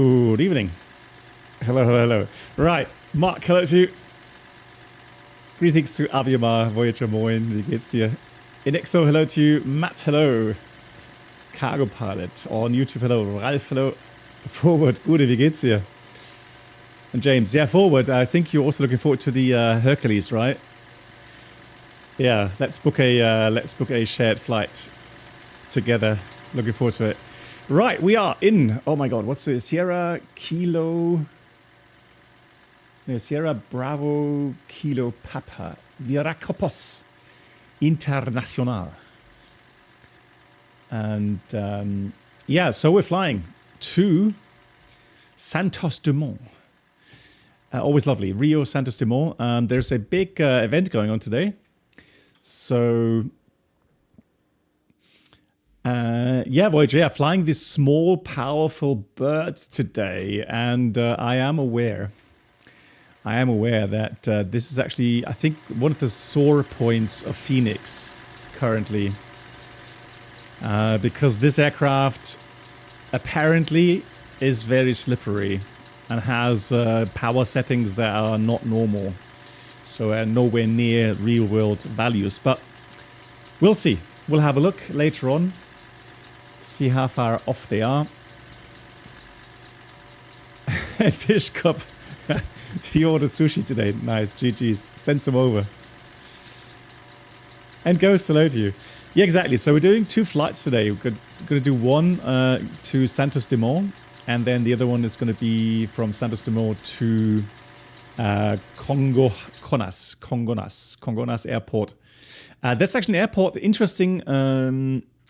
Good evening. Hello, hello, hello. Right, Mark, hello to you. Greetings to Aviamar, Voyager, moin, wie geht's dir? Inexo, hello to you. Matt, hello. Cargo Pilot on YouTube, hello. Ralph, hello. Forward, Gude, wie geht's dir? And James, yeah, Forward, I think you're also looking forward to the Hercules, right? Yeah, let's book a shared flight together. Looking forward to it. Right, we are in, oh my god, what's the Sierra Bravo Kilo Papa Viracopos Internacional. And yeah, so we're flying to Santos Dumont. Always lovely. Rio Santos Dumont. There's a big event going on today. So yeah, Voyager, yeah, flying this small, powerful bird today. And I am aware that this is actually, I think, one of the sore points of FENIX currently. Because this aircraft apparently is very slippery and has power settings that are not normal. So nowhere near real world values. But we'll see. We'll have a look later on. See how far off they are. And Fish Cup. He ordered sushi today. Nice. GG's. Send some over. And Ghost, hello to you. Yeah, exactly. So we're doing 2 flights today. We're going to do one to Santos Dumont. And then the other one is going to be from Santos Dumont to Congonhas Airport. That's actually an airport. Interesting.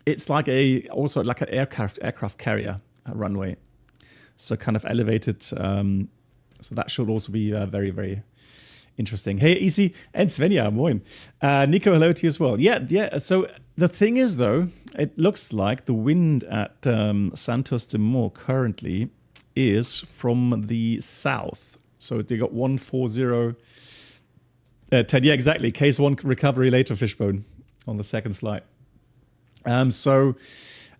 It's like also like an aircraft carrier runway. So kind of elevated. So that should also be very, very interesting. Hey, Easy and Svenja, moin. Nico, hello to you as well. Yeah. So the thing is, though, it looks like the wind at Santos Dumont currently is from the south. So they got 140, 10. Yeah, exactly. Case 1 recovery later, Fishbone, on the second flight. Yeah,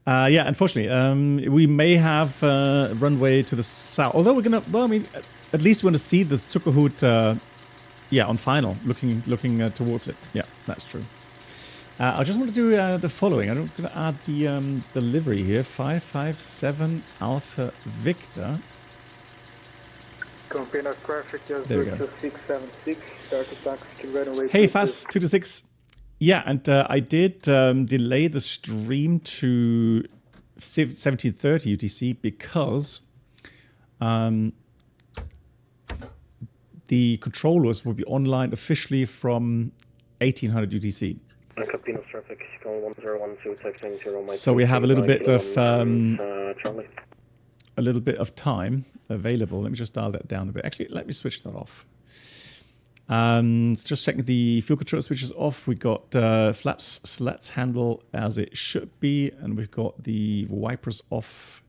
unfortunately, we may have runway to the south. Although we're gonna, well, I mean, at least we're gonna see the Zuckerhut, yeah, on final, looking towards it. Yeah, that's true. I just want to do the following. I'm going to add the livery here. 557 Alpha Victor. Campinas traffic just there we go. 676. Start to taxi runway. Hey, fast 226. Yeah, and I did delay the stream to 1730 UTC because the controllers will be online officially from 1800 UTC. Campinas traffic, 1012, taxiing 0. So we have a little bit of time available. Let me just dial that down a bit. Actually, let me switch that off. Just checking the fuel control switches off. We got flaps slats handle as it should be, and we've got the wipers off.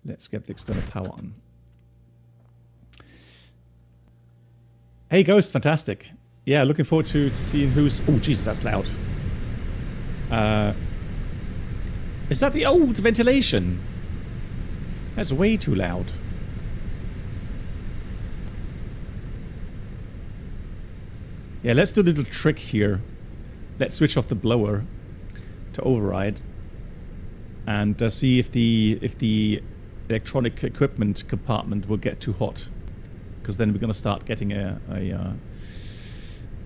Let's get the external power on. Hey, Ghost, fantastic. Yeah, looking forward to seeing who's... Oh, Jesus, that's loud. Is that the old ventilation? That's way too loud. Yeah, let's do a little trick here. Let's switch off the blower to override and see if the electronic equipment compartment will get too hot, because then we're going to start getting a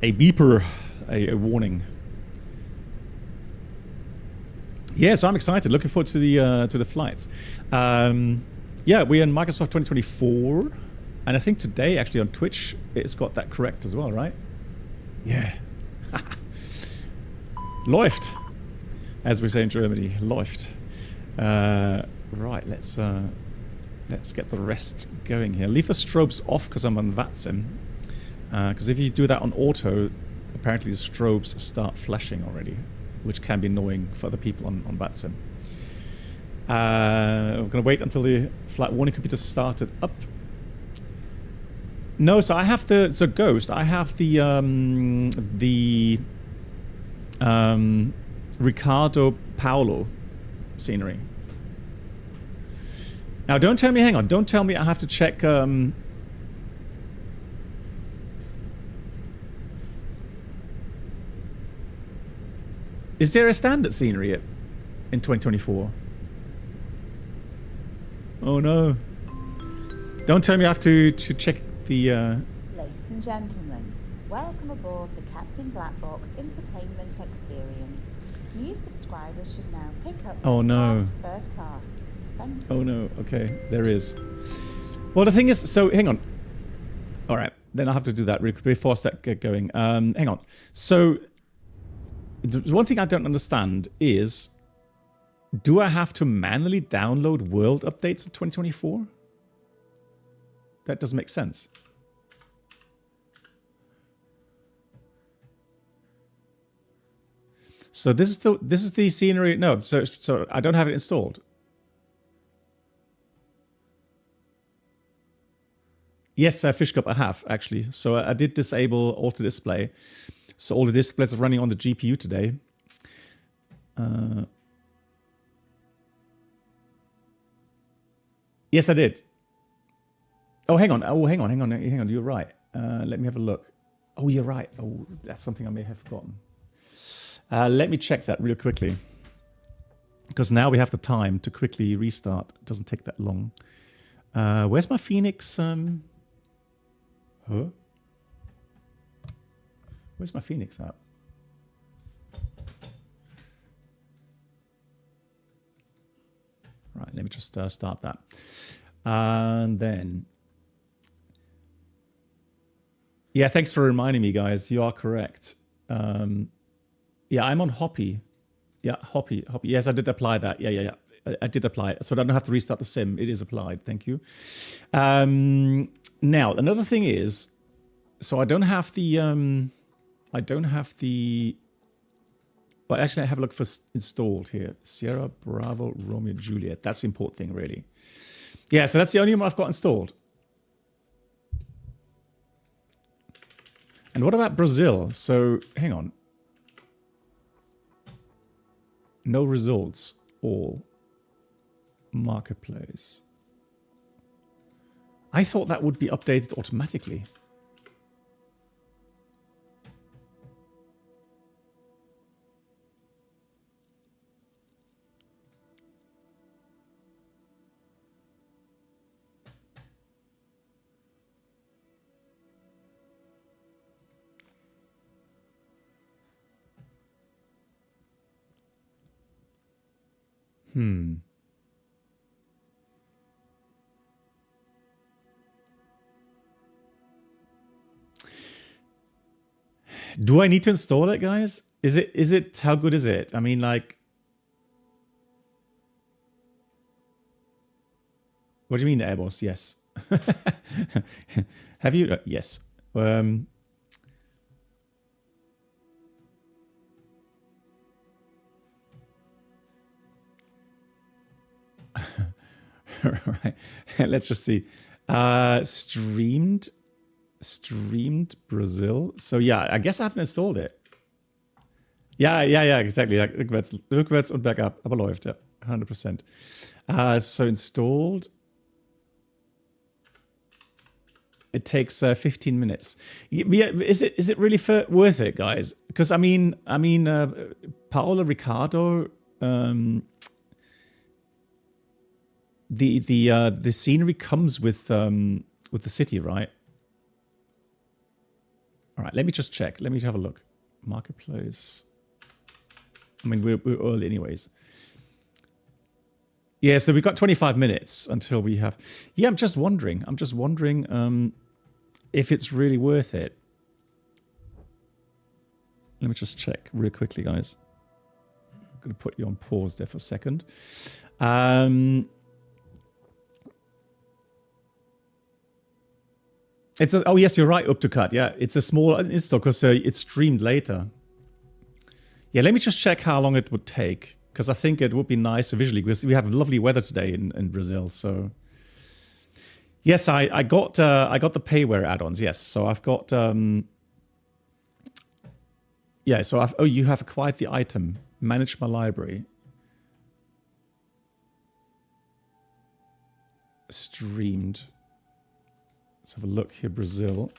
beeper, a warning. Yeah, so I'm excited. Looking forward to the flights. Yeah, we're in Microsoft 2024, and I think today actually on Twitch it's got that correct as well, right? Yeah. Läuft, as we say in Germany. Läuft. Right, let's get the rest going here. Leave the strobes off because I'm on VATSIM. Because if you do that on auto, apparently the strobes start flashing already, which can be annoying for other people on VATSIM. I'm going to wait until the flight warning computer started up. No, so I have the... So Ghost, I have the Ricardo Paulo scenery. Now, don't tell me, hang on, don't tell me I have to check... Is there a standard scenery in 2024? Oh no. Don't tell me I have to check the... Ladies and gentlemen, welcome aboard the Captain Black Box infotainment experience. New subscribers should now pick up first class. Thank you. Oh no, okay, there is. Well, the thing is, so hang on. All right, then I'll have to do that really quick before I start going. Hang on. So, the one thing I don't understand is, do I have to manually download world updates in 2024? That doesn't make sense. So this is the scenery. No, so I don't have it installed. Yes, Fishcup, I have actually. So I did disable auto display. So all the displays are running on the GPU today. Yes, I did. Oh, hang on. Oh, hang on. You're right. Let me have a look. Oh, you're right. Oh, that's something I may have forgotten. Let me check that real quickly. Because now we have the time to quickly restart. It doesn't take that long. Where's my FENIX? Huh? Where's my FENIX app? Right, let me just start that. And then... Yeah, thanks for reminding me, guys. You are correct. Yeah, I'm on Hoppy. Yeah, Hoppy. Yes, I did apply that. Yeah. I did apply it. So I don't have to restart the sim. It is applied. Thank you. Now, another thing is, so I don't have the... Well, actually, I have a look for installed here. Sierra, Bravo, Romeo, Juliet. That's the important thing, really. Yeah, so that's the only one I've got installed. And what about Brazil? So, hang on. No results. All. Marketplace. I thought that would be updated automatically. Do I need to install it, guys? Is it how good is it? I mean, like, what do you mean, Airbus? Yes. Have you? Yes. Right. Let's just see. Streamed Brazil. So yeah, I guess I haven't installed it. Ja, exactly. Like, rückwärts und bergab. Aber läuft, ja. 100%. So installed. It takes 15 minutes. Yeah, is it really worth it, guys? Because I mean, Paolo Ricardo, the scenery comes with the city, right? All right, let me just check. Let me have a look. Marketplace. I mean, we're early anyways. Yeah, so we've got 25 minutes until we have... Yeah, I'm just wondering if it's really worth it. Let me just check real quickly, guys. I'm going to put you on pause there for a second. Oh, yes, you're right, Uptocut. Yeah, it's a small install because it's streamed later. Yeah, let me just check how long it would take, because I think it would be nice visually, because we have lovely weather today in Brazil. So, yes, I got the payware add-ons. Yes, so I've got yeah. So you have acquired the item. Manage my library. streamed. Let's have a look here, Brazil.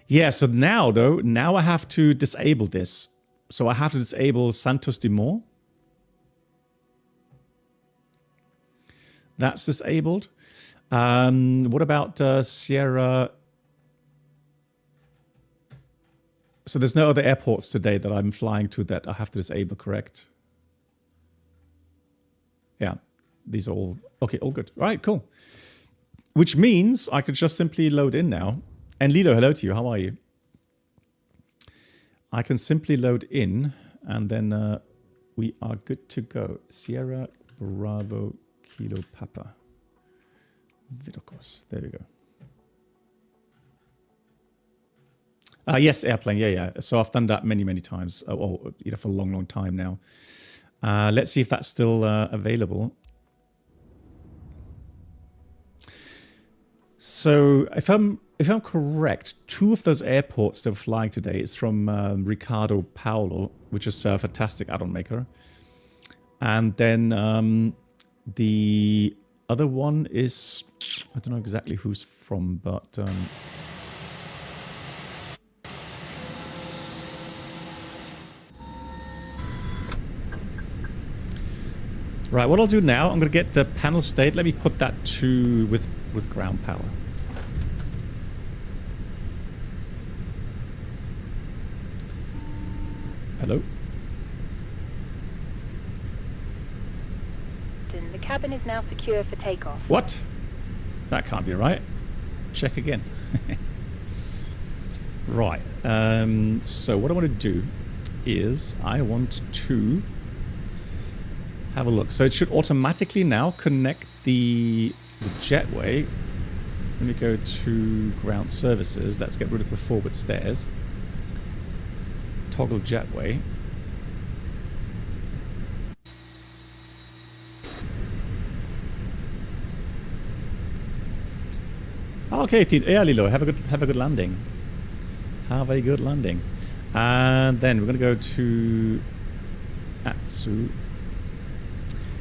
Yeah, so now though, now I have to disable this. So I have to disable Santos Dumont. That's disabled. What about Sierra? So there's no other airports today that I'm flying to that I have to disable, correct? Yeah, these are all, okay, all good. All right, cool. Which means I could just simply load in now. And Lilo, hello to you, how are you? I can simply load in and then we are good to go. Sierra Bravo Kilo Papa. Vidokos, there we go. Yes, airplane. Yeah. So I've done that many times. For a long time now. Let's see if that's still available. So if I'm correct, 2 of those airports that we're flying today is from Ricardo Paulo, which is a fantastic add-on maker, and then the other one is, I don't know exactly who's from, but. Right, what I'll do now, I'm going to get panel state. Let me put that to with ground power. Hello? The cabin is now secure for takeoff. What? That can't be right. Check again. Right. So what I want to do is I want to have a look. So it should automatically now connect the jetway. Let me go to ground services. Let's get rid of the forward stairs. Toggle jetway. Okay, yeah, Lilo, have a good landing. Have a good landing. And then we're gonna go to Atsu.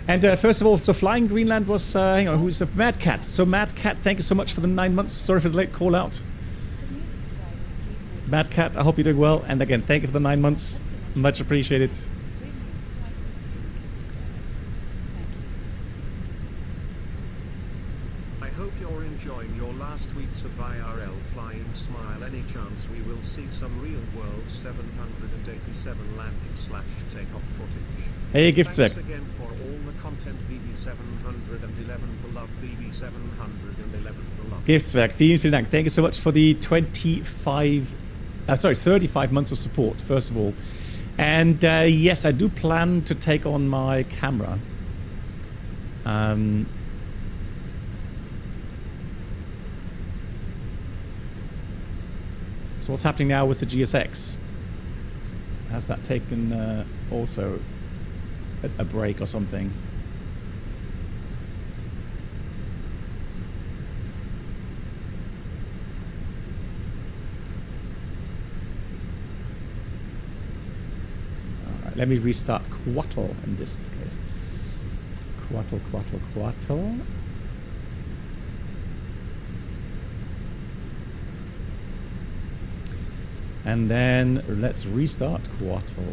And first of all, so flying Greenland was, hang on, who's Mad Cat? So Mad Cat, thank you so much for the 9 months. Sorry for the late call out. Mad Cat, I hope you're doing well. And again, thank you for the 9 months. Much appreciated. I hope you're enjoying your last weeks of IRL flying. Smile. Any chance we will see some real world 787 landing/takeoff footage? Hey, Giftsback. Thanks again for all the content. BB711 beloved. BB711 beloved. Giftswerk, vielen Dank. Thank you so much for the 35 months of support, first of all. And yes, I do plan to take on my camera. So what's happening now with the GSX? Has that taken also a break or something? Alright, let me restart Quattro in this case. Quattro. And then let's restart Quattro.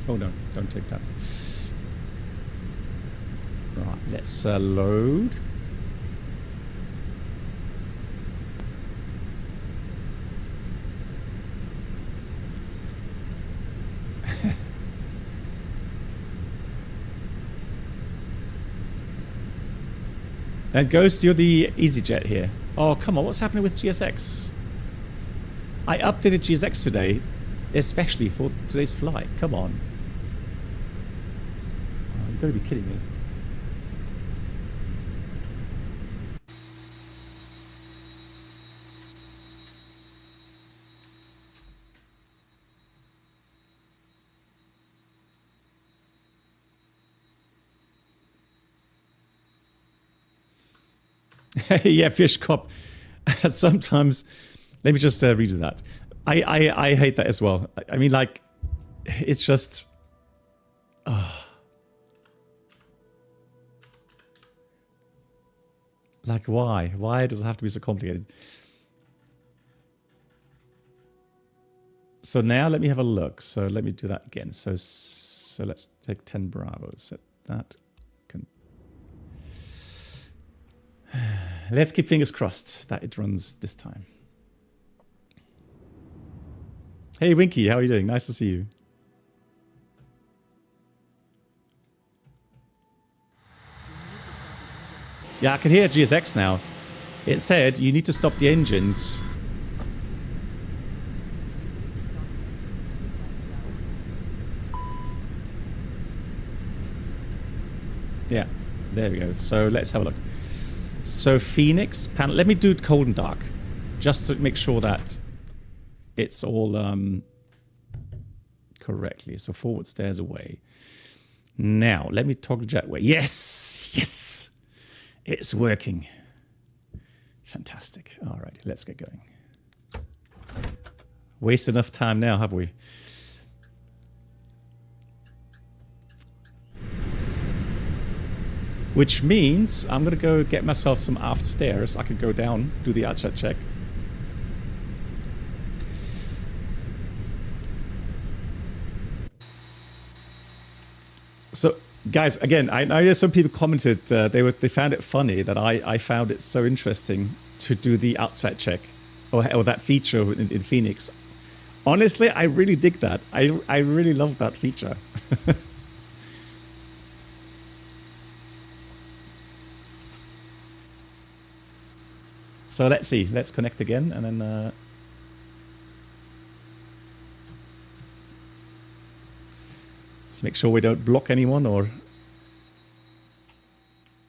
Oh no, don't take that. Right, let's load. And goes to the EasyJet here. Oh, come on, what's happening with GSX? I updated GSX today, especially for today's flight. Come on. Oh, you've got to be kidding me. Yeah, fish cop. Sometimes, let me just redo that. I hate that as well. I mean, like, it's just... Like, why? Why does it have to be so complicated? So now let me have a look. So let me do that again. So let's take 10 Bravo. Set that. Let's keep fingers crossed that it runs this time. Hey, Winky, how are you doing? Nice to see you. Yeah, I can hear GSX now. It said you need to stop the engines. Yeah, there we go. So let's have a look. So FENIX panel. Let me do it cold and dark, just to make sure that it's all correctly. So forward stairs away. Now let me toggle jetway. Yes, yes. It's working. Fantastic. All right, let's get going. Wasted enough time now, have we? Which means I'm going to go get myself some aft stairs. I could go down, do the outside check. So... Guys, again, I know some people commented they found it funny that I found it so interesting to do the outside check or that feature in FENIX. Honestly, I really dig that. I really love that feature. So let's see. Let's connect again and then... make sure we don't block anyone or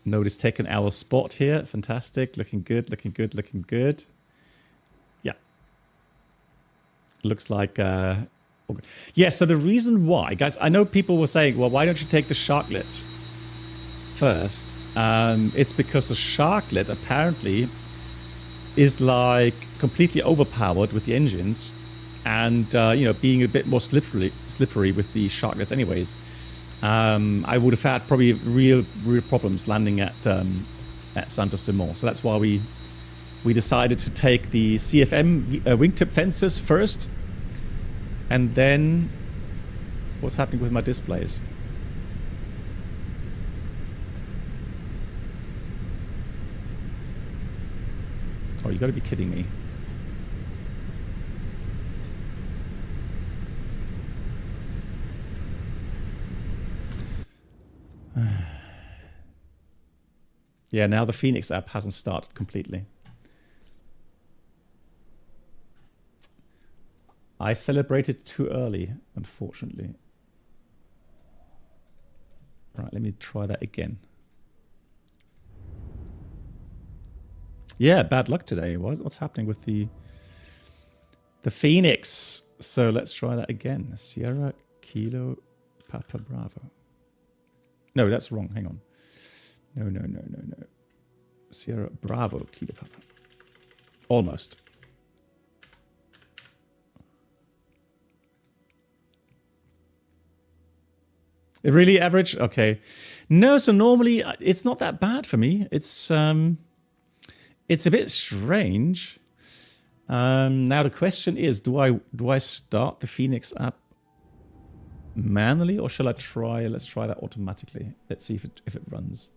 notice taken our spot here. Fantastic. Looking good, looking good, looking good. Yeah. Looks like... yeah, so the reason why... Guys, I know people were saying, well, why don't you take the sharklet first? It's because the sharklet apparently is like completely overpowered with the engines. And, you know, being a bit more slippery with the sharklets anyways. I would have had probably real problems landing at Santos Dumont. So that's why we decided to take the CFM wingtip fences first. And then... What's happening with my displays? Oh, you gotta be kidding me. Yeah, now the FENIX app hasn't started completely. I celebrated too early, unfortunately. Right, let me try that again. Yeah, bad luck today. What's happening with the FENIX? So let's try that again. Sierra Kilo Papa Bravo. No, that's wrong. Hang on. No. Sierra Bravo Kilo Papa. Almost. Really average? Okay. No, so normally it's not that bad for me. It's a bit strange. Now the question is, do I start the FENIX app manually, or shall I try? Let's try that automatically. Let's see if it runs.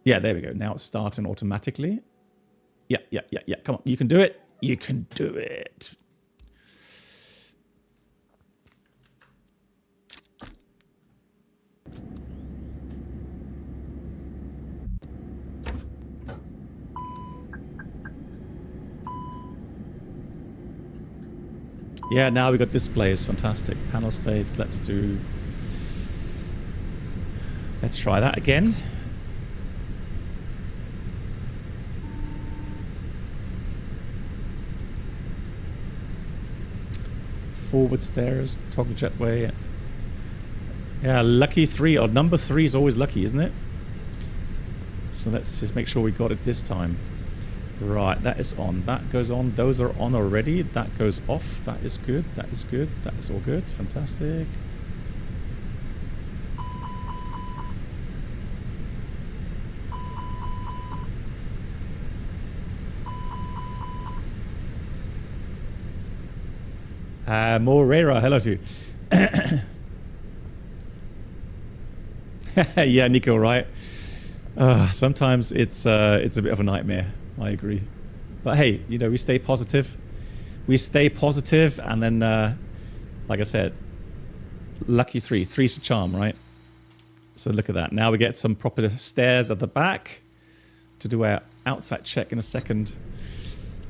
Yeah, there we go. Now it's starting automatically. Yeah. Come on, you can do it. You can do it. Yeah, now we got displays. Fantastic. Panel states. Let's try that again. Forward stairs, toggle jetway. Yeah, lucky 3, or number 3 is always lucky, isn't it? So let's just make sure we got it this time. Right, that is on. That goes on. Those are on already. That goes off. That is good. That is good. That is all good. Fantastic. Morera, hello to you. Yeah, Nico, right? Sometimes it's a bit of a nightmare. I agree. But hey, you know, we stay positive. We stay positive, and then, like I said, lucky three. Three's a charm, right? So look at that. Now we get some proper stairs at the back to do our outside check in a second.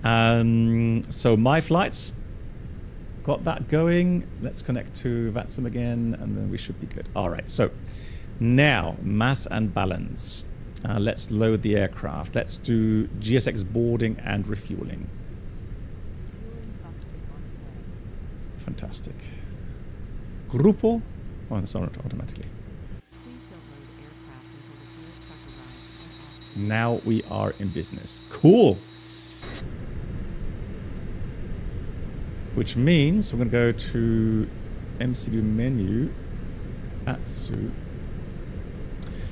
So my flights. Got that going. Let's connect to VATSIM again, and then we should be good. All right, so now mass and balance. Let's load the aircraft. Let's do GSX boarding and refueling. Fantastic. Grupo. Oh, it's not automatically. Now we are in business. Cool. Which means we're going to go to MCU menu. Atsu.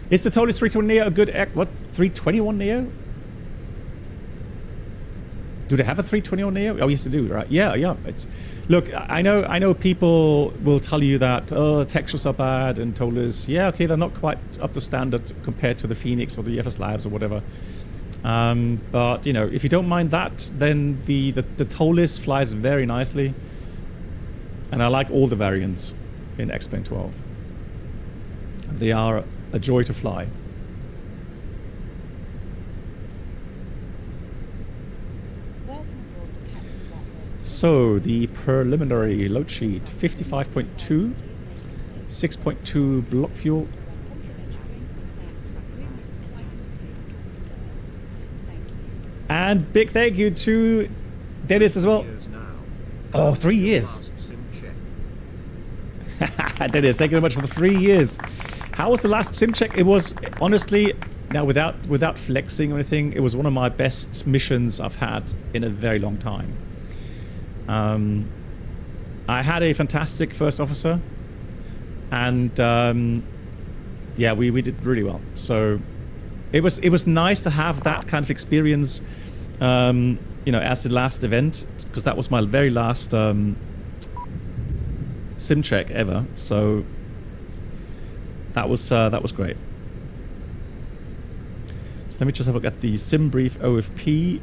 Is the Tolis 321 Neo a good what? 321 Neo? Do they have a 321 Neo? Oh, yes, they do, right? Yeah, yeah. It's look. I know. People will tell you that the textures are bad and Tolis. Yeah, okay, they're not quite up to standard compared to the FENIX or the EFS Labs or whatever. But you know, if you don't mind that, then the Tolis flies very nicely, and I like all the variants in X-Plane 12. They are a joy to fly. So the preliminary load sheet: 55.2, 6.2 block fuel. And big thank you to Dennis as well. Oh, 3 years. Dennis, thank you very much for the 3 years. How was the last sim check? It was honestly, now without flexing or anything, it was one of my best missions I've had in a very long time. I had a fantastic first officer, and yeah, we did really well. So it was nice to have that kind of experience, you know, as the last event, because that was my very last sim check ever. So that was great. So let me just have a look at the sim brief OFP.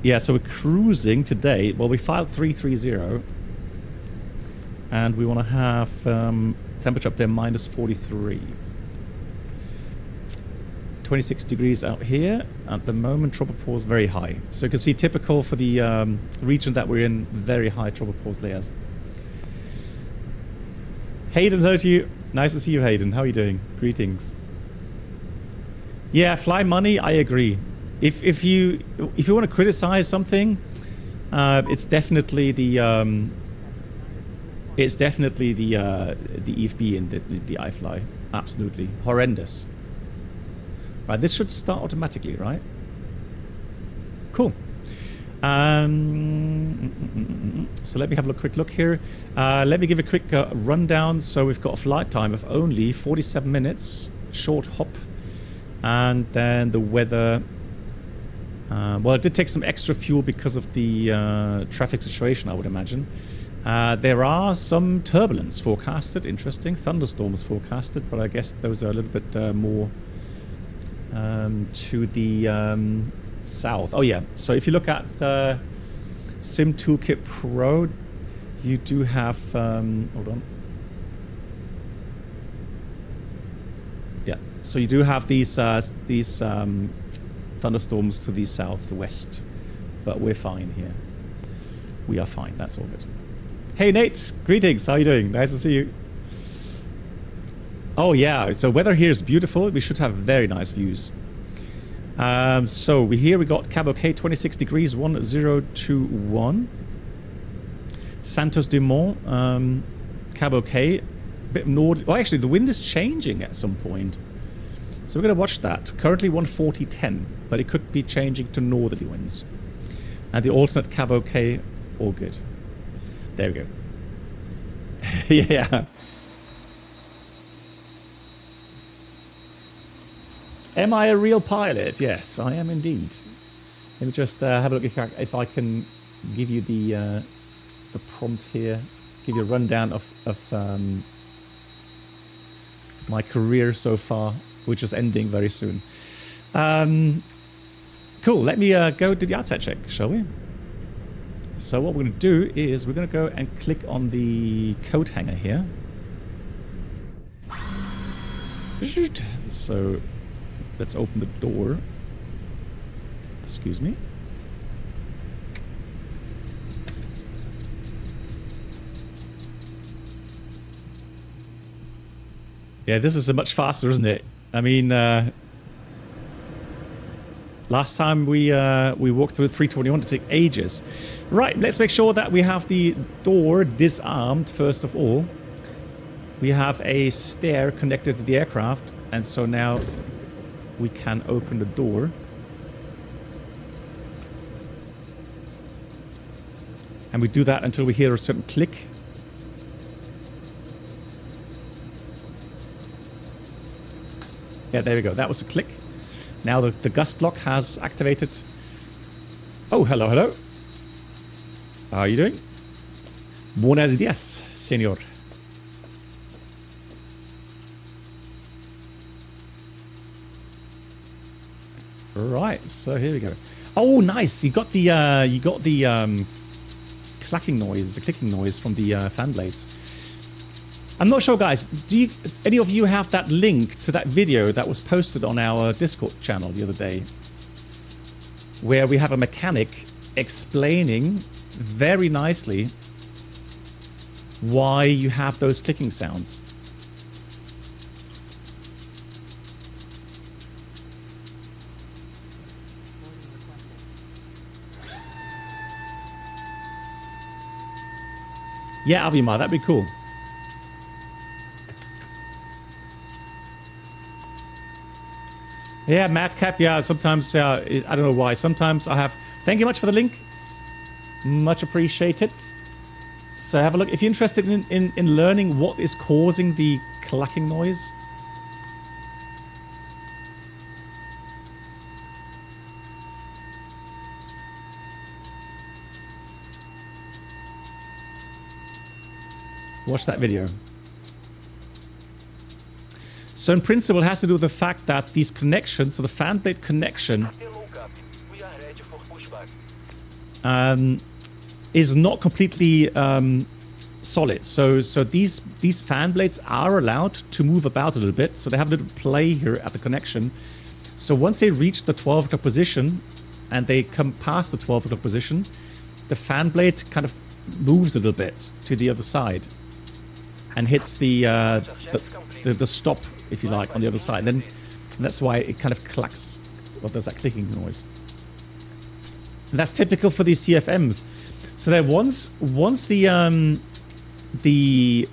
Yeah, so we're cruising today. Well, we filed 330, and we want to have temperature up there -43. 26 degrees out here. At the moment, tropopause very high. So you can see typical for the region that we're in, very high tropopause layers. Hayden, hello to you. Nice to see you, Hayden. How are you doing? Greetings. Yeah, fly money, I agree. If you want to criticize something, it's definitely the EFB and the iFly. Absolutely horrendous. Right, this should start automatically, right? Cool. So let me have a quick look here. Let me give a quick rundown. So we've got a flight time of only 47 minutes, short hop, and then the weather. Well, it did take some extra fuel because of the traffic situation, I would imagine. There are some turbulence forecasted. Interesting. Thunderstorms forecasted, but I guess those are a little bit more to the south. Oh yeah. So if you look at the Sim Toolkit Pro, you do have. Hold on. Yeah. So you do have these thunderstorms to the southwest, but we're fine here. We are fine. That's all good. Hey Nate, greetings. How are you doing? Nice to see you. Oh yeah, so weather here is beautiful. We should have very nice views. So here we got Cabo K, 26 degrees, 1021. Santos Dumont, Cabo K, bit north. Oh, actually, the wind is changing at some point. So we're going to watch that. Currently 140-10, but it could be changing to northerly winds. And the alternate cab okay, all good. There we go. Yeah. Am I a real pilot? Yes, I am indeed. Let me just have a look if I can give you the prompt here. Give you a rundown of my career so far, which is ending very soon. Cool. Let me go do the outside check, shall we? So what we're going to do is we're going to go and click on the coat hanger here. So let's open the door. Excuse me. Yeah, this is much faster, isn't it? I mean, last time we walked through 321 to take ages. Right, let's make sure that we have the door disarmed first of all. We have a stair connected to the aircraft, and so now we can open the door. And we do that until we hear a certain click. Yeah, there we go. That was a click. Now the gust lock has activated. Oh, hello, hello. How are you doing? Buenos días, señor. Right, so here we go. Oh, nice! You got the clacking noise, the clicking noise from the fan blades. I'm not sure, guys. Do any of you have that link to that video that was posted on our Discord channel the other day, where we have a mechanic explaining very nicely why you have those clicking sounds? Yeah, Avimar, that'd be cool. Yeah, Madcap, yeah, sometimes, I don't know why. Sometimes I have... Thank you much for the link. Much appreciated. So have a look. If you're interested in learning what is causing the clacking noise. Watch that video. So in principle, it has to do with the fact that these connections, so the fan blade connection, is not completely solid. So these fan blades are allowed to move about a little bit. So they have a little play here at the connection. So once they reach the 12 o'clock position and they come past the 12 o'clock position, the fan blade kind of moves a little bit to the other side and hits the stop, if you like, on the other side. And that's why it kind of clacks, or there's that clicking noise. And that's typical for these CFMs. So that once the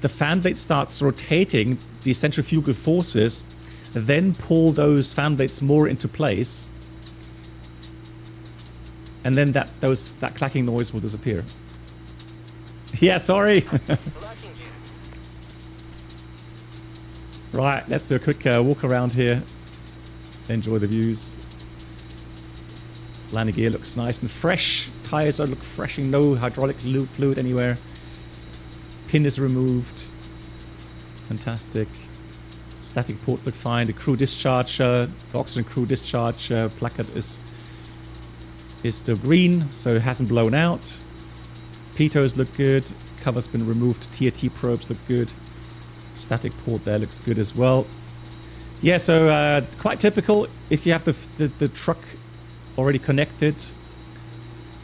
fan blade starts rotating, the centrifugal forces then pull those fan blades more into place, and then that clacking noise will disappear. Yeah, sorry. Right, let's do a quick walk around here. Enjoy the views. Landing gear looks nice and fresh. Tires are look fresh and no hydraulic fluid anywhere. Pin is removed. Fantastic. Static ports look fine. The crew discharge, the oxygen crew discharge placard is still green, so it hasn't blown out. Pitos look good. Cover's been removed. TAT probes look good. Static port there looks good as well. Yeah, so quite typical. If you have the truck already connected,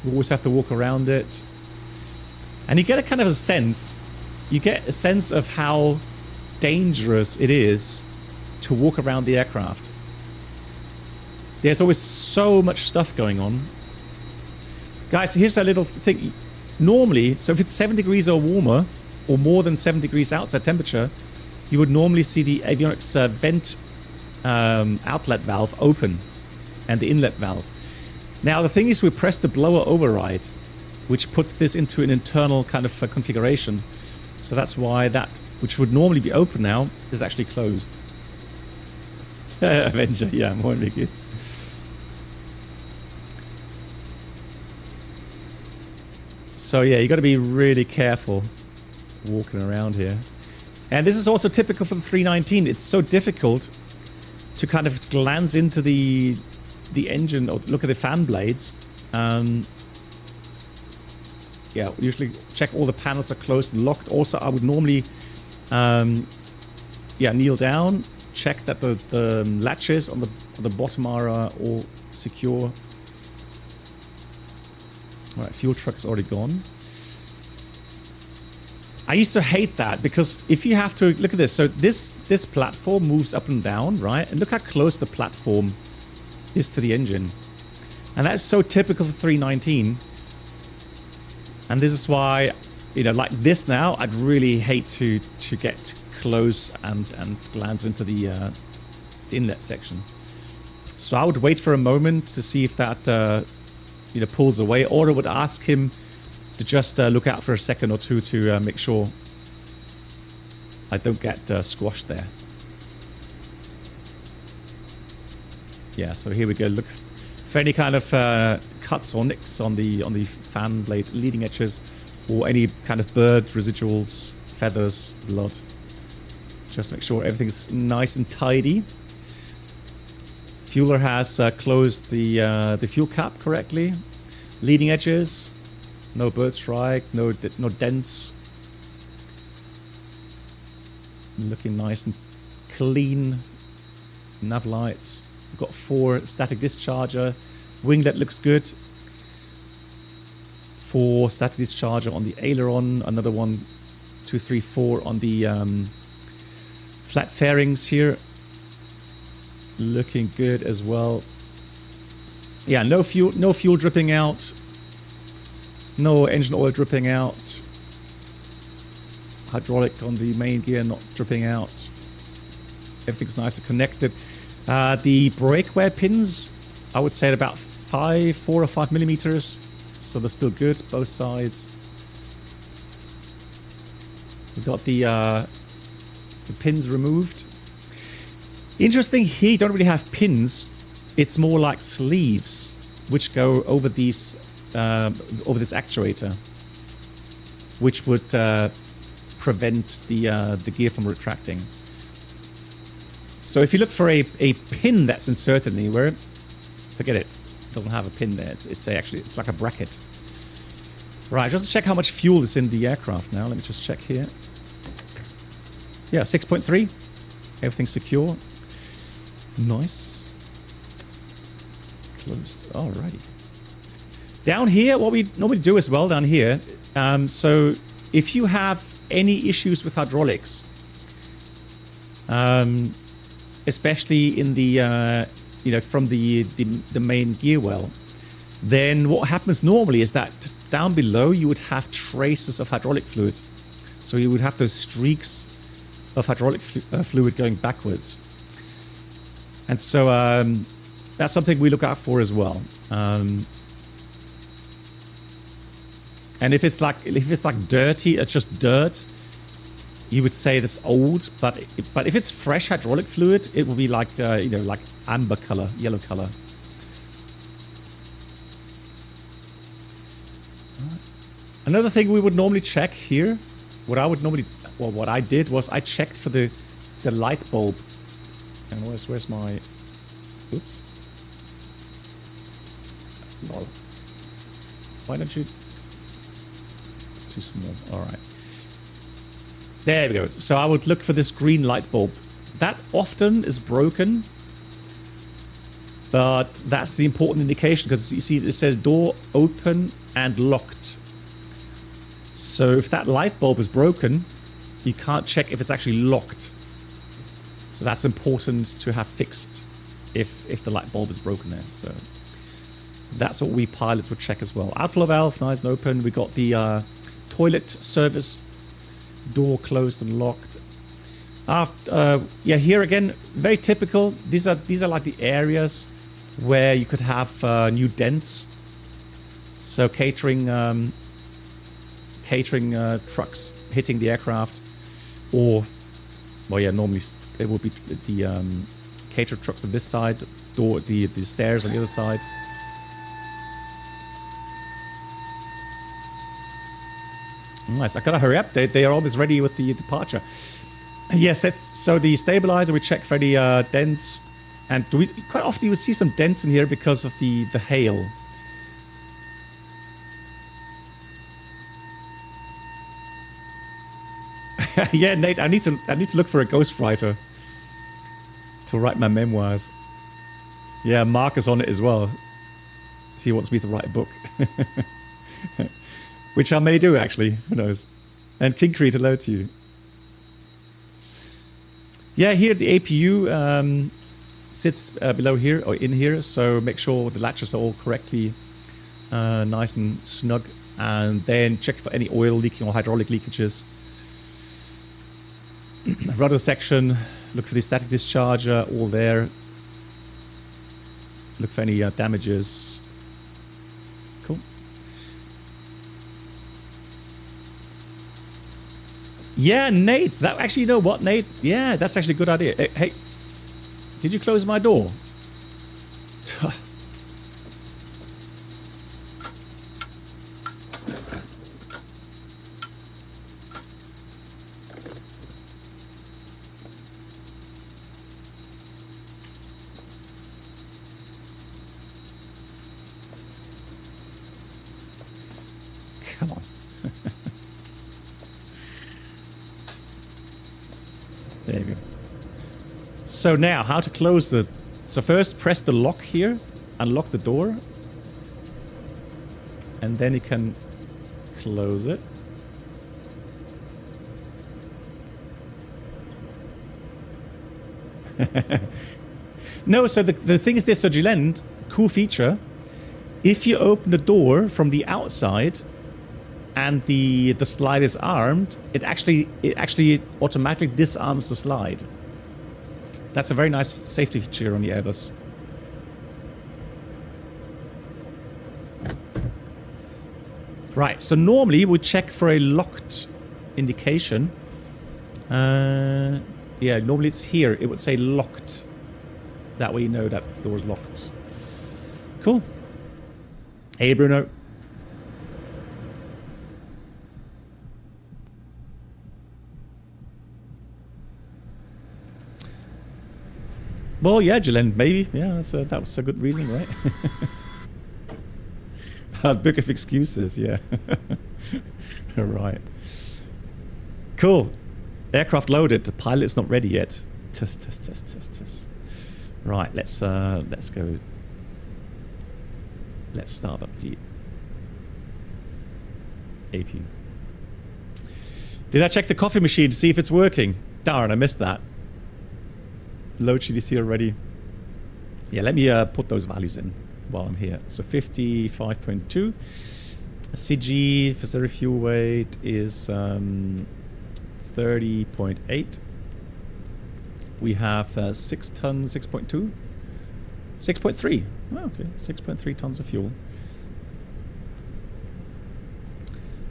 you always have to walk around it, and you get a kind of a sense. You get a sense of how dangerous it is to walk around the aircraft. There's always so much stuff going on. Guys, here's a little thing. Normally, so if it's 7 degrees or warmer, or more than 7 degrees outside temperature, you would normally see the avionics vent outlet valve open and the inlet valve. Now the thing is, we press the blower override, which puts this into an internal kind of configuration. So that's why that, which would normally be open now, is actually closed. Avenger, yeah, more big hits. So yeah, you got to be really careful walking around here. And this is also typical for the 319. It's so difficult to kind of glance into the engine or look at the fan blades. Yeah, usually check all the panels are closed and locked. Also, I would normally kneel down, check that the latches on the bottom are all secure. All right, fuel truck is already gone. I used to hate that because if you have to look at this, so this platform moves up and down, right? And look how close the platform is to the engine, and that's so typical for 319. And this is why, you know, like this now, I'd really hate to get close and glance into the inlet section. So I would wait for a moment to see if that pulls away, or I would ask him to just look out for a second or two to make sure I don't get squashed there. Yeah, so here we go. Look for any kind of cuts or nicks on the fan blade leading edges, or any kind of bird residuals, feathers, blood. Just make sure everything's nice and tidy. Fueler has closed the fuel cap correctly. Leading edges, no bird strike, no dents. Looking nice and clean. Nav lights. We've got 4 static discharger. Winglet looks good. 4 static discharger on the aileron. Another 1, 2, 3, 4 on the flat fairings here. Looking good as well. Yeah, no fuel dripping out. No engine oil dripping out. Hydraulic on the main gear not dripping out. Everything's nice and connected. The brake wear pins, I would say at about 4 or 5 millimeters. So they're still good, both sides. We've got the pins removed. Interesting, here you don't really have pins. It's more like sleeves, which go over these over this actuator, which would prevent the gear from retracting. So if you look for a pin that's inserted anywhere, forget it. It doesn't have a pin there. It's like a bracket. Right, just to check how much fuel is in the aircraft now. Let me just check here. Yeah, 6.3. Everything's secure. Nice. Closed. Alrighty. Down here, what we normally do as well down here, so if you have any issues with hydraulics, especially in the, from the main gear well, then what happens normally is that down below you would have traces of hydraulic fluid. So you would have those streaks of hydraulic fluid going backwards. And so that's something we look out for as well. And if it's like dirty, it's just dirt, you would say that's old. But if it's fresh hydraulic fluid, it will be like like amber color, yellow color. Another thing we would normally check here, what I did was I checked for the light bulb. And where's my, oops. Lol. Why don't you, it's too small, all right. There we go. So I would look for this green light bulb. That often is broken, but that's the important indication because you see it says door open and locked. So if that light bulb is broken, you can't check if it's actually locked. So that's important to have fixed if the light bulb is broken there. So that's what we pilots would check as well. Outflow valve, nice and open. We got the toilet service door closed and locked. Yeah, here again, very typical. These are like the areas where you could have new dents. So catering trucks hitting the aircraft, or well, yeah, normally it would be the cater trucks on this side, door the stairs on the other side. Nice. I gotta hurry up. They are always ready with the departure. Yes, so the stabilizer we check for any dents, and quite often you will see some dents in here because of the hail. Yeah, Nate, I need to look for a ghostwriter to write my memoirs. Yeah, Mark is on it as well. He wants me to write a book. Which I may do, actually. Who knows? And King Creed, hello to you. Yeah, here the APU sits below here, or in here, so make sure the latches are all correctly nice and snug. And then check for any oil leaking or hydraulic leakages. Rudder section, look for the static discharger, all there. Look for any damages. Cool. Yeah, Nate. That actually, you know what, Nate? Yeah, that's actually a good idea. Hey, did you close my door? Come on. There you go. So now, how to close the... So first, press the lock here, unlock the door, and then you can close it. No, so the thing is this, so Gilend, cool feature, if you open the door from the outside and the slide is armed, it actually automatically disarms the slide. That's a very nice safety feature on the Airbus. Right, so normally we check for a locked indication. Yeah, normally it's here. It would say locked. That way you know that the door's locked. Cool. Hey, Bruno. Well, yeah, Jalen, maybe. Yeah, that was a good reason, right? A book of excuses, yeah. Right. Cool. Aircraft loaded. The pilot is not ready yet. Test. Right, let's go. Let's start up the AP. Did I check the coffee machine to see if it's working? Darn, I missed that. Load sheet is here already. Yeah, let me put those values in while I'm here. So 55.2. CG facility fuel weight is 30.8. We have 6 tons, 6.2. 6.3. Oh, okay, 6.3 tons of fuel.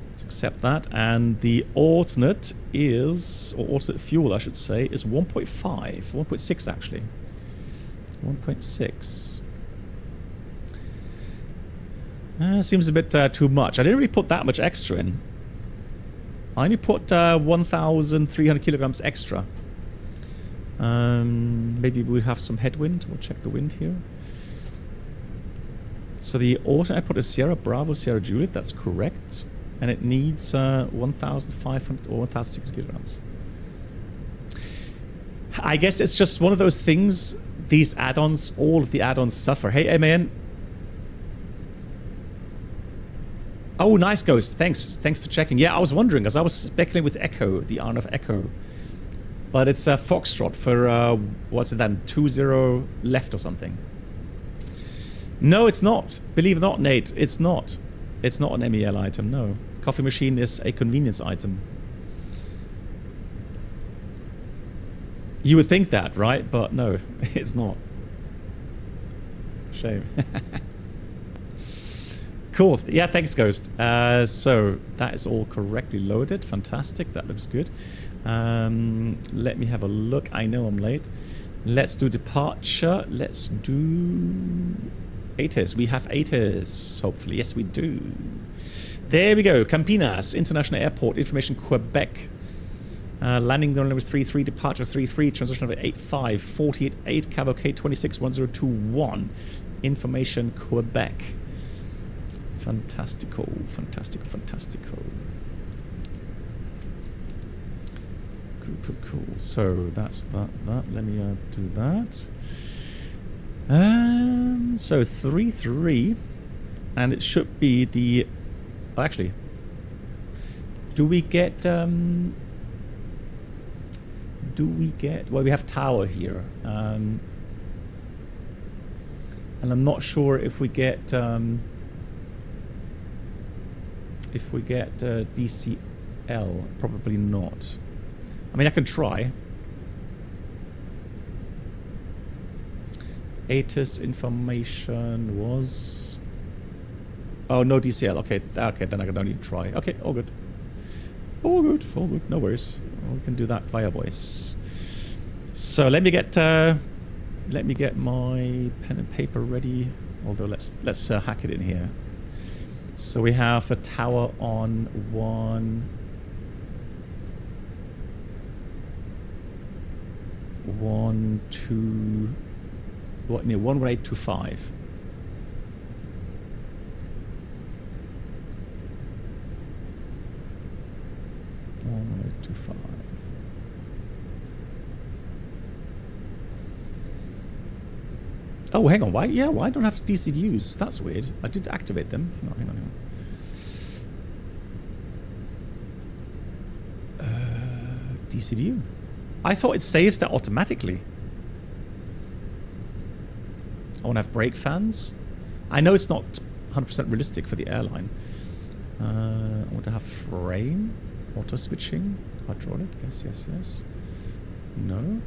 Let's accept that. And the alternate is, or alternate fuel, I should say, is 1.5. 1.6 actually. 1.6. Seems a bit too much. I didn't really put that much extra in. I only put 1,300 kilograms extra. Maybe we'll have some headwind. We'll check the wind here. So the alternate I put a Sierra Bravo, Sierra Juliet. That's correct. And it needs 1,500 or 1,600 kilograms. I guess it's just one of those things. These add-ons, all of the add-ons suffer. Hey, MAN. Oh, nice, Ghost. Thanks for checking. Yeah, I was wondering, because I was speculating with Echo, the RNF Echo. But it's a Foxtrot for, what's it then, 2-0 left or something. No, it's not. Believe it or not, Nate, it's not. It's not an MEL item, no. Coffee machine is a convenience item. You would think that, right? But no, it's not. Shame. Cool. Yeah, thanks, Ghost. So that is all correctly loaded. Fantastic. That looks good. Let me have a look. I know I'm late. Let's do departure. Let's do ATIS. We have ATIS, hopefully. Yes, we do. There we go. Campinas International Airport. Information Quebec. Landing on number 33, departure 33, transition number 85, 488, cavalcade 26, 1021. Information Quebec. Fantastico, fantastico, fantastico. Cool, cool, cool. So that's that. Let me do that. So 33, and it should be the. Oh, actually, do we get? Well, we have tower here, and I'm not sure if we get DCL. Probably not. I mean, I can try. ATIS information was. Oh, no DCL. Okay, okay, then I don't need to try. Okay, all good. All good, all good. No worries. We can do that via voice. So let me get my pen and paper ready. Although let's hack it in here. So we have a tower on 11825. Oh, hang on. Why? Yeah, why don't I have DCDUs? That's weird. I did activate them. Hang on. DCDU. I thought it saves that automatically. I want to have brake fans. I know it's not 100% realistic for the airline. I want to have frame, auto switching, hydraulic. Yes. No.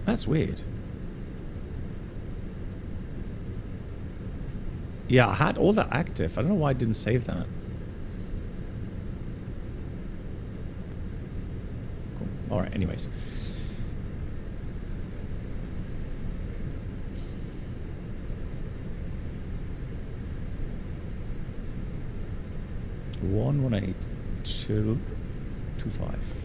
That's weird. Yeah, I had all that active. I don't know why I didn't save that. Cool. Alright, anyways. One 18225.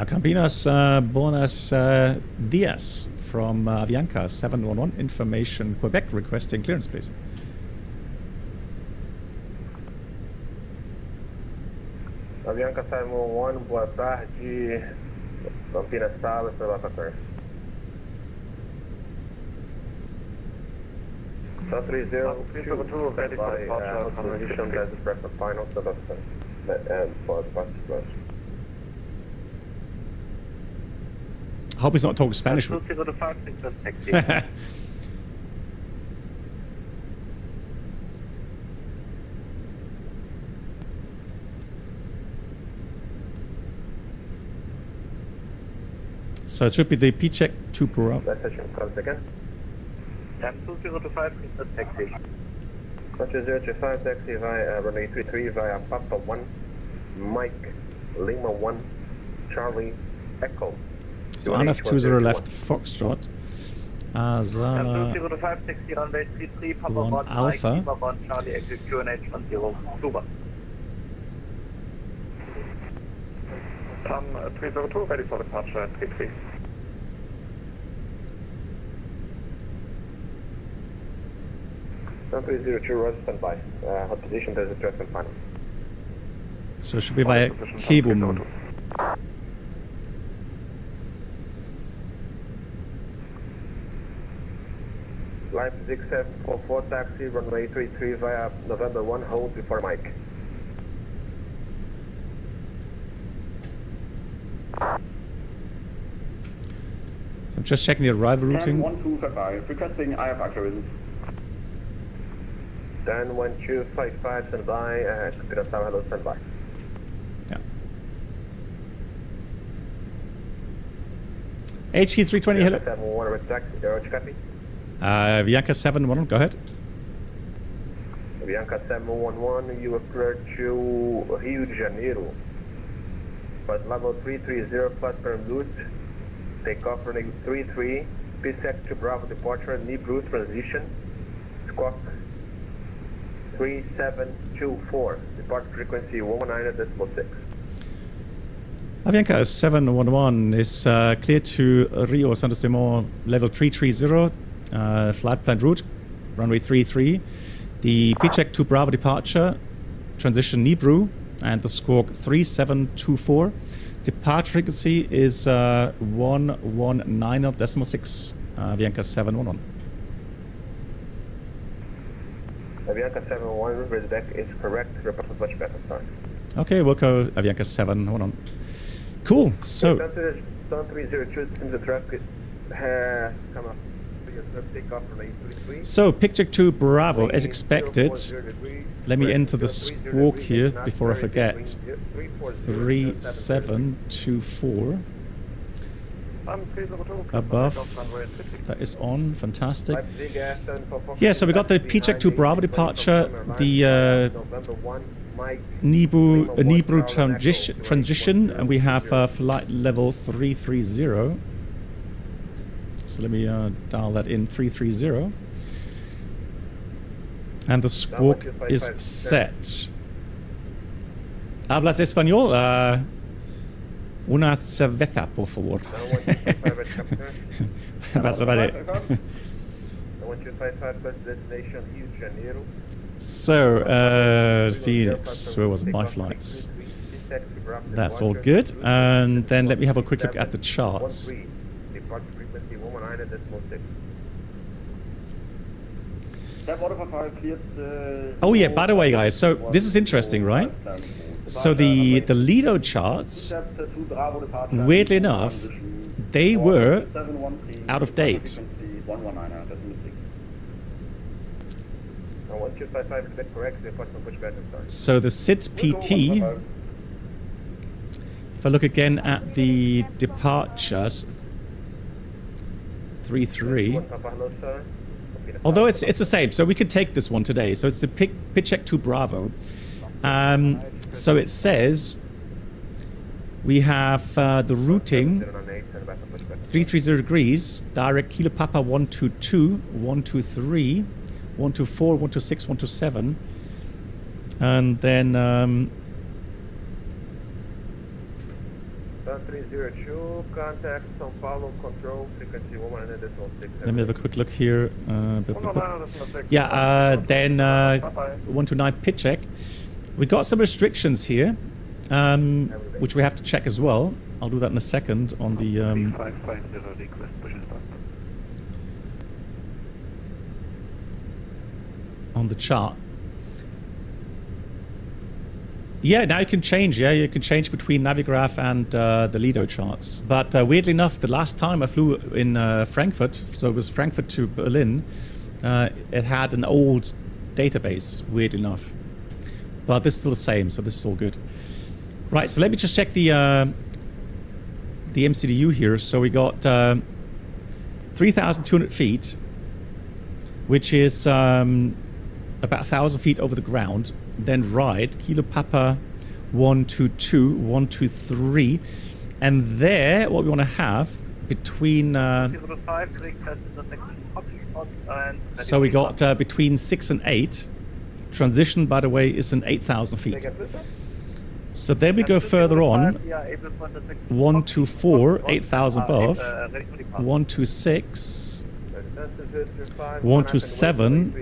Campinas, buenos dias from Avianca 711, information Quebec, requesting clearance, please. Avianca 711, boa tarde. Campinas Tower, pela 14. So 30, ready for departure, condition as express the final Sebastian, and for departure. I hope he's not talking Spanish. So it should be the P-check 2 per hour. Let's session comes again. 2025 is the taxi. 2025 taxi via runway 33 via Papa 1, Mike, Lima 1, Charlie, Echo. So RNF 20 left, Foxtrot. Azala 2025 taxi runway 33 Papa 1 1, Alpha. Mike, Lima 1, Charlie, Echo, QNH 10, super. 302 ready for departure, 33. Sun 302 Rose standby. Hot position, there's a direct and final. So it should be via Kebum. Line 6744 taxi, runway 33 via November 1, hold before Mike. So I'm just checking the arrival routing. 1255, requesting IFR clearance. Dan 1255, stand by, Campinas Tower, hello, stand by. Yeah. HE320, hello. 711, red taxi, Roger, copy. Bianca 711, go ahead. Bianca 711, you approach to Rio de Janeiro. Flight level 330, platform route. Takeoff running 33, Pushback to Bravo departure, Nibru transition. Squawk 3724, departure frequency 119.6. Avianca 711 is clear to Rio Santos Dumont level 330, flight plan route, runway 33. The Pushback to Bravo departure, transition Nibru, and the squawk 3724. Departure frequency is 119.6, Avianca 711. Avianca 711, Pushback is correct, report with Pushback on time. Okay, we'll go Avianca 711. Cool, so... Sun 302, seems the traffic has come up. Takeoff from 833. So, Pushback to Bravo, as expected. Let me enter the squawk here before I forget. 3724. Above. That is on. Fantastic. Yeah, so we got the Pushback to Bravo departure, the Nibru transition, and we have flight level 330. So let me dial that in, 330. And the squawk is set. ¿Hablas español? Una cerveza, por favor. That's about it. So, Phoenix, where was my flights? That's all good. And then let me have a quick look at the charts. Oh yeah, by the way guys, so this is interesting, right? So the Lido charts, weirdly enough, they were out of date. So the SIDS PT, if I look again at the departures, 33. Although it's the same, so we could take this one today. So it's the Pushback to Bravo. So it says we have the routing 330 degrees, direct Kilo Papa 122, 123, 124, 126, 127, and then 302, contact São Paulo, control frequency 119.6. Let me have a quick look here. Yeah, then 129 Pushback. We got some restrictions here, which we have to check as well. I'll do that in a second on the chart. Yeah, now you can change. Yeah, you can change between Navigraph and the Lido charts. But weirdly enough, the last time I flew in Frankfurt, so it was Frankfurt to Berlin, it had an old database, weirdly enough. But this is still the same, so this is all good. Right, so let me just check the MCDU here. So we got 3,200 feet, which is about 1,000 feet over the ground. Then right, Kilo Papa 122, 123, and there what we want to have between so we got between 6 and 8. Transition, by the way, is in 8,000 feet. So then we go further on. 124, 8,000 above. 126, 127.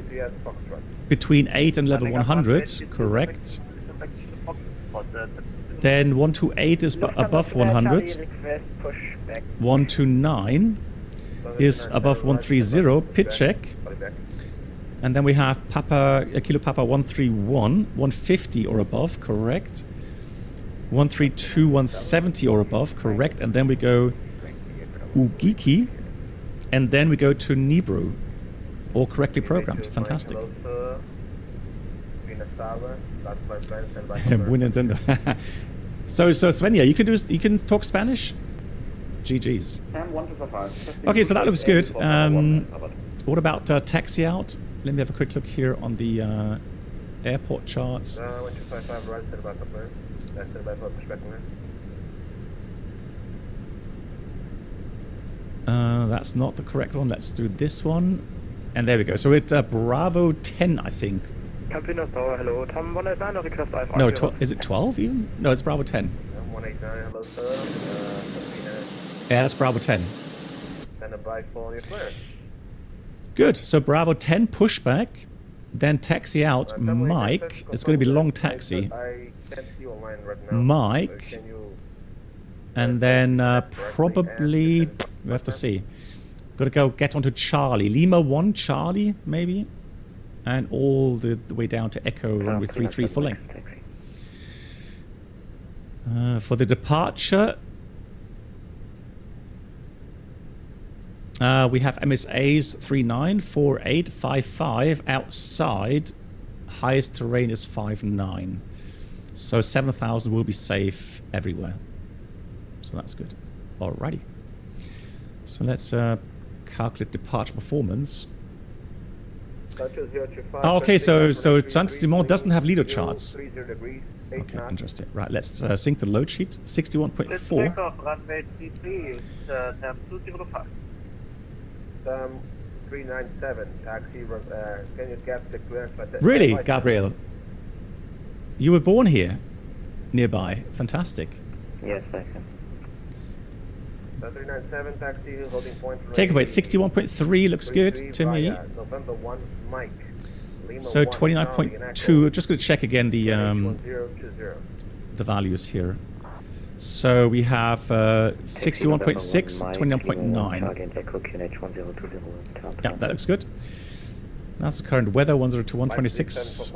Between 8 and level 100, correct. Then 128 is above 100. 129 is above 130, Pushback. And then we have Kilo Papa 131, 150 or above, correct. 132, 170 or above, correct. And then we go Ugiki, And then we go to Nibru. All correctly programmed. Fantastic. So Svenja, you can talk Spanish? GG's. Okay, so that looks good. What about taxi out? Let me have a quick look here on the airport charts. That's not the correct one. Let's do this one. And there we go. So it's Bravo 10, I think. Campinas Tower, hello. Tom 189, request IFR. No, is it 12 even? No, it's Bravo 10. 189, hello sir. Yeah, that's Bravo 10. Stand by for your clearance. Good. So Bravo 10 pushback, then taxi out. Mike. It's going to be long taxi. I can't see you online right now. Mike. And then probably we have to see. Got to go get onto Charlie. Lima 1 Charlie maybe, and all the way down to Echo runway 33 full length. For the departure, we have MSA's 394855 outside. Highest terrain is 59, so 7,000 will be safe everywhere. So that's good. Alrighty. So let's calculate departure performance. Okay, so Santos Dumont doesn't have Lido charts. Okay, interesting. Right, let's sync the load sheet. 61.4. Takeoff, runway 33 is term 205. 397, taxi, can you get the clearance? Really, Gabriel? You were born here? Nearby? Fantastic. Yes, I can. 397, taxi, holding point. Takeaway 61.3 looks good to me. November 1, Mike. Lima So 1, 29.2. Just going to check again the values here. So we have 61.6, 29.9. Yeah, that looks good. That's the current weather, 102, 126.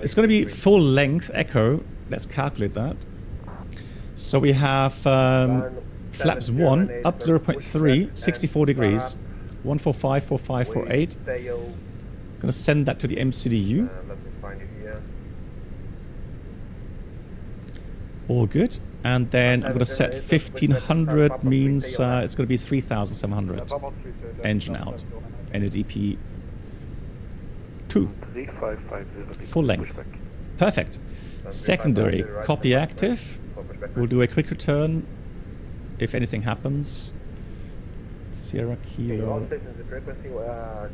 It's going to be full length echo. Let's calculate that. So we have flaps 1 up 0.3, 64 degrees, 145, 45, 48. Going to send that to the MCDU. All good. And then I'm going to set 1500, means it's going to be 3700. Engine out. NADP 2. Full length. Perfect. Secondary, copy active. We'll do a quick return if anything happens. Sierra Kilo.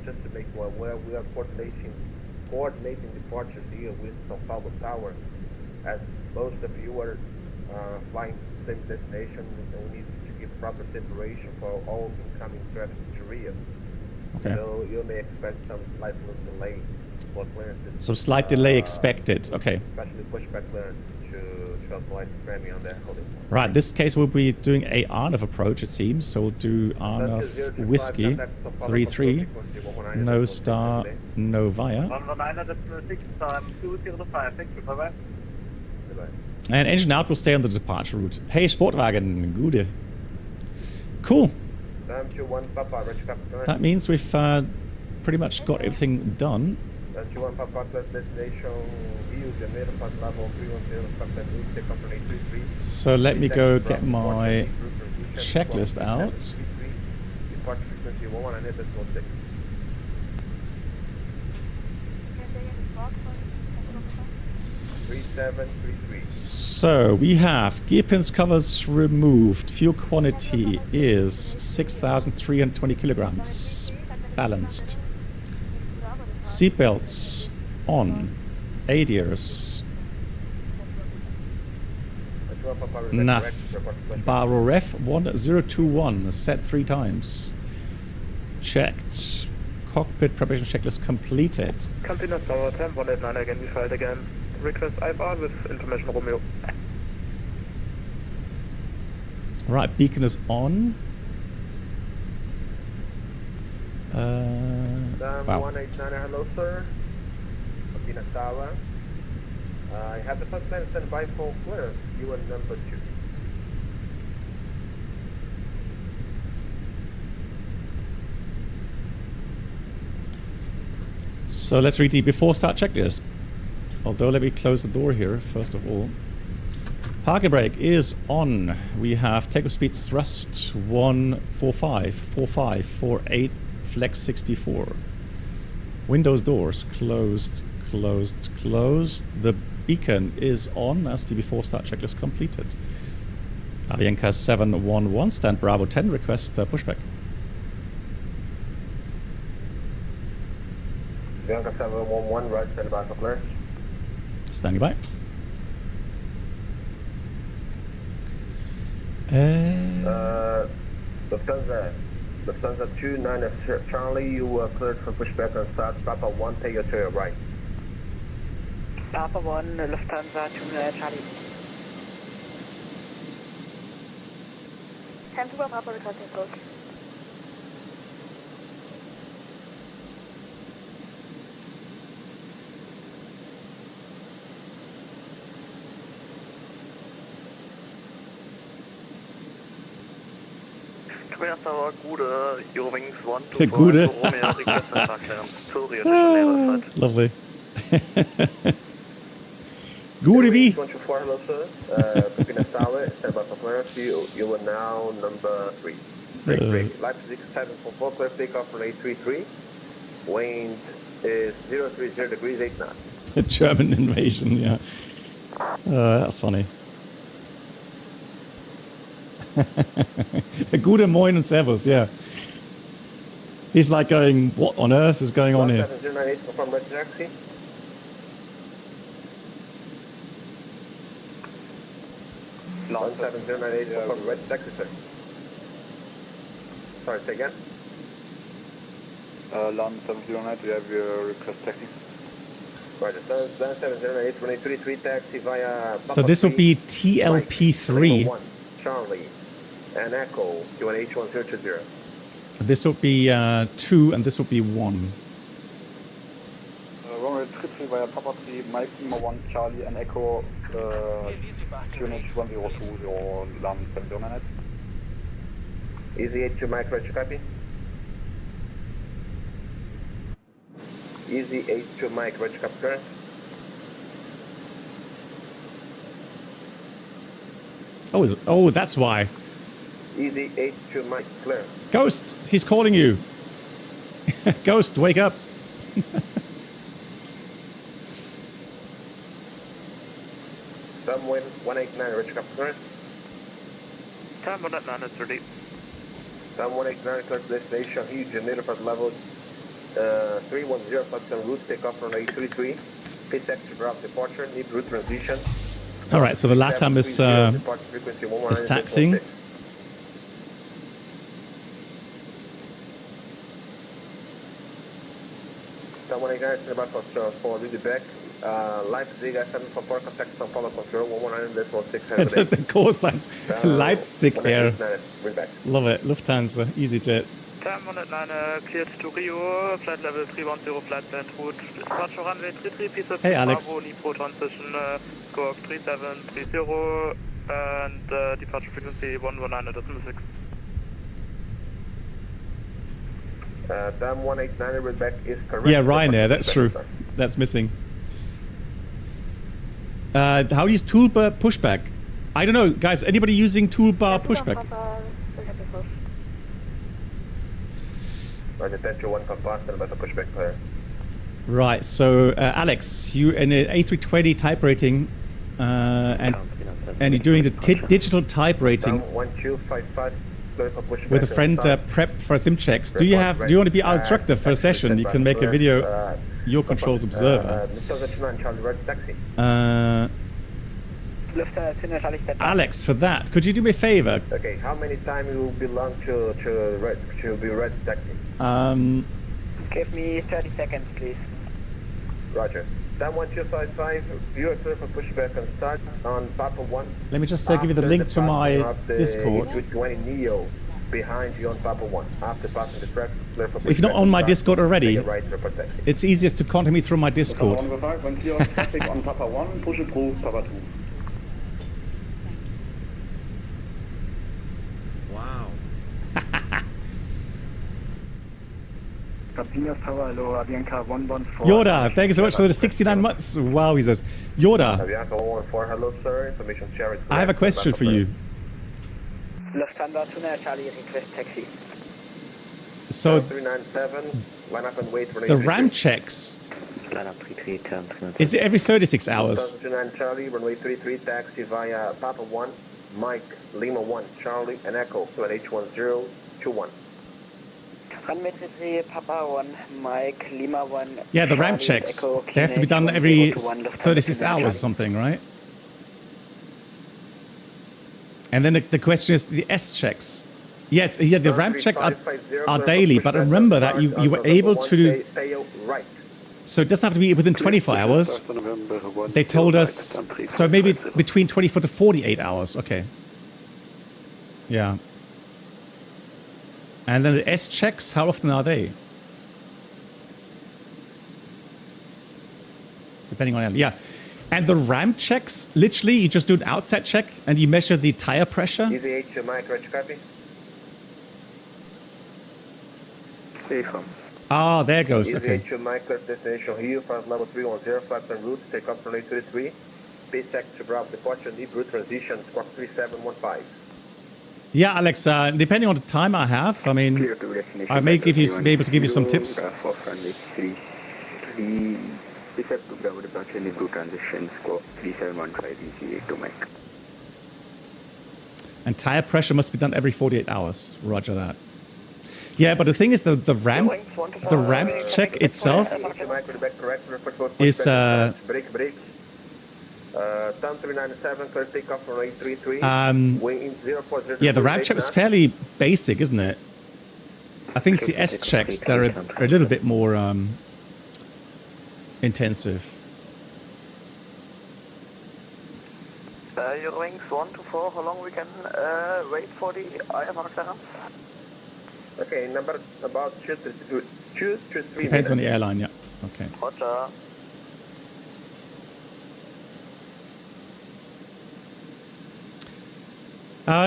Just to make you aware, we are coordinating departures here with São Paulo Tower. As most of you are flying the same destination, we need to give proper separation for all incoming traffic to Rio. Okay. So you may expect some slight delay for clearances. Some slight delay expected. Okay. Especially pushback clearance to avoid cramming on that holding point. Right, this case we'll be doing a Arnav approach, it seems. So we'll do Arnav Whiskey 33, no star, no via. And engine out will stay on the departure route. Hey, Sportwagen, Gude. Cool. That means we've pretty much got everything done. So let me go get my checklist out. So we have gear pins covers removed. Fuel quantity is 6,320 kilograms. Balanced. Seatbelts on. ADIRS. NAF. Baro Ref 1021. Set 3 times. Checked. Cockpit preparation checklist completed. Campinas Tower 10, 189 again, we filed again. Request IFR with information Romeo. Right, beacon is on. Wow. 189, hello sir. Campinas Tower. I have the first man stand by for clearance. You are number 2. So let's read the before start checklist. Although let me close the door here first of all. Parking brake is on. We have takeoff speed thrust 145, 45, 48, flex 64. Windows doors closed, closed, closed. The beacon is on as the before start checklist completed. Avianca 711, stand Bravo 10, request pushback. Avianca 711, right, stand by for clearance. Standing by. Lufthansa 29 Charlie, you are cleared for pushback on start. Papa 1, take your to your right. Papa 1, Lufthansa 29 Charlie. Temple Papa requesting approach. Gude. Lovely. Gude wie? 24, hello sir. Campinas Tower, stand by for clearance. You are now number 3. Break. Leipzig 744, clear takeoff on 833. Wind is 030 degrees 8 knots. A German invasion, yeah. That's funny. Gute Moin and Servus, yeah. He's like going, what on earth is going on here? 7098 from red taxi. Long 7098 from red taxi, sir. Sorry, say again. Land 709, we have your request taxi. Right, 7098 2033 taxi via. So this will be TLP3. Charlie and Echo, you want H1020. This will be 2 and this will be 1. Runway 33 via Papa 3, Mike Lima 1, Charlie and Echo, QNH 1020, land 709. Easy 8 to Mike, Roger, copy. Easy 8 to Mike, Roger, copy, current. Oh, that's why. Easy 8 to Mike, clear. Ghost, he's calling you. Ghost, wake up. Somewhere 189, Roger, copy, current. Time 189 is ready. Time 189, clear to destination, huge generator for level 310, flights en route, takeoff on 833. Pitch extra drop departure, need route transition. All right, so the LATAM is taxiing. Someone again about for Ludebeck. Leipzig, I-744, contact São Paulo control 119.6. The call signs Leipzig Air. Back. Love it. Lufthansa, EasyJet. Time 109 cleared to Rio, flight level 310, flight and route. Departure runway 33, piece of Hey, Alex. Bravo, Nipro transition, squawk 3730, and departure frequency 119.6. Time 189, Ludebeck is correct. Yeah, Ryanair, that's true. That's missing. How do you use toolbar pushback? I don't know, guys. Anybody using toolbar pushback? Right, attention 1 compass and about the pushback player. Right. So, Alex, you in an A320 type rating, and you're doing the digital type rating. 1255. With a friend prep for sim checks. Do you want to be our instructor for a session? You can make a video. Your controls observer. Alex, for that, could you do me a favor? Okay, how many time you will belong to be red taxi? Give me 30 seconds, please. Roger. Time 1255, you are clear for pushback and start on Papa 1. Let me just give you the link to my Discord. A320 Neo behind you on Papa 1. After passing the track, clear for pushback. If you're not on my Discord already, right it's easiest to contact me through my Discord. When clear traffic on Papa 1, push approve Papa 2. Wow. Campinas Tower, hello, Avianca 114. Yoda, thank you so much for the 69 months. Wow, he says. Yoda, Avianca 114, hello sir, information share is I have a question for you. Lufthansa 29 Charlie, request taxi. So 397, line up and wait for the RAM checks, Line up 33, turn 397. is it every 36 hours? 39 Charlie, runway 33, taxi via Papa 1, Mike, Lima 1, Charlie, and Echo to an H1021. Runway 33, Papa 1, Mike, Lima 1. Yeah, the RAM Charlie, checks, Echo, they have to be done every 1021, Lufthansa 36 29 hours or something, right? And then the question is the S checks. Yes, yeah, the RAM checks are daily, but remember that you were able to... So it doesn't have to be within 24 hours. They told us, so maybe between 24 to 48 hours. Okay. Yeah. And then the S checks, how often are they? Depending on, yeah. And the RAM checks, literally, you just do an outside check and you measure the tire pressure. Easy H, Mike, Rich, copy. Ah, there it goes. Okay. Easy H, Mike, destination here, flight level 310, flight en route, take off from 833. P-Sec to Bravo departure, deep route transition, squawk 3715. Yeah, Alex, depending on the time I have, I mean, I may be able to give you some tips. And tire pressure must be done every 48 hours. Roger that. Yeah, but the thing is, the ramp check itself is yeah, the ramp check is fairly basic, isn't it? I think it's the S checks that are a little bit more intensive. Eurowings 124, how long we can wait for the IFR clearance? Okay, number about 2 to 3 Depends on the airline, yeah. Okay. Roger.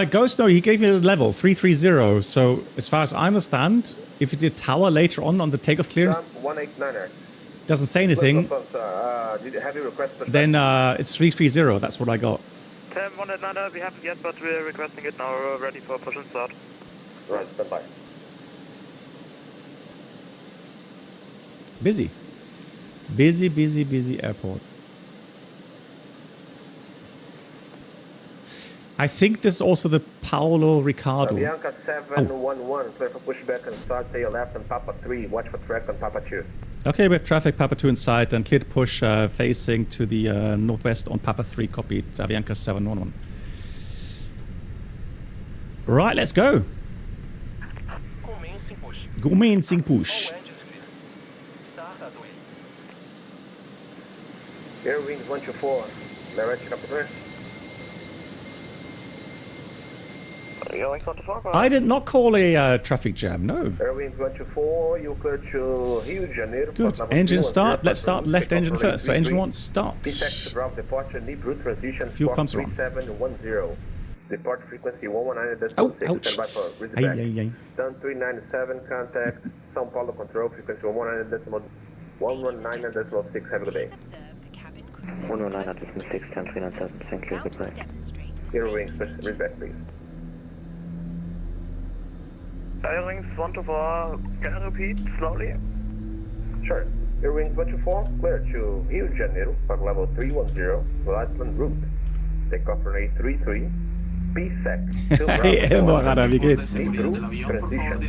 Ghost, no, he gave you a level, 330. So, as far as I understand, if you did tower later on the takeoff clearance, 189er. doesn't say anything, then it's 330. That's what I got. 189er, we haven't yet, but we're requesting it now, ready for push and start. Right, stand by. Busy. Busy airport. I think this is also the Paolo Ricardo. Bianca 711, clear for pushback and start, tail left on Papa 3, watch for track on Papa 2. Okay, we have traffic, Papa 2 in sight, and clear to push facing to the northwest on Papa 3, copied, Avianca 711. Right, let's go. Commencing push. Air Wings 124, direct Captain. I did not call a traffic jam, no. Air Wings 124, you clear to Rio de Janeiro. Good. Engine start. Let's start left engine first. So engine 1 starts. Departure, deep route transition, Fuel pumps are on. 3710. Depart frequency 119.6. Oh, ouch. Stand by for Ay. Down 397, contact São Paulo control, frequency 119.6. Have a good day. 119.6, 10397, thank you, goodbye. Air Wings, respect please. Airwings 124, can you repeat slowly? Sure. Air Wings 124, clear to Rio de Janeiro, for level 310, flight en route. Takeoff from 833, P-Sec. Hey, Elmorada, wie geht's? Deep route transition,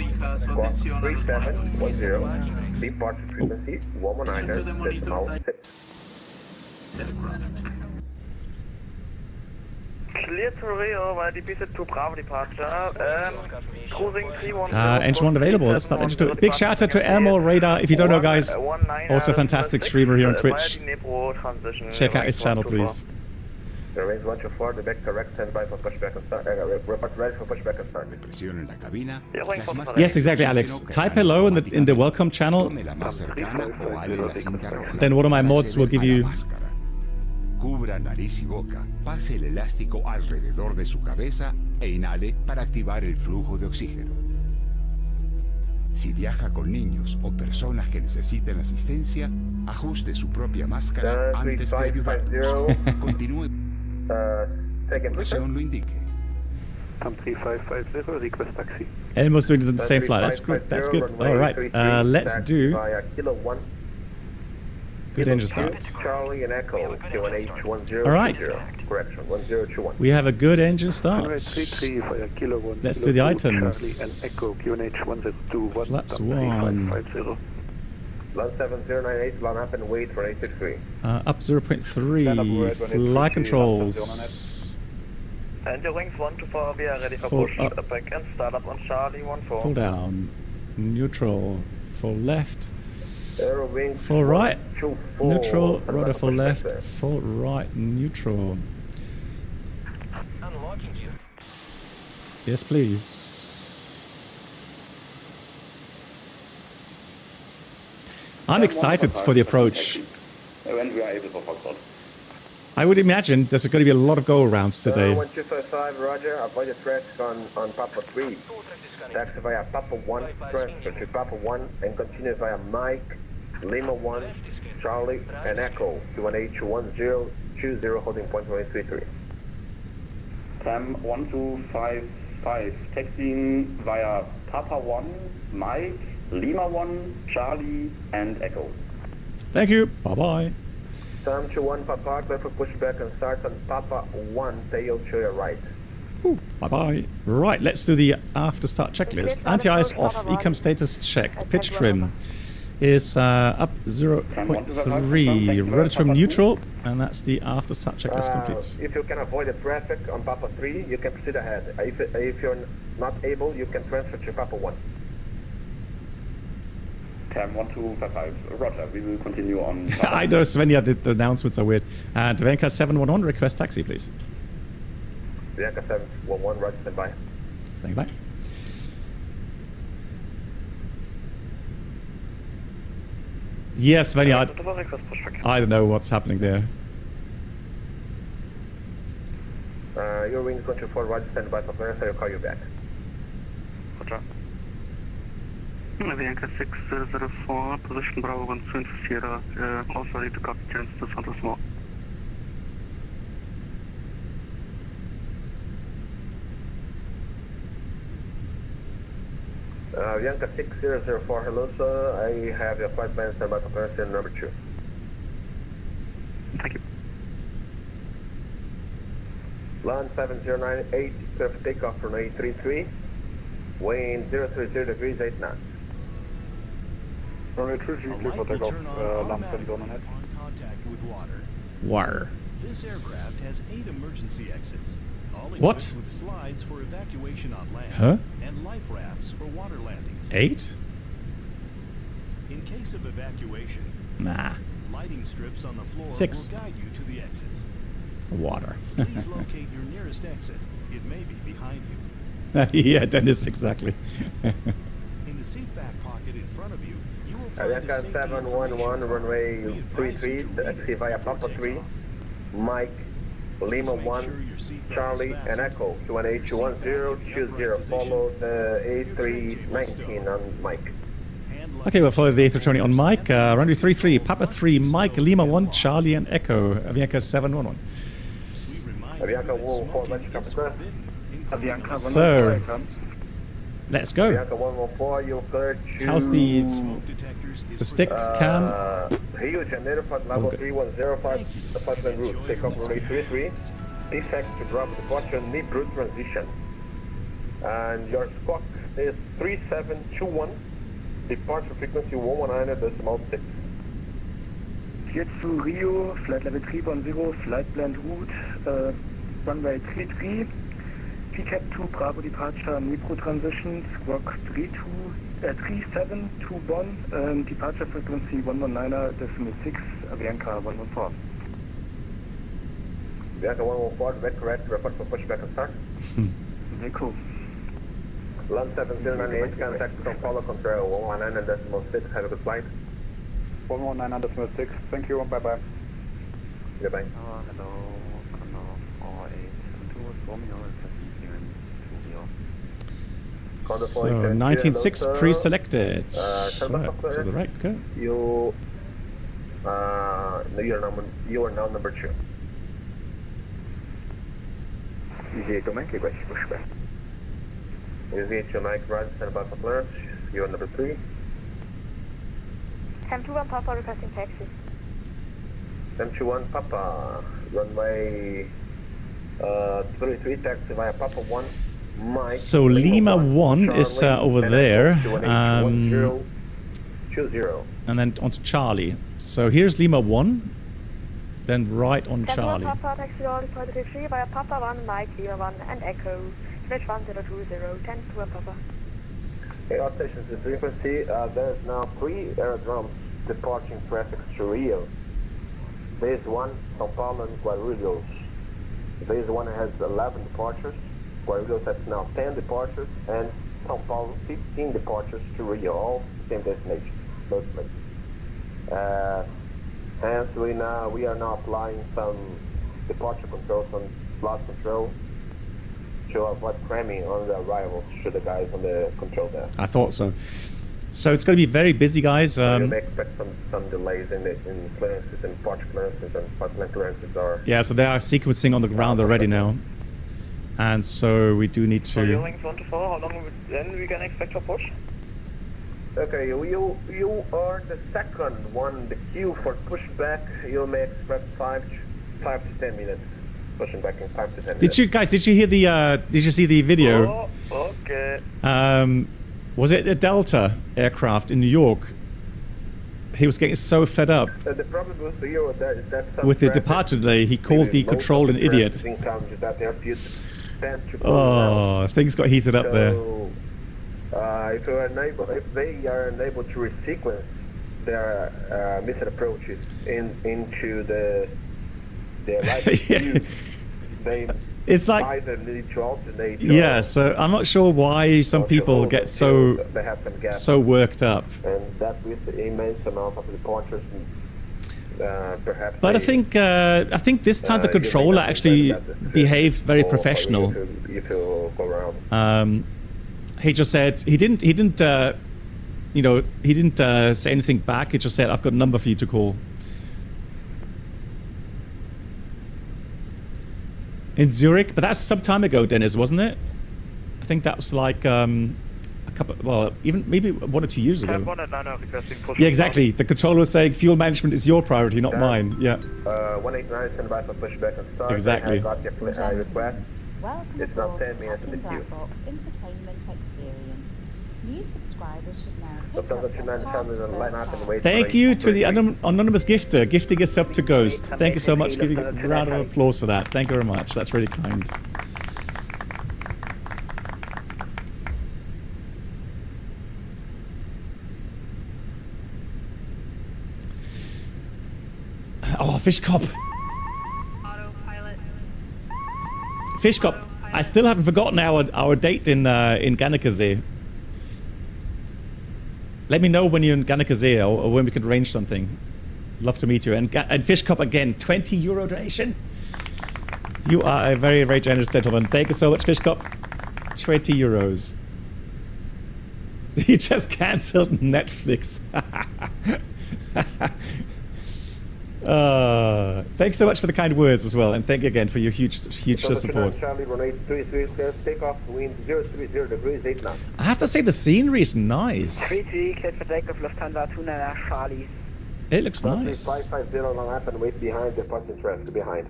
squawk 3710, departure frequency 119.6. Clear to Rio, via the B787 Bravo departure. Cruising 310. Engine 1 available. Let's start engine 2. Big shout out to Elmo Radar. If you don't know, guys, also a fantastic streamer here on Twitch. Check out his channel, please. Airways 124, the back correct, stand by for pushback and start. Report ready for pushback and start. Yes, exactly, Alex. Type hello in the welcome channel. Then one of my mods will give you. Cubra nariz y boca, pase el elástico alrededor de su cabeza e inhale para activar el flujo de oxígeno. Si viaja con niños o personas que necesiten asistencia, ajuste su propia máscara antes de ayudarlos. Continúe. La información lo indique. Cam 3550, request taxi. Elmo's doing the same flight. That's good. That's good. All right. Let's do good engine start. Charlie and Echo, QNH1020. All right. Correction, 1021. We have a good engine start. 33 via Kilo 1. Let's do the items. Charlie and Echo, QNH1021. Flaps 1. 17098, line up and wait for 863. Up 0.3. Flight controls. And your wings 124, we are ready for Full push. up. Back and start up on Charlie 14. Full down. Neutral. Full left. Aero wings Full right. 124. Neutral. Rudder full left. Full right. Neutral. Unlocking gear. Yes, please. I'm excited for the approach. When we are able for Foxtrot. I would imagine there's going to be a lot of go-arounds today. 1255, roger. Avoid the tracks on Papa 3. Taxi via Papa 1, transfer to Papa 1, and continue via Mike, Lima 1, Charlie, and Echo, QNH1020, holding point 133. Cam 1255, taxiing via Papa 1, Mike, Lima 1, Charlie, and Echo. Thank you. Bye-bye. Sam 21, Papa, clear for pushback and start on Papa 1, tail to your right. Ooh, bye-bye. Right, let's do the after start checklist. Anti-ice off, ecam status checked. Pitch trim is up 0.3. Rudder trim neutral, and that's the after start checklist complete. If you can avoid the traffic on Papa 3, you can proceed ahead. If you're not able, you can transfer to Papa 1. Cam 1255, roger, we will continue on. I know, Svenja, the announcements are weird. And Venka 711, request taxi, please. Bianca 711, roger, stand by. Stand by. Yes, Svenja, I don't know what's happening there. Your wing is 124, roger, stand by, Papa, so I'll call you back. Roger. Bianca 604, position Bravo 124, also ready to copy chance to Santos Mall. Bianca 6004, hello sir, I have your flight plan stand by for person number 2. Thank you. Land 7098, clear for takeoff from 833, wind 030 degrees 8 knots. Runway 33, clear for takeoff, land 709. On contact with water. Water. This aircraft has 8 emergency exits. All What? equipped with slides for evacuation on land Huh? and life rafts for water landings. 8? In case of evacuation, Nah. lighting strips on the floor 6. will guide you to the exits. Water. Please locate your nearest exit. It may be behind you. Yeah, Dennis, exactly. In the seat back pocket in front of you, you will find Bianca a safety 711, information runway card. We advise 33, you to read taxi it via before Papa 3, takeoff. Mike, Lima Please make 1, sure your seatbelt Charlie, is and fastened. Echo, QNH1020, follow the A319 on Mike. Okay, we'll follow the A320 on Mike. Runway 33, Papa 3, Mike, Lima 1, Charlie, and Echo. Avianca 711. We remind Avianca you that 114, smoking let's is come, sir. forbidden, including Bianca So, 114, let's go. Bianca 114, you're clear to... How's the smoke detectors is the stick forbidden. cam? Rio de Janeiro, flight level Okay. 3105, the flight route, takeoff runway 33, defect to Bravo departure, mid route transition. And your squawk is 3721, departure frequency 119.6. Here to Rio, flight level 310, flight planned route, runway 33, PCAP 2 Bravo departure, mid-route transition, squawk 3721, departure frequency 119.6, Avianca 114. Bianca 114, red correct, report for pushback and start. Very cool. Land 7098, contact from follow control 119.6, have a good flight. 119.6, thank you, bye-bye. Goodbye. Hello, Condor 4872, Romeo, So 19.6 pre-selected. Right, to the right, go. You are now number 2. EJ to Mike, request pushback. EJ to Mike, right, stand by for clearance. You are number 3. M21 Papa requesting taxi. M21 Papa, runway 33 taxi via Papa 1. Mike. So Lima 1 is over there. And then onto Charlie. So here's Lima 1. Then right on Charlie. Papa, taxi via Papa 1, Mike, Lima 1, and Echo. Flight 1020, 10 to Papa. Okay, all stations, the frequency, there is now 3 aerodromes departing traffic to Rio. Base 1, São Paulo and Guarulhos. Base 1 has 11 departures. Guarulhos has now 10 departures, and São Paulo 15 departures to Rio, all same destination, mostly. Hence, we are now applying some departure control, some slot control, to avoid cramming on the arrivals to the guys on the control desk. I thought so. So it's going to be very busy, guys. You may expect some delays in clearances and departure clearances and pipeline clearances are... Yeah, so they are sequencing on the ground already now. And so we do need to... So you're link 1 to 4, how long then we can expect your push? Okay, you are the second one, the queue for pushback. You may expect 5 to 10 minutes. Pushing back in 5 to 10 minutes. Did you hear the, did you see the video? Oh, okay. Was it a Delta aircraft in New York? He was getting so fed up The problem with you is that with the departure delay, he called the control an idiot. Oh, things got heated up there. If they are unable to resequence their missed approaches into the right Yeah. they It's like, either need to alternate. yeah. So I'm not sure why some people get so worked up. And that with the immense amount of departures, perhaps. But I think this time the controller actually behaved very professional. If you go around. He just said he didn't say anything back. He just said, "I've got a number for you to call." In Zurich, but that's some time ago, Dennis, wasn't it? I think that was like a couple, well, even maybe 1 or 2 years ago. Yeah, exactly. The controller was saying fuel management is your priority, not mine. Yeah. 189, stand by for pushback and start. Exactly. I got your request. Welcome It's now aboard 10 minutes in the Captain queue. Blackbox Infotainment Experience. New subscribers should now So pick up their past first class. Thank you to the anonymous gifter, gifting us up to Ghost. Thank you so much. Giving a round of applause for that. Thank you very much. That's really kind. Oh, Fish Cop. Autopilot. Fish Cop. I still haven't forgotten our date in Ganekazee. Let me know when you're in Ganekazee or when we can arrange something. Love to meet you. And Fish Cop again, €20 donation. You are a very, very generous gentleman. Thank you so much, Fish Cop. €20. You just cancelled Netflix. Thanks so much for the kind words as well, and thank you again for your huge support. Charlie, runway 33, takeoff, wind 030 degrees, 8 knots. I have to say the scenery is nice. 3G, cleared for takeoff, Lufthansa 29 Charlie. It looks nice. 550 long up and wait behind departing traffic, behind.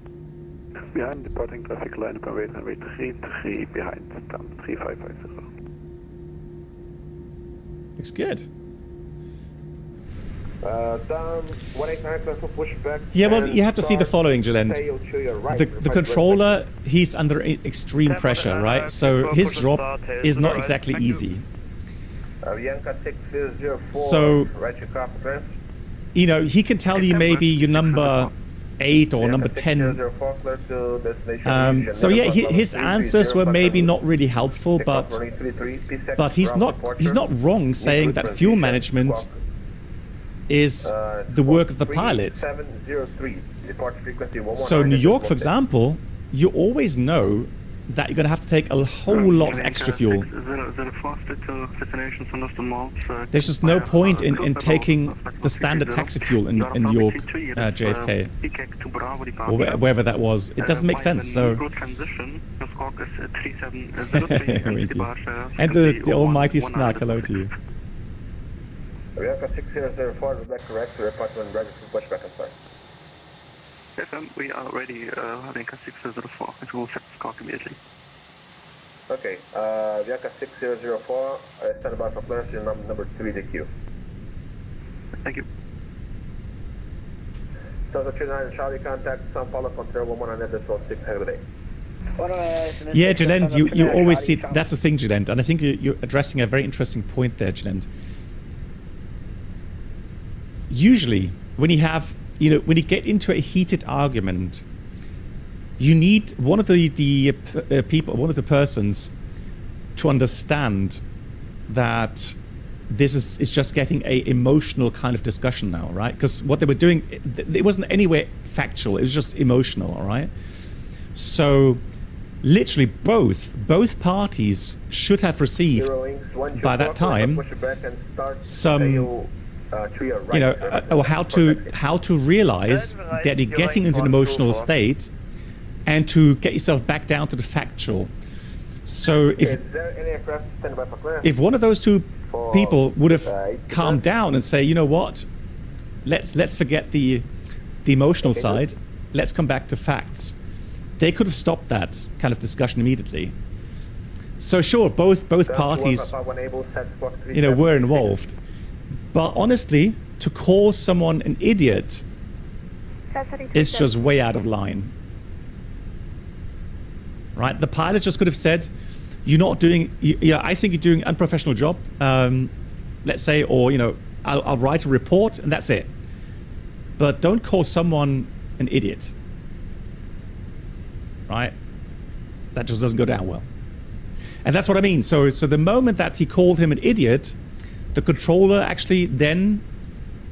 Behind departing traffic line up and wait 33 behind, down 3550. Looks good. Down 189 for pushback. Yeah, well, you have to see the following, Jilend. Right, The controller, he's under extreme pressure, right? So his drop is not exactly easy. Bianca 604, So, right to Captain. you know, he can tell you maybe your number 8 or number 10. So yeah, his answers were maybe not really helpful, but he's not wrong saying that fuel management is the work of the pilot. So New York, for example, you always know that you're going to have to take a whole lot of extra fuel. There's just no point in taking the standard taxi fuel in York, JFK, or wherever that was. It doesn't make sense. So, and the almighty Snark, hello to you. Aviaca 6004, would like correct to apartment ready for pushback and start. CFM, we are ready, Aviaca 6004, it will set squawk immediately. Okay, Aviaca 6004, stand by for clearance in number 3 DQ. Thank you. Santos 29 Charlie, contact São Paulo, Control 109.6, have a day. Yeah, Jalend, you always see, that's the thing, Jalend, and I think you're addressing a very interesting point there, Jalend. Usually, when you have, when you get into a heated argument, you need one of the people, one of the persons, to understand that this is just getting a emotional kind of discussion now, right? Because what they were doing, it wasn't anywhere factual; it was just emotional, all right? So, literally, both parties should have received by that time some. Or how to realize that you're getting into an emotional state, and to get yourself back down to the factual. So if one of those two people would have calmed down and say, you know what, let's forget the emotional side, let's come back to facts, they could have stopped that kind of discussion immediately. So sure, both parties, were involved. But honestly, to call someone an idiot is just way out of line. Right? The pilot just could have said, you're not doing, I think you're doing an unprofessional job, let's say, or, I'll write a report and that's it. But don't call someone an idiot. Right? That just doesn't go down well. And that's what I mean. So the moment that he called him an idiot, the controller actually then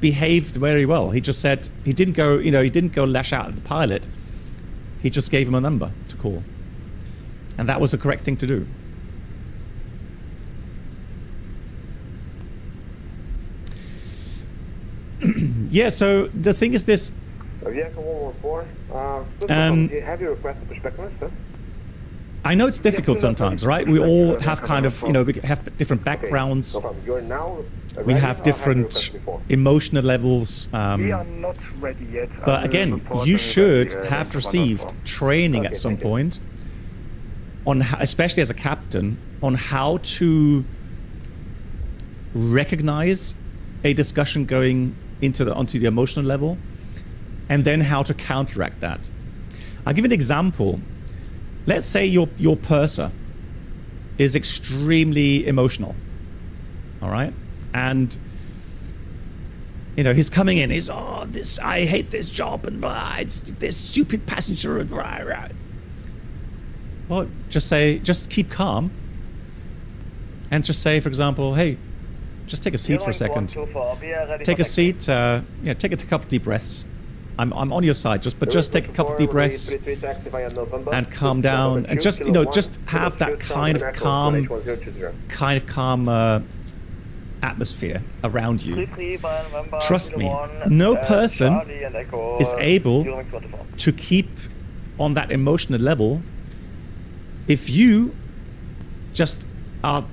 behaved very well. He just said, he didn't go lash out at the pilot. He just gave him a number to call. And that was the correct thing to do. Yeah, so the thing is this. Aviaca 114, have you requested pushback list, sir? I know it's difficult sometimes, right? We all have kind of, we have different backgrounds. We have different emotional levels. We are not ready yet. But again, you should have received training at some point, on especially as a captain, on how to recognize a discussion going onto the emotional level, and then how to counteract that. I'll give you an example. Let's say your purser is extremely emotional, all right? And, he's coming in, I hate this job, and it's this stupid passenger, and blah. Well, just keep calm, and just say, for example, hey, just take a seat for a second. Take a seat, take a couple deep breaths. I'm on your side, just take a couple deep breaths and calm down, and just have that kind of calm atmosphere around you. Trust me, no person is able to keep on that emotional level if you just are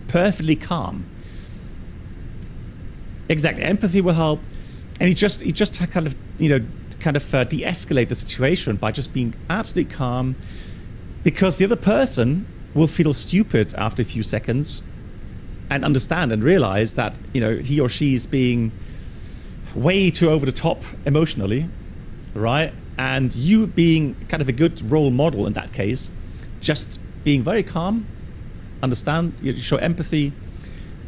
perfectly calm. Exactly, empathy will help. And he just kind of de-escalate the situation by just being absolutely calm, because the other person will feel stupid after a few seconds and understand and realize that he or she is being way too over the top emotionally, right? And you being kind of a good role model in that case, just being very calm, understand, you show empathy,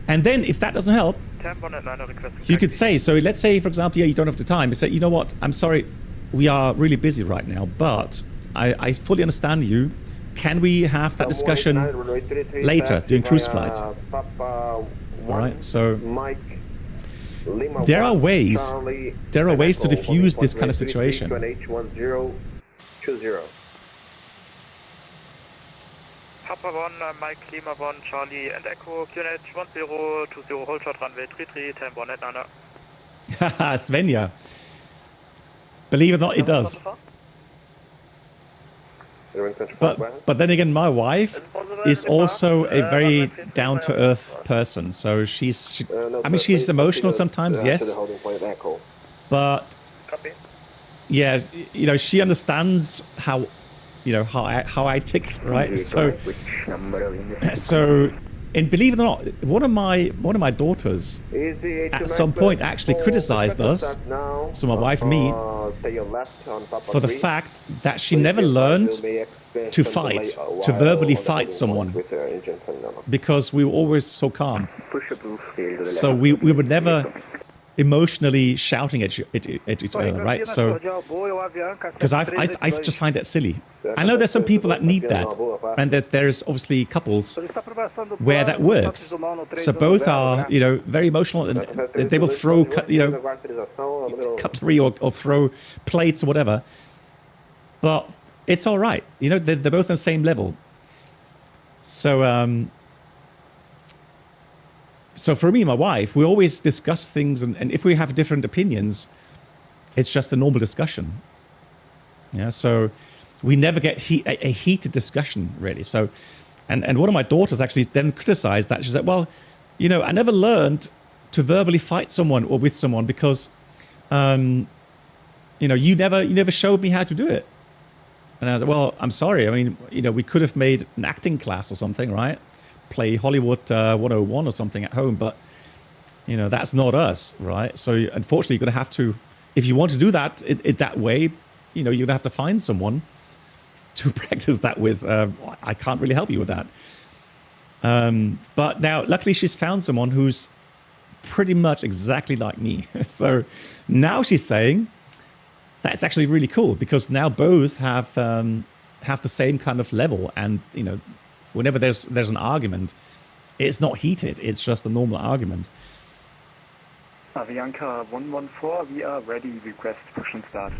and then if that doesn't help, you could say, so let's say, for example, you don't have the time. You say, you know what, I'm sorry, we are really busy right now, but I fully understand you. Can we have that discussion later during cruise flight? All right, so there are ways to diffuse this kind of situation. Papa 1, Mike Lima 1, Charlie and Echo, QNH 1020, hold short runway 33, 10 1 at Nana. Haha, Svenja. Believe it or not, it does. But then again, my wife is also a very down-to-earth person. So she's emotional sometimes, yes. But yeah, she understands how I tick, right? So and believe it or not, one of my daughters at some point actually criticized us, so my wife and me, for the fact that she never learned to fight, to verbally fight someone, because we were always so calm. So we were never emotionally shouting at each other, right? So, because I just find that silly. I know there's some people that need that, and that there's obviously couples where that works. So both are, very emotional, and they will throw, cutlery or throw plates or whatever. But it's all right. They're both on the same level. So, so for me and my wife, we always discuss things, and if we have different opinions, it's just a normal discussion. Yeah, so we never get a heated discussion, really. So, and one of my daughters actually then criticized that. She said, well, I never learned to verbally fight someone or with someone because, you never showed me how to do it. And I was like, well, I'm sorry. I mean, we could have made an acting class or something, right? Play Hollywood 101 or something at home, but that's not us, right? So unfortunately, you're gonna have to, if you want to do that that way, you're gonna have to find someone to practice that with. I can't really help you with that. But now, luckily, she's found someone who's pretty much exactly like me. So now she's saying that's actually really cool, because now both have the same kind of level, and whenever there's an argument, it's not heated. It's just a normal argument. Avianca 114, we are ready. Request push and start.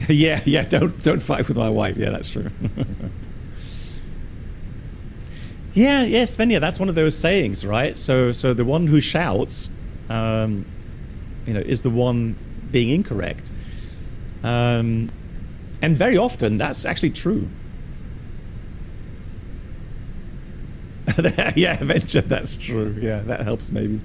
yeah. Don't fight with my wife. Yeah, that's true. yeah, Svenja. That's one of those sayings, right? So the one who shouts, is the one being incorrect. And very often that's actually true. Yeah, Venture, that's true. Yeah, that helps maybe.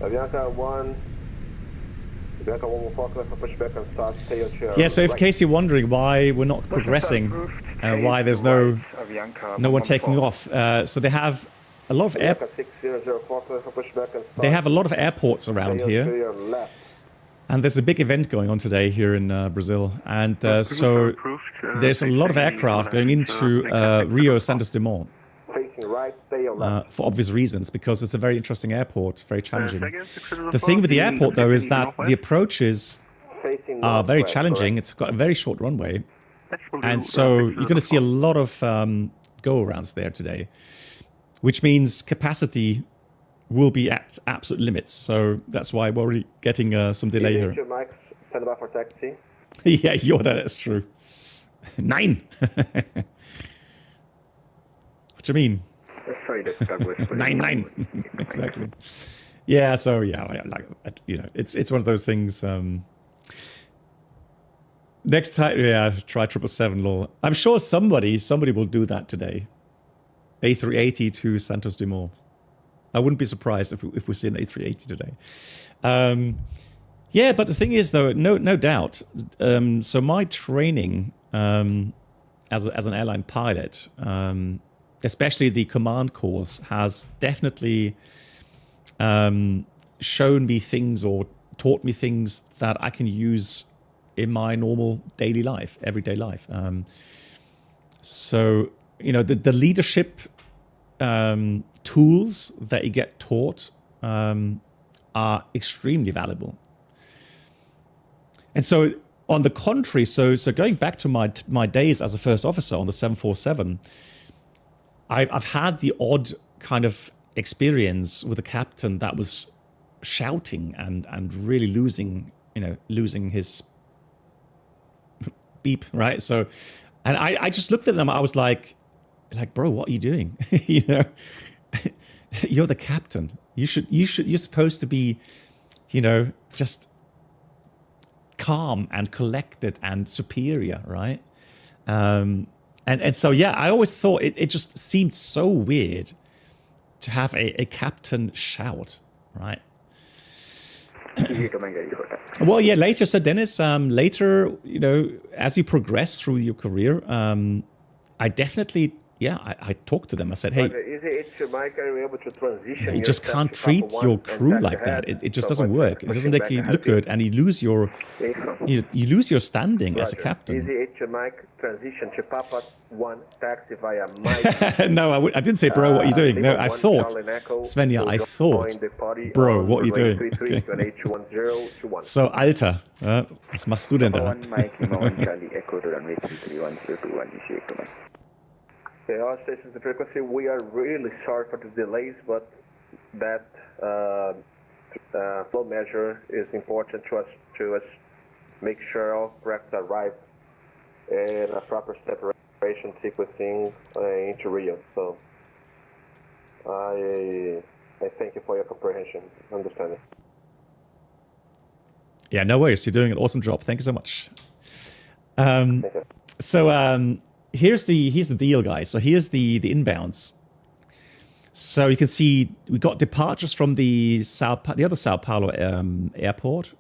Avianca 1 will focus for pushback and start tail chair. Yeah, so in case you're wondering why we're not progressing, why there's no one taking off, so they have a lot of they have a lot of airports around here, and there's a big event going on today here in Brazil, and so there's a lot of aircraft going into Rio Santos Dumont for obvious reasons, because it's a very interesting airport, very challenging. The thing with the airport, though, is that the approaches are very challenging. It's got a very short runway, and so you're going to see a lot of go-arounds there today, which means capacity will be at absolute limits. So that's why we're already getting some delay here. Stand by for taxi. Yeah, that's true. 9. What do you mean? 9. Exactly. Yeah. So yeah, it's one of those things. Next time, try 777. Lol. I'm sure somebody will do that today. A380 to Santos Dumont. I wouldn't be surprised if we see an A380 today. Yeah, but the thing is, though, no doubt. So my training as an airline pilot, especially the command course, has definitely shown me things or taught me things that I can use in my normal daily life, everyday life. So, the leadership tools that you get taught are extremely valuable. And so, on the contrary, so going back to my days as a first officer on the 747, I've had the odd kind of experience with a captain that was shouting and really losing his beep, right? So, and I just looked at them. I was like, bro, what are you doing? You're the captain. You're supposed to be, just calm and collected and superior, right? And so, yeah, I always thought it just seemed so weird to have a captain shout, right? Well, yeah, later, so Dennis, later, as you progress through your career, I definitely, I talked to them. I said, hey, you just can't treat your crew like that. It just doesn't work. It doesn't make you look good, and you lose your standing as a captain. Transition to Papa 1 taxi via Mike. No, I didn't say, bro, what are you doing? No, I thought, Svenja, I thought, bro, what are you doing? Okay. So, Alter, was machst du denn da? Okay, all stations and frequency, we are really sorry for the delays, but that flow measure is important to us make sure all corrects arrive in a proper separation sequencing into Rio. So I thank you for your comprehension, understanding. Yeah, no worries. You're doing an awesome job. Thank you so much. So here's the deal, guys. So here's the inbounds. So you can see we got departures from the other Sao Paulo airport.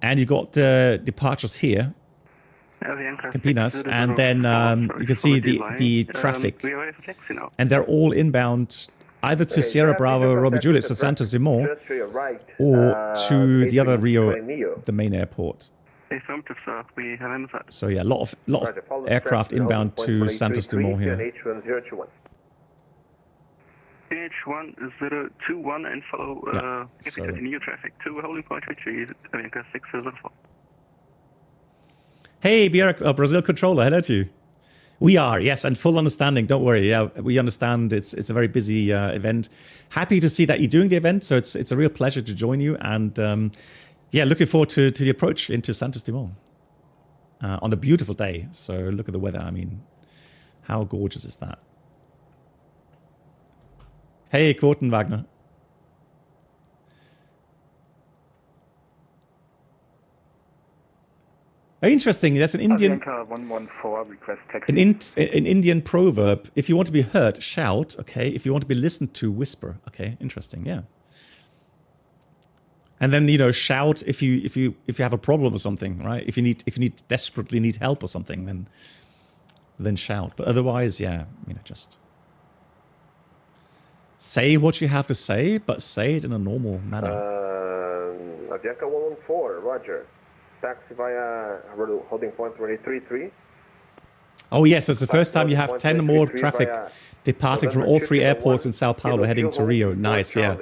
And you got departures here, Campinas, and then you can see the traffic, and they're all inbound either to Sierra Bravo, Romeo Juliet, so Santos Dumont, or to the other Rio, the main airport. So yeah, a lot of aircraft inbound to Santos Dumont here. PH1021 and follow new traffic to holding point retreat, Avianca 604. Hey, Brazil controller, hello to you. We are, yes, and full understanding, don't worry. Yeah, we understand it's a very busy event. Happy to see that you're doing the event, so it's a real pleasure to join you. And looking forward to the approach into Santos Dumont on a beautiful day. So look at the weather. I mean, how gorgeous is that? Hey, Quoten Wagner. Interesting. That's an Indian. 114 request taxi. An Indian proverb. If you want to be heard, shout. Okay. If you want to be listened to, whisper. Okay. Interesting. Yeah. And then shout if you have a problem or something, right? If you desperately need help or something, then shout. But otherwise, yeah, just say what you have to say, but say it in a normal manner. Avianca 114, Roger. Taxi via holding point 2333. Oh yes, it's the first time you have 10 or more traffic departing from all three airports in Sao Paulo heading to Rio. Nice, yeah.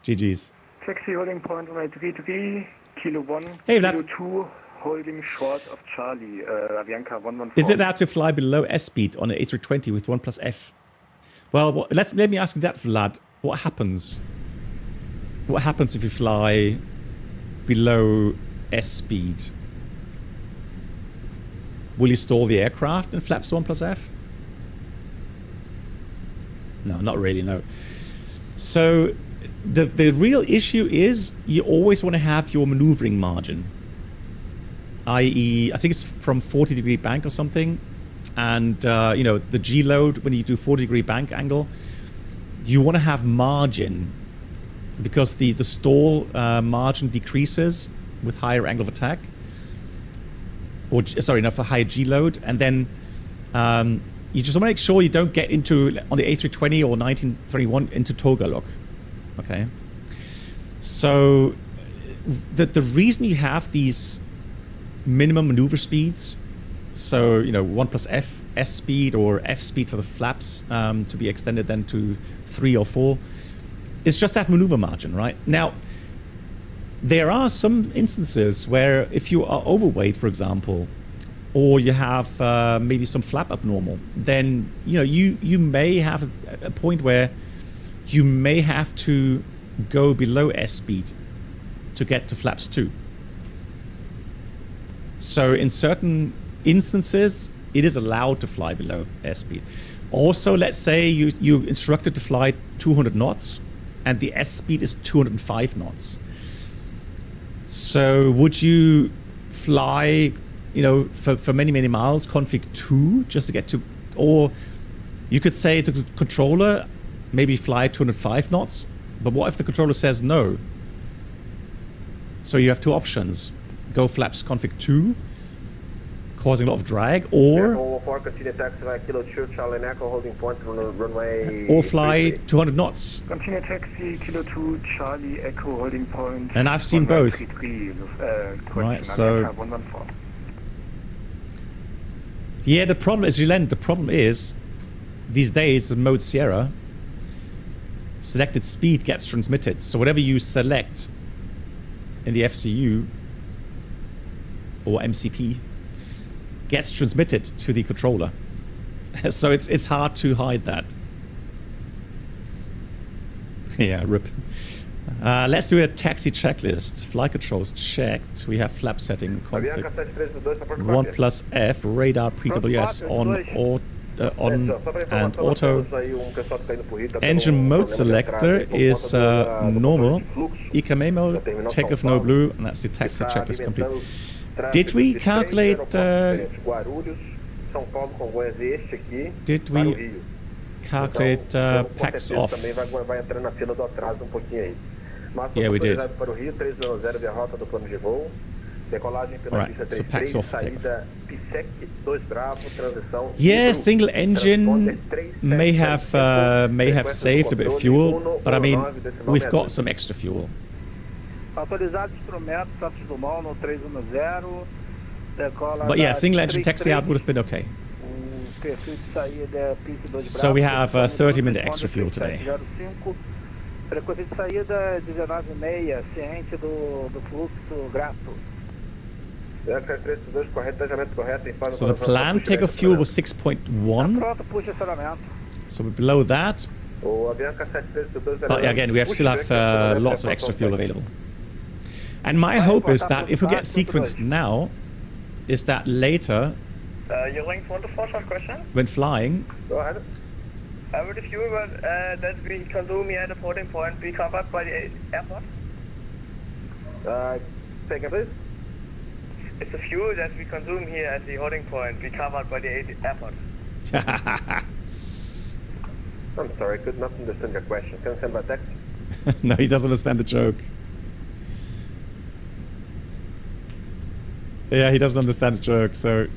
GG's. Taxi holding point 133, Kilo 1, hey, Kilo 2, holding short of Charlie, Avianca 114. Is it allowed to fly below S speed on an A320 with 1+F? Well, let me ask you that, Vlad. What happens? What happens if you fly below S speed? Will you stall the aircraft in flaps 1+F? No, not really, no. So the real issue is you always want to have your maneuvering margin. I.e., I think it's from 40-degree bank or something. And, the G load, when you do 40-degree bank angle, you want to have margin because the stall margin decreases with higher angle of attack. Or, sorry, no, for higher G load. And then you just want to make sure you don't get into, on the A320 or 1931, into toga lock. Okay? So the reason you have these minimum maneuver speeds, so 1+F S speed or F speed for the flaps to be extended then to 3 or 4, is just to have maneuver margin, right? Now, there are some instances where if you are overweight, for example, or you have maybe some flap abnormal, then you may have a point where you may have to go below S-speed to get to flaps 2. So in certain instances, it is allowed to fly below S-speed. Also, let's say you instructed to fly 200 knots and the S-speed is 205 knots. So would you fly, for many, many miles, config 2 just to get to, or you could say to the controller, maybe fly 205 knots, but what if the controller says no? So you have two options. Go flaps config 2, causing a lot of drag, or fly 200 knots. Continue taxi, Kilo 2, Charlie, Echo, holding point. And I've seen both. Right, so... Yeah, the problem is, Julien, the problem is, these days, the mode Sierra, selected speed gets transmitted. So whatever you select in the FCU or MCP gets transmitted to the controller. So it's hard to hide that. Yeah, rip. Let's do a taxi checklist. Flight controls checked. We have flap setting config 1 plus F, radar pre-WS on and auto. Engine mode selector is normal. EKM mode, takeoff no blue, and that's the taxi checklist complete. Did we calculate? Packs off? Yeah, we did. Alright, so packs off takeoff. Yeah, single engine may have saved a bit of fuel, but I mean, we've got some extra fuel. But yeah, single engine taxi out would have been okay. So we have 30-minute extra fuel today. Frequência de saída 19,6, ciente do fluxo grato. So the planned takeoff fuel was 6.1. So we're below that. But again, we still have lots of extra fuel available. And my hope is that if we get sequenced now, is that later, when flying, Go ahead. With the fuel that we consume here at the porting point be covered by the airport? Second, please. It's the fuel that we consume here at the holding point be covered by the airport. I'm sorry, I could not understand your question. Can you send by text? No, he doesn't understand the joke. Yeah, he doesn't understand the joke, so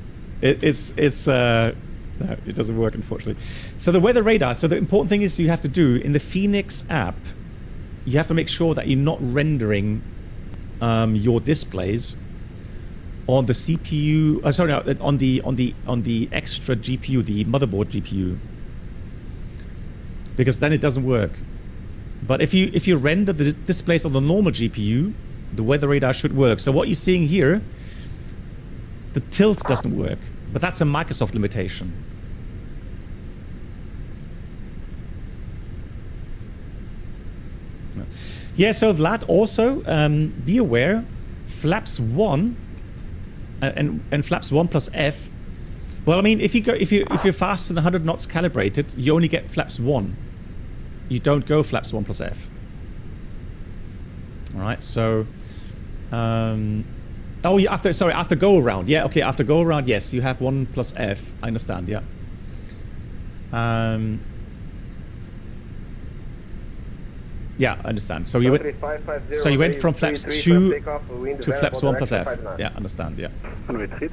no, it doesn't work, unfortunately. So the weather radar, so the important thing is you have to do, in the FENIX app, you have to make sure that you're not rendering your displays on the CPU, on the extra GPU, the motherboard GPU. Because then it doesn't work. But if you render the displays on the normal GPU, the weather radar should work. So what you're seeing here, the tilt doesn't work. But that's a Microsoft limitation. Yeah, so Vlad, also be aware, flaps 1 and flaps 1 plus F. Well, I mean, if you're faster than 100 knots calibrated, you only get flaps 1. You don't go flaps 1 plus F. All right, so. Oh, yeah, after go around. Yeah, okay, after go around, yes, you have 1 plus F. I understand, yeah. Yeah, I understand. So you went from flaps 2 to flaps 1 plus F. Yeah, understand, yeah.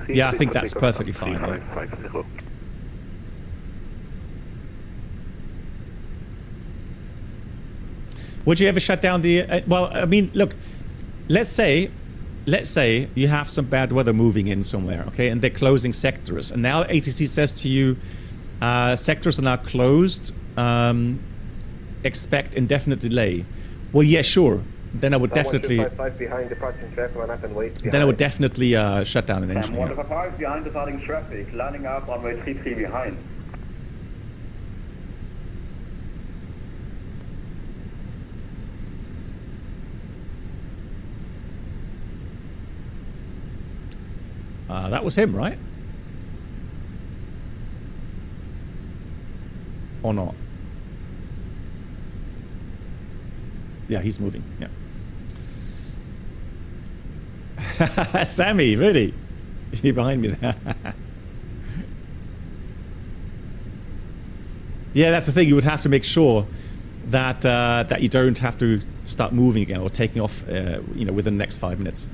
Yeah, I think that's perfectly fine. Yeah. Would you ever shut down the... well, I mean, look, let's say you have some bad weather moving in somewhere, okay, and they're closing sectors, and now ATC says to you, sectors are now closed, expect indefinite delay. Well, yeah, sure, then I would definitely. Behind departing traffic, line up and wait. Then I would definitely shut down an engine. 155 behind departing traffic, landing up runway 33 behind. That was him, right? Or not? Yeah, he's moving. Yeah. Sammy, really? You're behind me there. Yeah, that's the thing. You would have to make sure that that you don't have to start moving again or taking off, you know, within the next 5 minutes.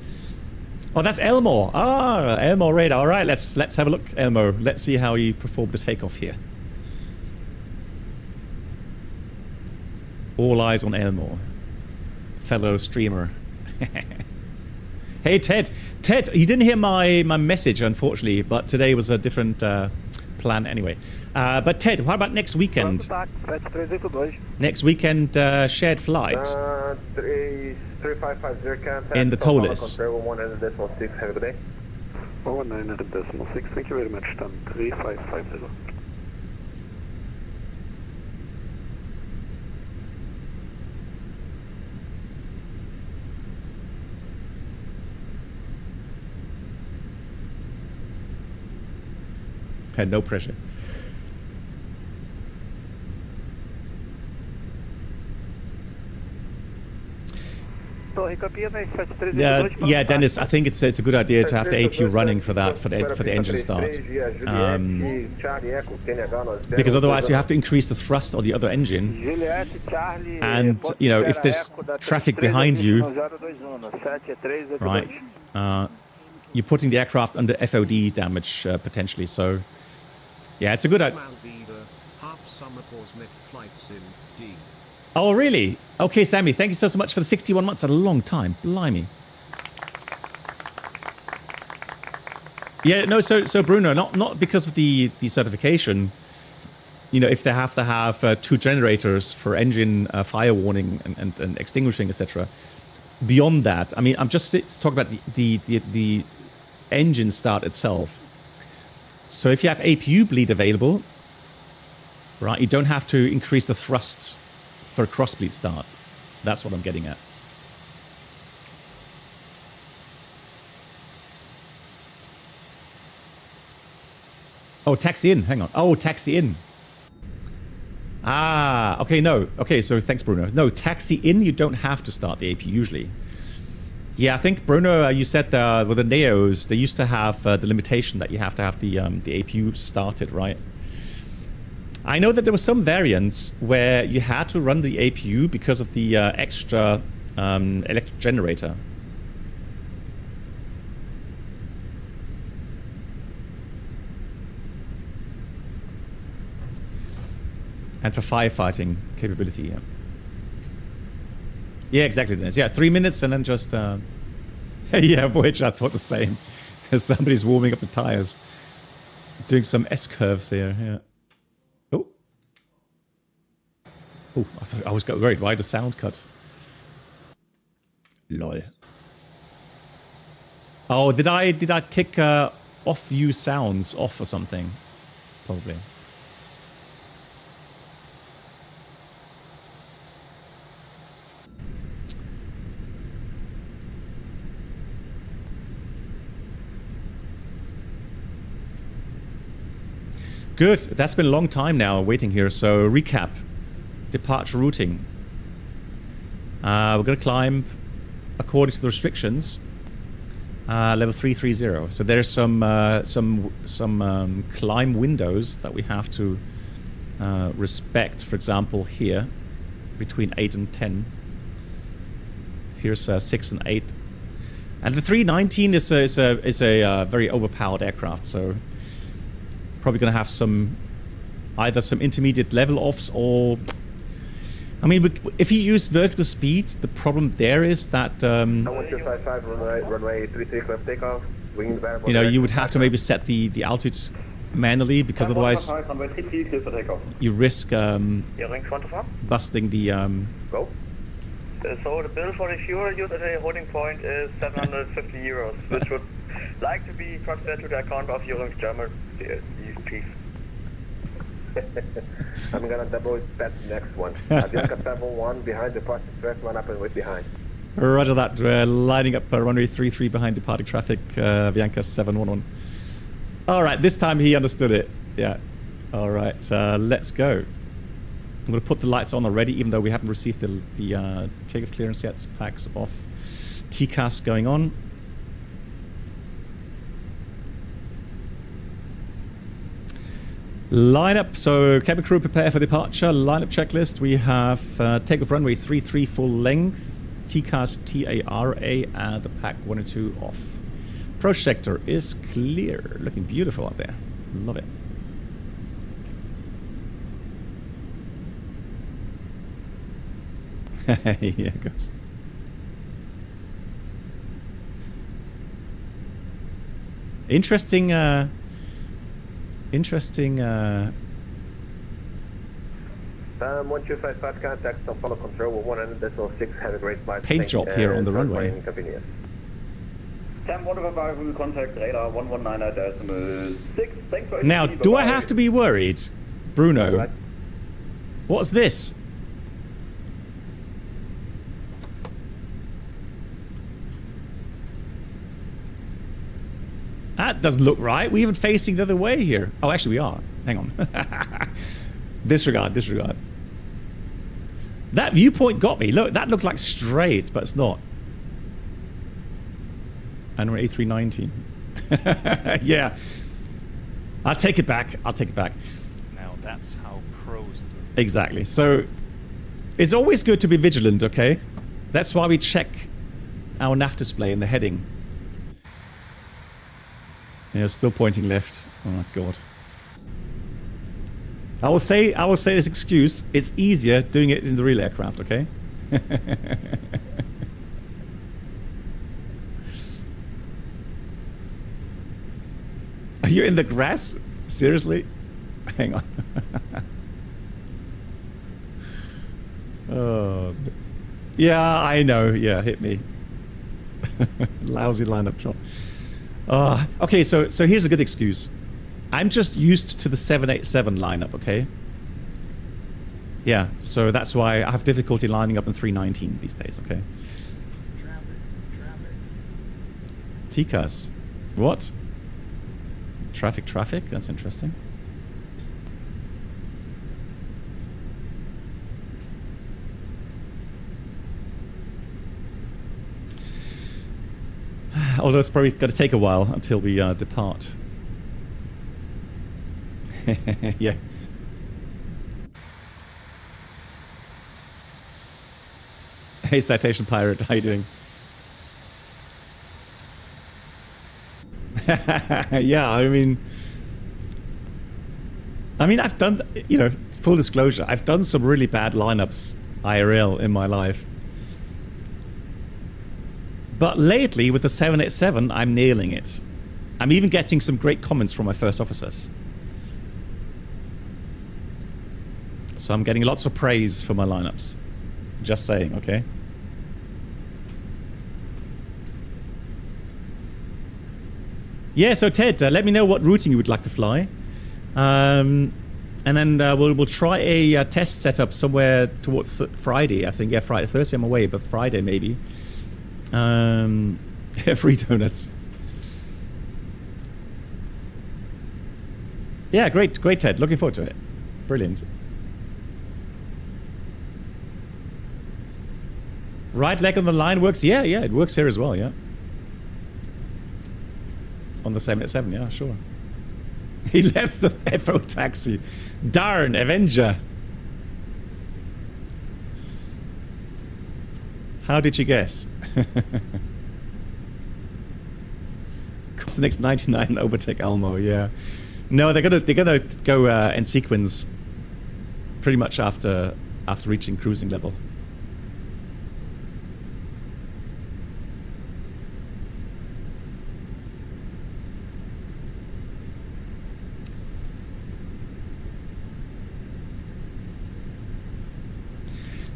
Oh, that's Elmore. Ah, Elmore radar. All right, let's have a look, Elmo. Let's see how you perform the takeoff here. All eyes on Elmore, fellow streamer. Hey, Ted. Ted, you didn't hear my message, unfortunately, but today was a different plan anyway. But Ted, what about next weekend? Next weekend, shared flight. 3550 Captain. In the TOLIS. 100.6, have a good day. 100.6, thank you very much, then 3550. Had no pressure. Yeah, Dennis, I think it's a good idea to have the APU running for that, for the engine start. Because otherwise you have to increase the thrust of the other engine. And, you know, if there's traffic behind you, right, you're putting the aircraft under FOD damage potentially. So, yeah, it's a good idea. Oh, really? Okay, Sammy, thank you so much for the 61 months. That's a long time. Blimey. Yeah, no, so Bruno, not because of the certification. You know, if they have to have 2 generators for engine fire warning and extinguishing, etc. Beyond that, I mean, I'm just talking about the engine start itself. So if you have APU bleed available, right, you don't have to increase the thrust for a cross-bleed start. That's what I'm getting at. Oh, taxi in. Hang on. Oh, taxi in. Ah, okay, no. Okay, so thanks, Bruno. No, taxi in, you don't have to start the APU usually. Yeah, I think, Bruno, you said with the Neos, they used to have the limitation that you have to have the APU started, right? I know that there were some variants where you had to run the APU because of the extra electric generator. And for firefighting capability, yeah. Yeah, exactly, Dennis. Yeah, 3 minutes and then just... yeah, Voyager, I thought the same. Somebody's warming up the tires. Doing some S-curves here, yeah. Oh, I was worried. Why the sound cut? Lol. Oh, did I tick off view sounds off or something? Probably. Good. That's been a long time now waiting here. So recap. Departure routing. We're going to climb according to the restrictions. Level 330. So there's some climb windows that we have to respect. For example, here between 8 and 10. Here's 6 and 8. And the 319 is a very overpowered aircraft. So probably going to have either some intermediate level offs or. I mean, if you use vertical speed, the problem there is that 1255 runway 33 clear takeoff. You know, you would have to maybe set the altitude manually because otherwise you risk busting the So the bill for the fuel used at the holding point is 750 euros, which would like to be transferred to the account of your German chief. I'm gonna double that next one. Avianca 71 behind departure, first one up and wait behind. Roger that. We're lining up runway 33 behind departing traffic, Avianca 711. All right, this time he understood it. Yeah. All right, let's go. I'm going to put the lights on already, even though we haven't received the takeoff clearance yet. Packs off. TCAS going on. Lineup. So cabin crew prepare for departure. Lineup checklist. We have takeoff runway 33 full length. TCAS TARA and the pack 1 and 2 off. Approach sector is clear. Looking beautiful out there. Love it. Yeah, Ghost. Interesting, 1255 contact São Paulo control with 100.6, have a great flight. Paint job here on the runway. In Campinas. 10-155 will contact radar 119.6. Thanks for now, do I have to be worried, Bruno? Right. What's this? That doesn't look right. We're even facing the other way here. Oh, actually we are. Hang on. Disregard, disregard. That viewpoint got me. Look, that looked like straight, but it's not. And we're A319. Yeah. I'll take it back. I'll take it back. Now that's how pros do it. Exactly. So it's always good to be vigilant, okay? That's why we check our nav display in the heading. Yeah, still pointing left. Oh my god. I will say this excuse. It's easier doing it in the real aircraft, okay? Are you in the grass? Seriously? Hang on. Oh. Yeah, I know. Yeah, hit me. Lousy lineup job. Okay, so here's a good excuse. I'm just used to the 787 lineup, okay? Yeah, so that's why I have difficulty lining up in 319 these days, okay? TCAS. What? Traffic? That's interesting. Although it's probably going to take a while until we depart. Yeah. Hey, Citation Pirate, how you doing? Yeah, I mean, I've done, full disclosure, I've done some really bad lineups IRL in my life. But lately, with the 787, I'm nailing it. I'm even getting some great comments from my first officers. So I'm getting lots of praise for my lineups. Just saying, okay? Yeah, so Ted, let me know what routing you would like to fly. And then we'll try a test setup somewhere towards Friday, I think. Yeah, Friday. Thursday I'm away, but Friday maybe. Free donuts. Yeah, great, Ted. Looking forward to it. Brilliant. Right leg on the line works. Yeah, it works here as well. Yeah. On the 787, yeah, sure. He left the FO taxi. Darn, Avenger. How did you guess? Cosnix 99 overtake Elmo, yeah. No, they're gonna go in sequence pretty much after reaching cruising level.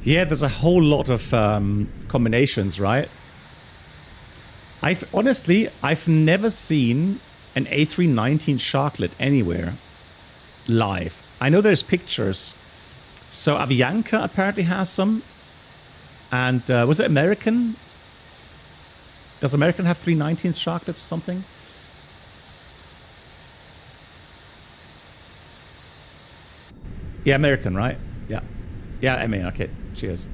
Yeah, there's a whole lot of combinations, right? Honestly, I've never seen an A319 Sharklet anywhere live. I know there's pictures. So Avianca apparently has some. And was it American? Does American have 319 Sharklets or something? Yeah, American, right? Yeah. Yeah, I mean, okay. Cheers.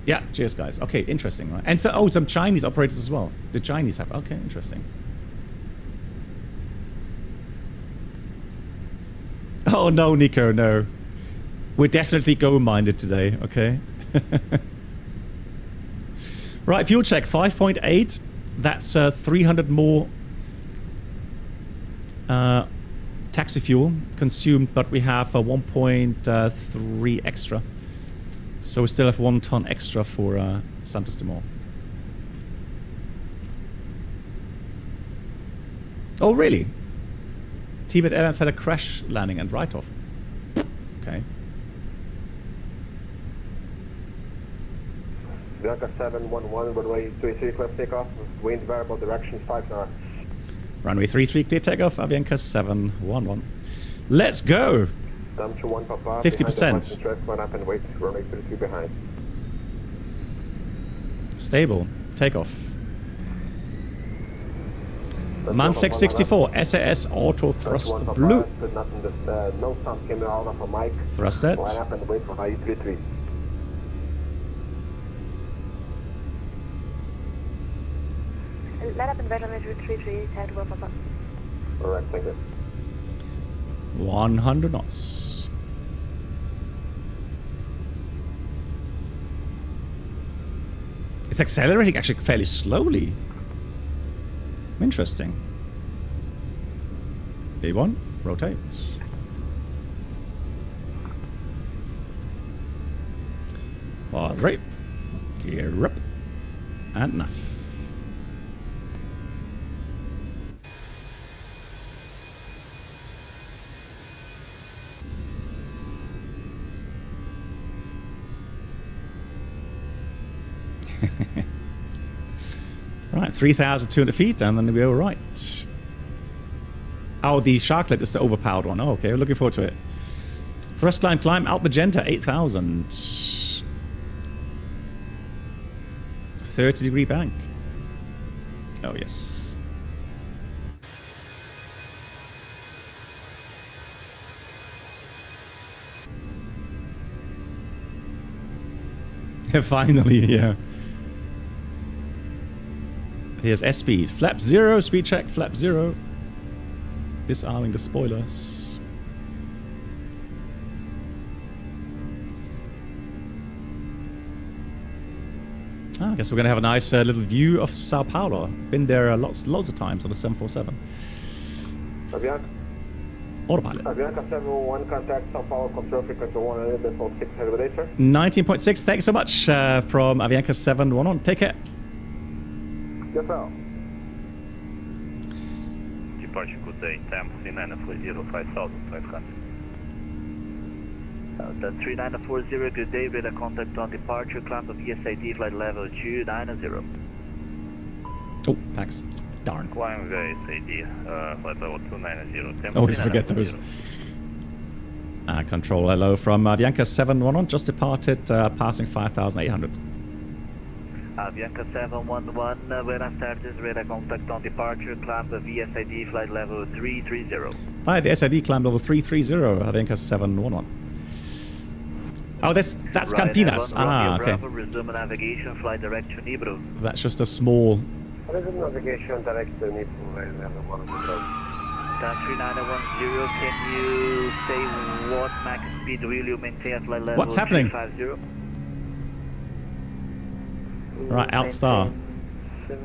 Yeah, cheers, guys. Okay, interesting, right? And so, oh, some Chinese operators as well. The Chinese have. Okay, interesting. Oh, no, Nico, no. We're definitely go-minded today, okay? Right, fuel check, 5.8. That's 300 more taxi fuel consumed, but we have 1.3 extra. So we still have 1 ton extra for Santos Dumont. Oh, really? Tibet Airlines had a crash landing and write-off. Okay. Bianca 711, runway 33, clear takeoff, wind variable direction 5 knots. Runway 33, clear takeoff, Avianca 711. Let's go! 50%. Up and wait, runway 33 behind. Stable, takeoff. Manflex 64, SAS auto thrust blue. No sound came out of a mic. Thrust set. Line up and wait for runway 33. Let up and wait on 33, head to Papa. Alright, thank you. 100 knots. It's accelerating actually fairly slowly. Interesting. B1, rotate. Pause right. Gear up. And enough. Right, 3,200 feet, and then we're all right. Oh, the Sharklet is the overpowered one. Oh, okay, we're looking forward to it. Thrust climb, Alt Magenta, 8,000. 30-degree bank. Oh, yes. Finally, yeah. Here's S-speed. Flap 0, speed check, flap 0. Disarming the spoilers. I guess we're going to have a nice little view of Sao Paulo. Been there lots of times on the 747. Avianca. Autopilot. Avianca 711, contact Sao Paulo, control frequency 100.6 regulator. 19.6, thanks so much from Avianca 711. Take care. Yourself. Departure good day, temp 3940, 5,500. The 3940, good day, radar contact on departure, climb of VSID, flight level 290. Oh, thanks. Darn. Climb VSID, flight level 290. Always forget those. Control hello from Avianca 711, just departed, passing 5,800. Avianca 711, radar status, radar contact on departure, climb the VSID, flight level 330. Hi, the SID climb level 330, Avianca 711. Oh, that's right, Campinas. Ah, okay. Bravo, resume navigation, flight direct to Nibro. That's just a small... Resume navigation, direct to Nibro. 3910, can you say what max speed will you maintain at flight level? What's happening? 350? Right, out star.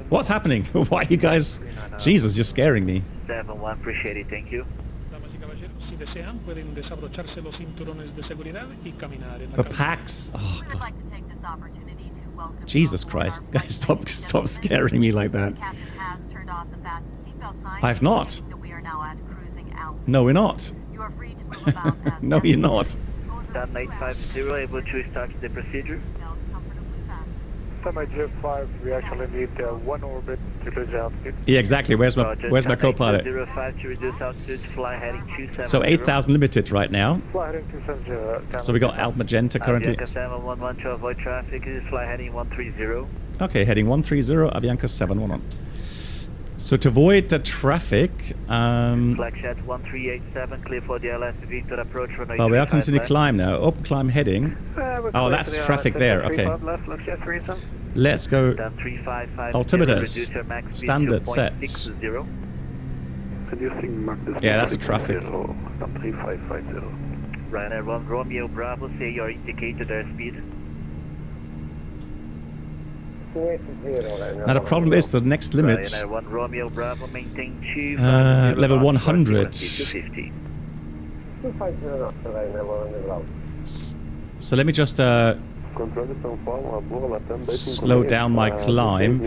What's happening? Why are you guys... Jesus, you're scaring me. 7-1, appreciate it, thank you. The packs. Oh, God. Jesus Christ. Guys, stop scaring me like that. I have not. No, we're not. No, you're not. Done 850, able to start the procedure. Semi J5, we actually need one orbit to reach altitude. Yeah, exactly. Where's my co-pilot? 05 to reduce altitude, fly heading 270. So 8,000 limited right now. Fly heading 270. So we got Alt Magenta currently. Avianca 711 to avoid traffic, fly heading 130. Okay, heading 130, Avianca 711. So to avoid the traffic, Flagshot 1387, clear for the LS Victor approach runway. well, we are continuing to climb now. Open climb heading. Oh, that's traffic there. Okay. Let's go. Altimeter. Standard set. Yeah, that's a traffic. Ryanair 1 Romeo Bravo, say your indicated airspeed. Now the problem is the next limit. Ryanair 1 Romeo Bravo, maintain 2. Level 100. So let me just slow down my climb.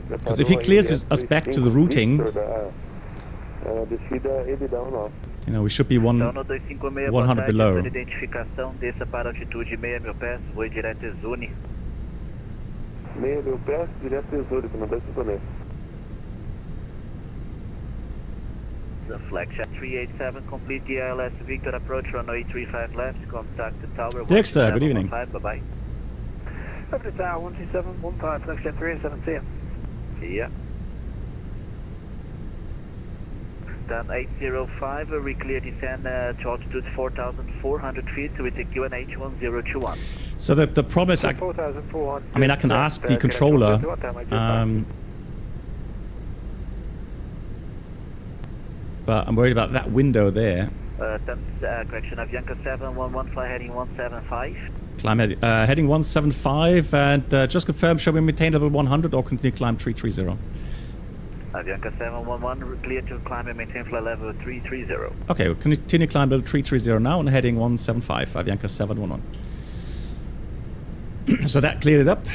Because if he clears us back to the routing, you know, we should be 100 below. Identificação, desça para altitude 6.000 pés, voe direto Exune. 6.000 pés, direto Exune, que não desce também. The Flagshot 387, complete the ILS Victor approach runway 35 left, contact the tower. Dexter, good evening. Bye-bye. Up to tower 12715, Flagshot 387, see ya. See ya. Done 805, we clear descend to altitude 4,400 feet with the QNH 1021. So the problem is, I mean, I can ask the controller. But I'm worried about that window there. Correction, Avianca 711, fly heading 175. Climb heading 175, and just confirm, shall we maintain level 100 or continue climb 330? Avianca 711, clear to climb and maintain flight level 330. Okay, we'll continue climb level 330 now and heading 175, Avianca 711. So that cleared it up.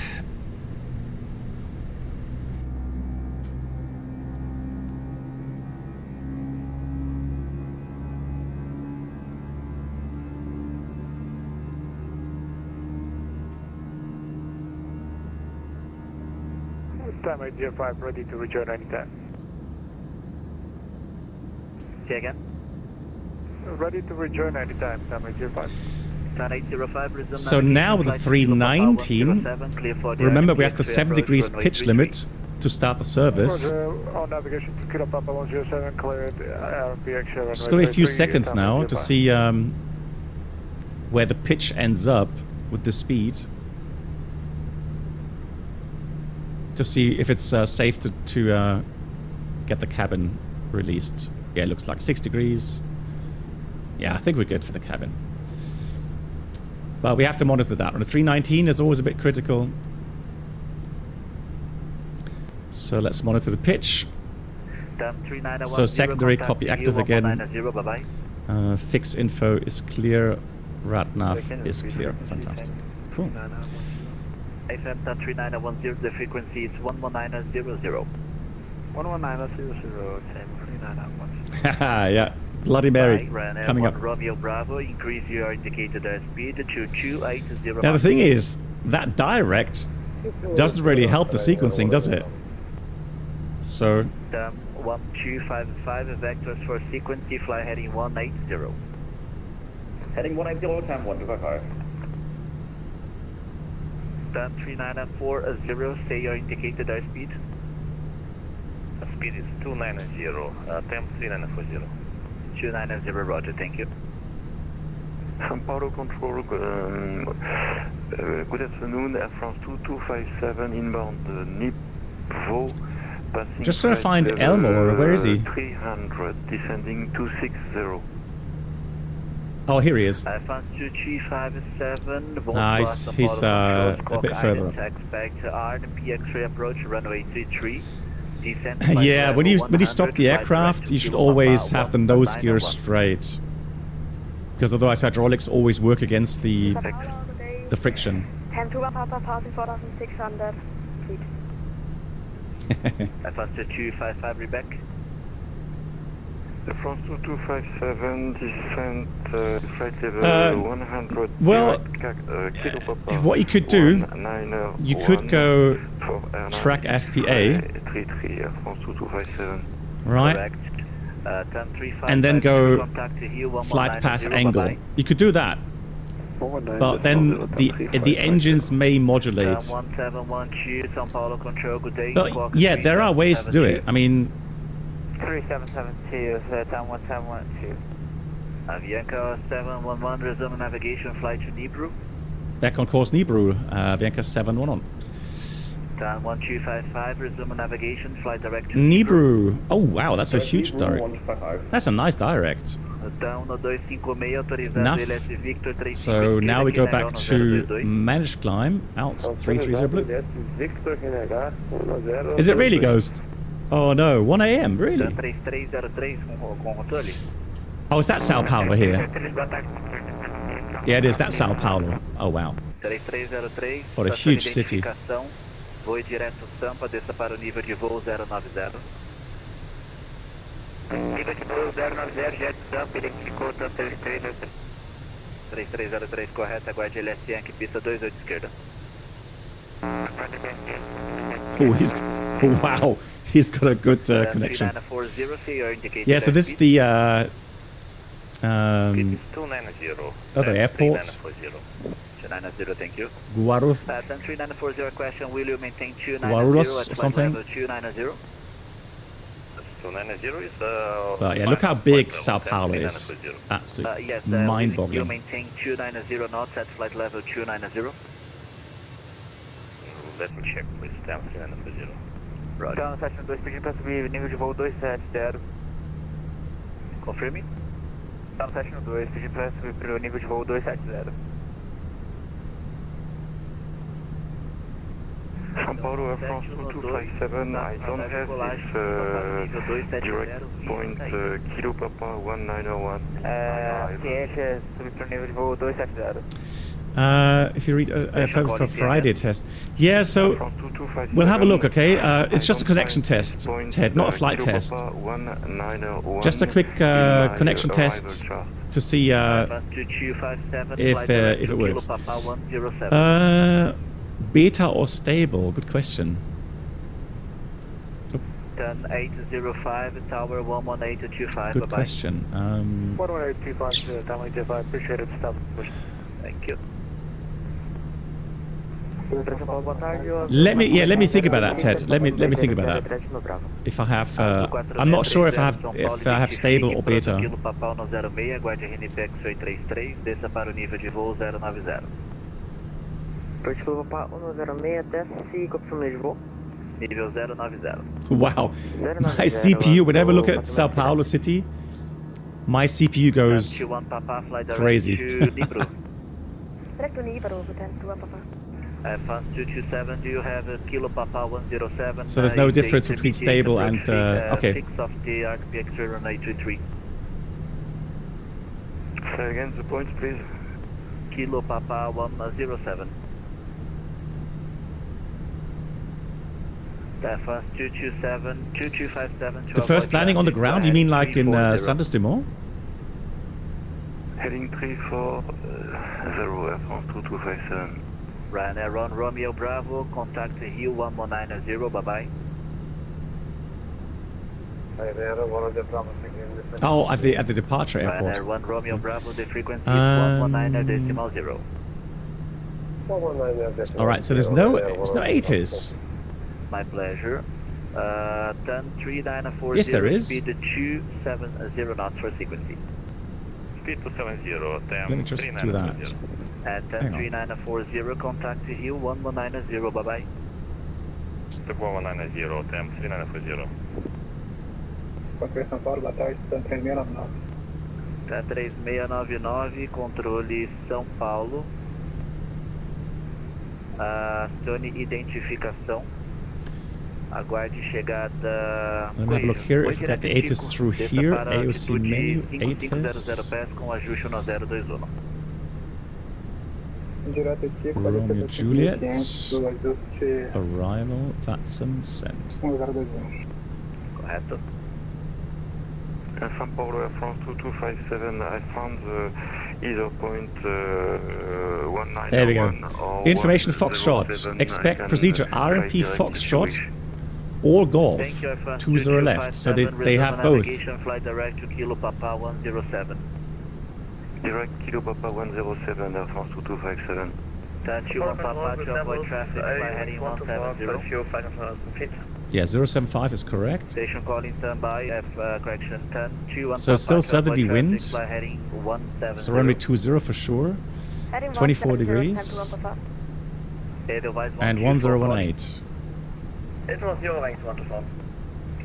Time 805, ready to return anytime. Say again? Ready to return anytime, time 805. Time 805, resume. So now with the 319, remember we have the 7 degrees pitch limit to start the service. On navigation to Kilo Papa 107, cleared RPX. Just going to be a few seconds now to see where the pitch ends up with the speed. To see if it's safe to get the cabin released. Yeah, it looks like 6 degrees. Yeah, I think we're good for the cabin. But we have to monitor that. On the 319, it's always a bit critical. So let's monitor the pitch. So secondary copy active again. Fix info is clear. RATNAV is clear. Fantastic. Cool. FM 3910, the frequency is 11900. 11900, same 3910. Haha, yeah. Bloody Mary coming up. Romeo Bravo, increase your indicated airspeed to 280. Now the thing is, that direct doesn't really help the sequencing, does it? So 1255 vectors for sequence, fly heading 180. Heading 180, time 125. Done 3940, say your indicated airspeed. Speed is 290, temp 3940. 290, roger, thank you. São Paulo Control, good afternoon, Air France 2257 inbound Nipo. Just trying to find Elmore, where is he? 300, descending 260. Oh, here he is. France 2357. Nice, he's a bit further up. Expect RP X-ray approach, runway 33. Yeah, when you stop the aircraft, you should always have the nose gear straight. Because otherwise hydraulics always work against the friction. 10-1 Papa, passing 4,600 feet. France 2255, Rebecca. France 2257, descent, flight level 100. Well, what you could do, you could go track FPA, right, and then go flight path angle. You could do that, but then the engines may modulate. But yeah, there are ways to do it. I mean, 3772, 10112. Avianca 711, resume navigation, flight to Nibru. Back on course Nibru, Avianca 711. Down 1255, resume navigation, flight direct to Nibru. Oh wow, that's a huge direct. That's a nice direct. Down 256, autorizado LS Victor 3. So now we go back to managed climb, out 330 blue. Is it really Ghost? Oh no, 1 AM, really? Oh, is that Sao Paulo here? Yeah, it is, that's Sao Paulo. Oh wow. What a huge city. Voe direto Sampa, desça para o nível de voo 090. Nível de voo 090, jet Sampa, identificou tanto 3303. 3303, correto, aguarde LS Yankee, pista 28 esquerda. Oh, wow, he's got a good connection. Yeah, so this is the other airport. 290, thank you. Guarulhos. 3940 question, will you maintain 290 Guarulhos at or something? 290? 290 is But yeah, look how big Sao Paulo is. Absolutely yes, mind-boggling. will you maintain 290 knots at flight level 290? Let me check, please. Down 390. Down 772, pedindo para subir nível de voo 270. Confirme. Down 772, pedindo para subir para o nível de voo 270. São Paulo, Air France 2257, I don't have this direct point, Kilo Papa 1901. Ciência, subir para o nível de voo 270. If you read for Friday test, yeah. So we'll have a look. Okay, it's just a connection test, Ted, not a flight test. Just a quick connection test to see if it works. Beta or stable? Good question. 10805, tower 11825. Good question. 11825, downlink 25, appreciate it. Stop. Thank you. Let me think about that, Ted. Let me think about that. If I have, I'm not sure if I have stable or beta. Kilo Papal no 06, aguarde RNPX 833, desça para o nível de voo 090. Kilo Papal 106, desce, confirma Lisboa. Nível 090. Wow, my CPU, whenever I look at Sao Paulo city, my CPU goes crazy. Direct to Nibru, to Papa. France 227, do you have a Kilo Papa 107? So there's no difference between stable and okay. 6 of the RPX 31823. Say again the points, please. Kilo Papa 107. France 227, 2257. The first landing on the ground, you mean like in Santos Dumont? Heading 340, Air France 2257. Ryanair on Romeo Bravo, contact Hill 1190, bye-bye. Oh, at the departure airport. Ryanair 1 Romeo Bravo, the frequency is 119.0. Alright, so there's no 80s. My pleasure. 10340. Yes, there is. Speed 270 knots for sequencing. Speed 270, Let me just do that. At 13940, contact Hill 1190, bye-bye. 1190, 13940. Ok, São Paulo, boa tarde, 3699. 3699, controle São Paulo. Acione identificação. Aguarde chegada. Let me have a look here. If we got the 80s through here, AOC menu, 5500 pés com ajuste no 021. Romeo Juliet. Arrival, VATSIM, send. Correto. San Paulo Air France 2257, I found the either point 1901 There we go. or Information 107. Foxtrot. Expect procedure RMP Foxtrot or Golf. 20 left. So they have both. Flight direct to Kilo Papa 107. Direct Kilo Papa 107, Air France 2257. Thank you, Papa, to avoid traffic, fly heading 170. Yeah, 075 is correct. Station calling standby, correction 10, so still southerly wind. Fly heading 170. So runway 20 for sure. 24 degrees. And 1018. It was 0-124.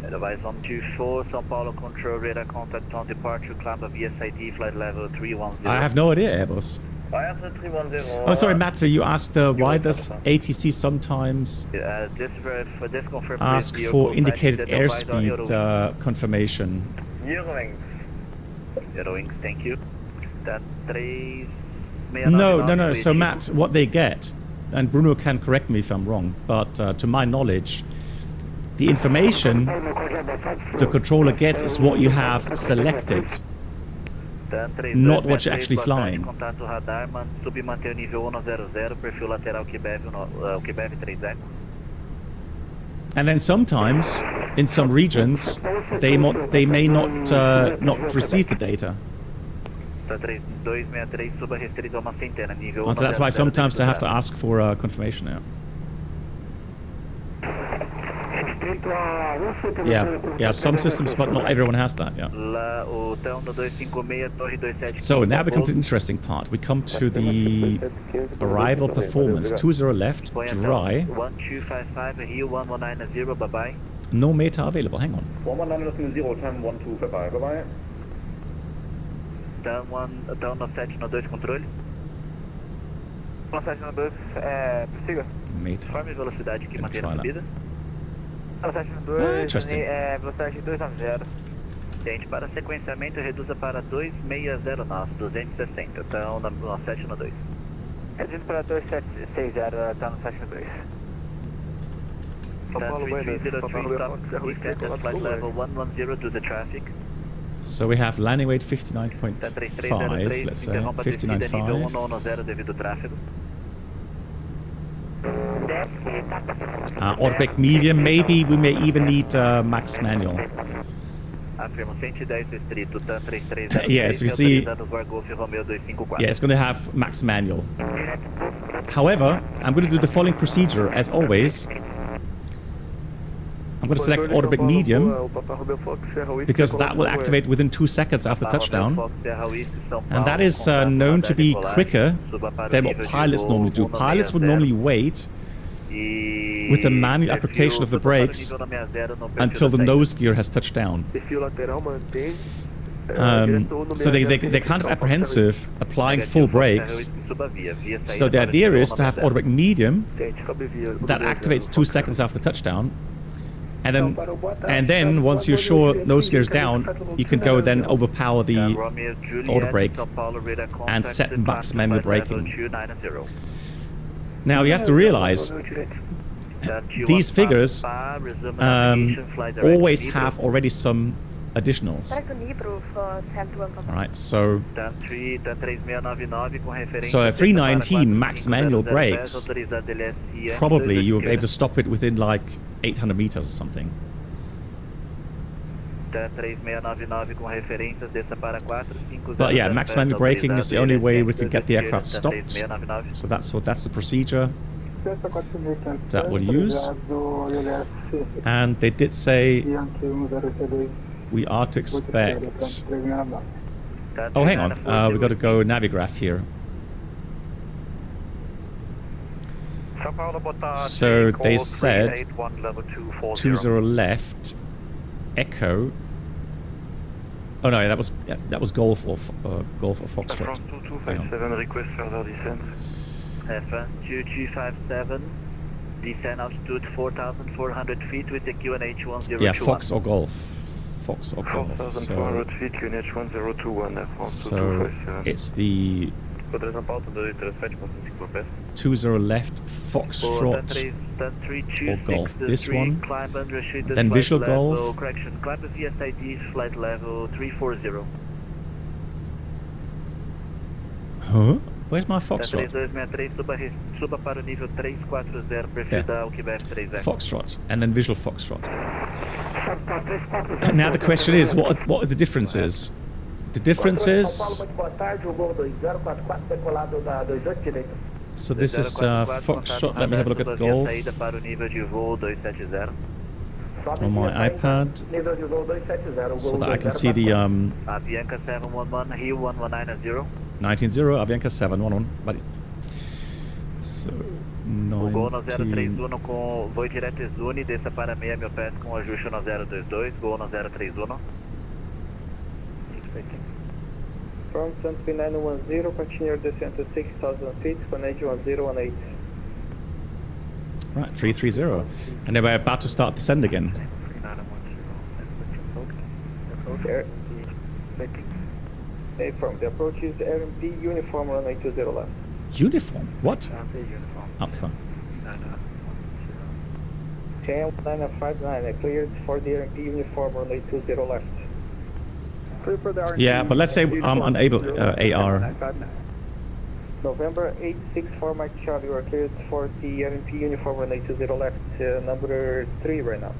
Advise 124, São Paulo control radar contact on departure, climb a VSID, flight level 310. I have no idea, Airbus. I have the 310. Oh, sorry, Matt, you asked why does ATC sometimes ask for indicated airspeed confirmation. Eurowings. Eurowings, thank you. No. So, Matt, what they get, and Bruno can correct me if I'm wrong, but to my knowledge, the information the controller gets is what you have selected, not what you're actually flying. And then sometimes, in some regions, they may not receive the data. And so that's why sometimes they have to ask for confirmation now. Yeah, some systems, but not everyone has that, yeah. So now we come to the interesting part. We come to the arrival performance. 20 left, dry. 1255, heel 1190, bye-bye. No meta available, hang on. 1190, time 12, bye-bye, bye-bye. Down of section 2, controle. Section 2, prossiga. Meta. Conforme velocidade que manter a subida. Section 2, interesting. Velocidade 290. Tente para sequenciamento, reduza para 260 knots, 260, então no section 2. Reduzindo para 2760, está no section 2. São Paulo, stop, flight level 110 to the traffic. So we have landing weight 59.5, let's say, 59.5. Automatic medium, maybe we may even need max manual. Yeah, so you see, yeah, it's going to have max manual. However, I'm going to do the following procedure as always. I'm going to select automatic medium because that will activate within 2 seconds after touchdown, and that is known to be quicker than what pilots normally do. Pilots would normally wait with the manual application of the brakes until the nose gear has touched down. So they're kind of apprehensive applying full brakes. So the idea is to have automatic medium that activates 2 seconds after touchdown. And then once you're sure nose gear's down, you can go then overpower the auto brake and set max manual braking. Now you have to realize these figures always have already some additionals. Alright, so a 319 max manual brakes, probably you'll be able to stop it within like 800 meters or something. But yeah, max manual braking is the only way we could get the aircraft stopped. So that's the procedure that we'll use. And they did say we are to expect... Oh, hang on. We've got to go Navigraph here. So they said 20 left, Echo. Oh no, that was Golf or Foxtrot. 2257 request further descent. F2257 descent altitude 4,400 feet with the QNH 1021. Yeah, Fox or Golf. Fox or Golf. 4,400 feet QNH 1021. So it's the 20 left, Foxtrot or Golf. This one. Then visual Golf. Correction, climb the VSID, flight level 340. Huh? Where's my Foxtrot? 3263, suba para o nível 340, perfil ao QBF 30. Foxtrot, and then visual Foxtrot. And now the question is, what are the differences? The difference is... So this is Foxtrot. Let me have a look at Golf on my iPad, so that I can see the Avianca 711, Rio 119 19-0, Avianca 711, buddy. So, Gol no 031 com voo direto Zune, desça para 6 pés com ajuste no 022, Gol no 031. From Santos 910, continue descent to 6,000 feet, connect 1018. Right, 330. And then we're about to start descend again. From the approach is RMP uniform runway 20 left. Uniform? What? Outside. 10-959, cleared for the RMP uniform runway 20 left. Yeah, but let's say I'm unable AR. November 864 Mike Charlie, you are cleared for the RMP uniform runway 20 left, number 3 right now.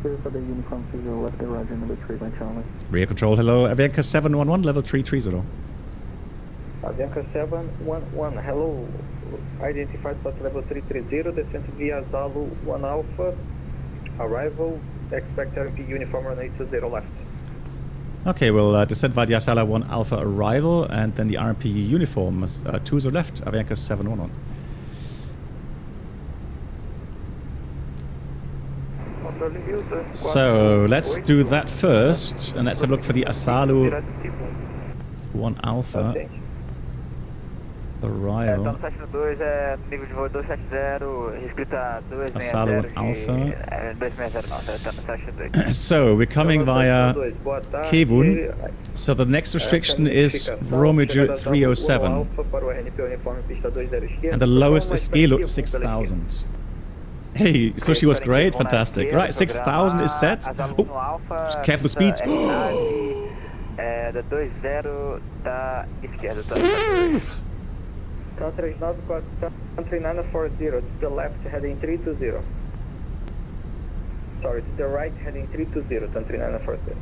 Cleared for the uniform 20 left, roger, number 3 Mike Charlie. Rear control, hello, Avianca 711, level 330. Avianca 711, hello, identified flight level 330, descent via Zulu 1 Alpha, arrival, expect RMP uniform runway 20 left. Okay, we'll descend via Yasala 1 Alpha arrival, and then the RMP uniform is 20 left, Avianca 711. So let's do that first, and let's have a look for the Asalu 1 Alpha arrival. Asalu 1 Alpha. So we're coming via Kebun. So the next restriction is Romeo 307, and the lowest is Skiluk 6000. Hey, Sushi was great, fantastic. Right, 6000 is set. Oh, just careful the speed. Country 940, to the left heading 320. Sorry, to the right heading 320, country 940.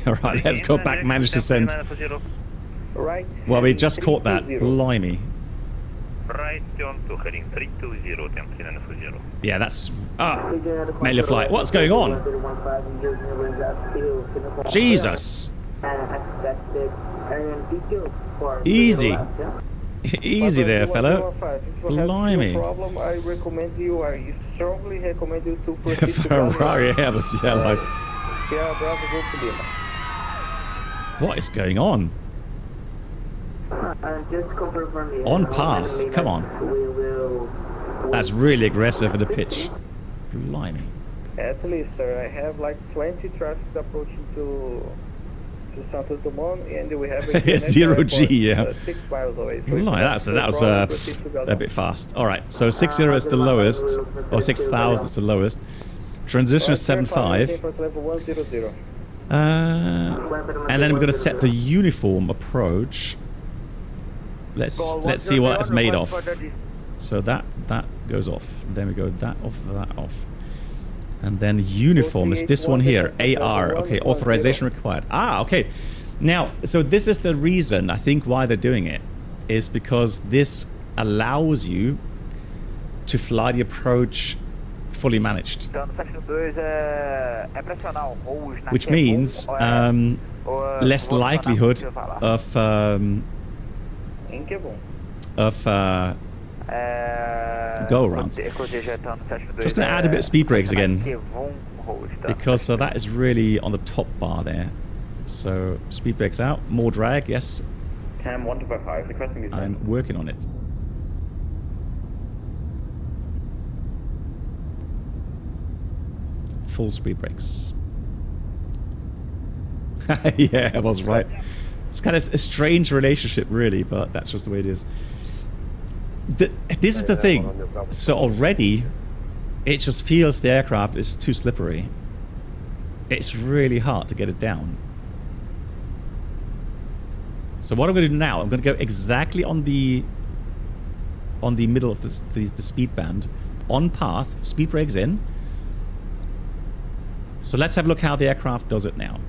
Alright, let's go back, manage to send. Right. Well, we just caught that. Blimey. Right on to heading 320, country 940. Yeah, that's... mail your flight. What's going on? Jesus! Easy. Easy there, fellow. Blimey. Problem, I recommend you, I strongly recommend you to proceed to Ferrari, yeah, that's yellow. Yeah, Bravo, go to Lima. What is going on? On path, come on. That's really aggressive for the pitch. Blimey. At least, sir, I have like 20 traffic approaching to Santos Dumont, and we have a 0 G, yeah. 6 miles away. So that was a bit fast. All right, so 60 is the lowest, or 6000 is the lowest. Transition is 75. And then we're going to set the uniform approach. Let's see what it's made of. So that goes off. Then we go that off. And then uniform is this one here, AR. Okay, authorization required. Okay. Now, so this is the reason, I think, why they're doing it, is because this allows you to fly the approach fully managed. Which means less likelihood of go around. Just going to add a bit of speed brakes again, because that is really on the top bar there. So speed brakes out, more drag, yes. Cam 1255, requesting this. I'm working on it. Full speed brakes. Yeah, I was right. It's kind of a strange relationship, really, but that's just the way it is. This is the thing. So already, it just feels the aircraft is too slippery. It's really hard to get it down. So what I'm going to do now, I'm going to go exactly on the middle of the speed band, on path, speed brakes in. So let's have a look how the aircraft does it now.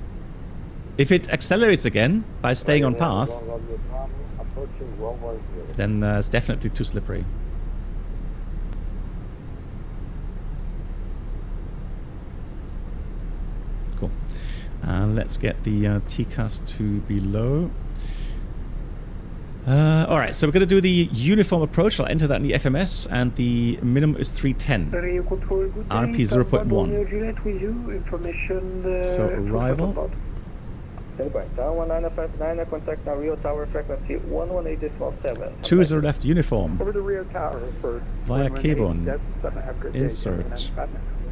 If it accelerates again by staying on path, then it's definitely too slippery. Cool. Let's get the TCAS to below. Alright, so we're going to do the uniform approach. I'll enter that in the FMS, and the minimum is 310. RP 0.1. So arrival. Tower 959, contact now real tower frequency 118.7. 20 left uniform. Over the rear tower for via Kebon. Insert.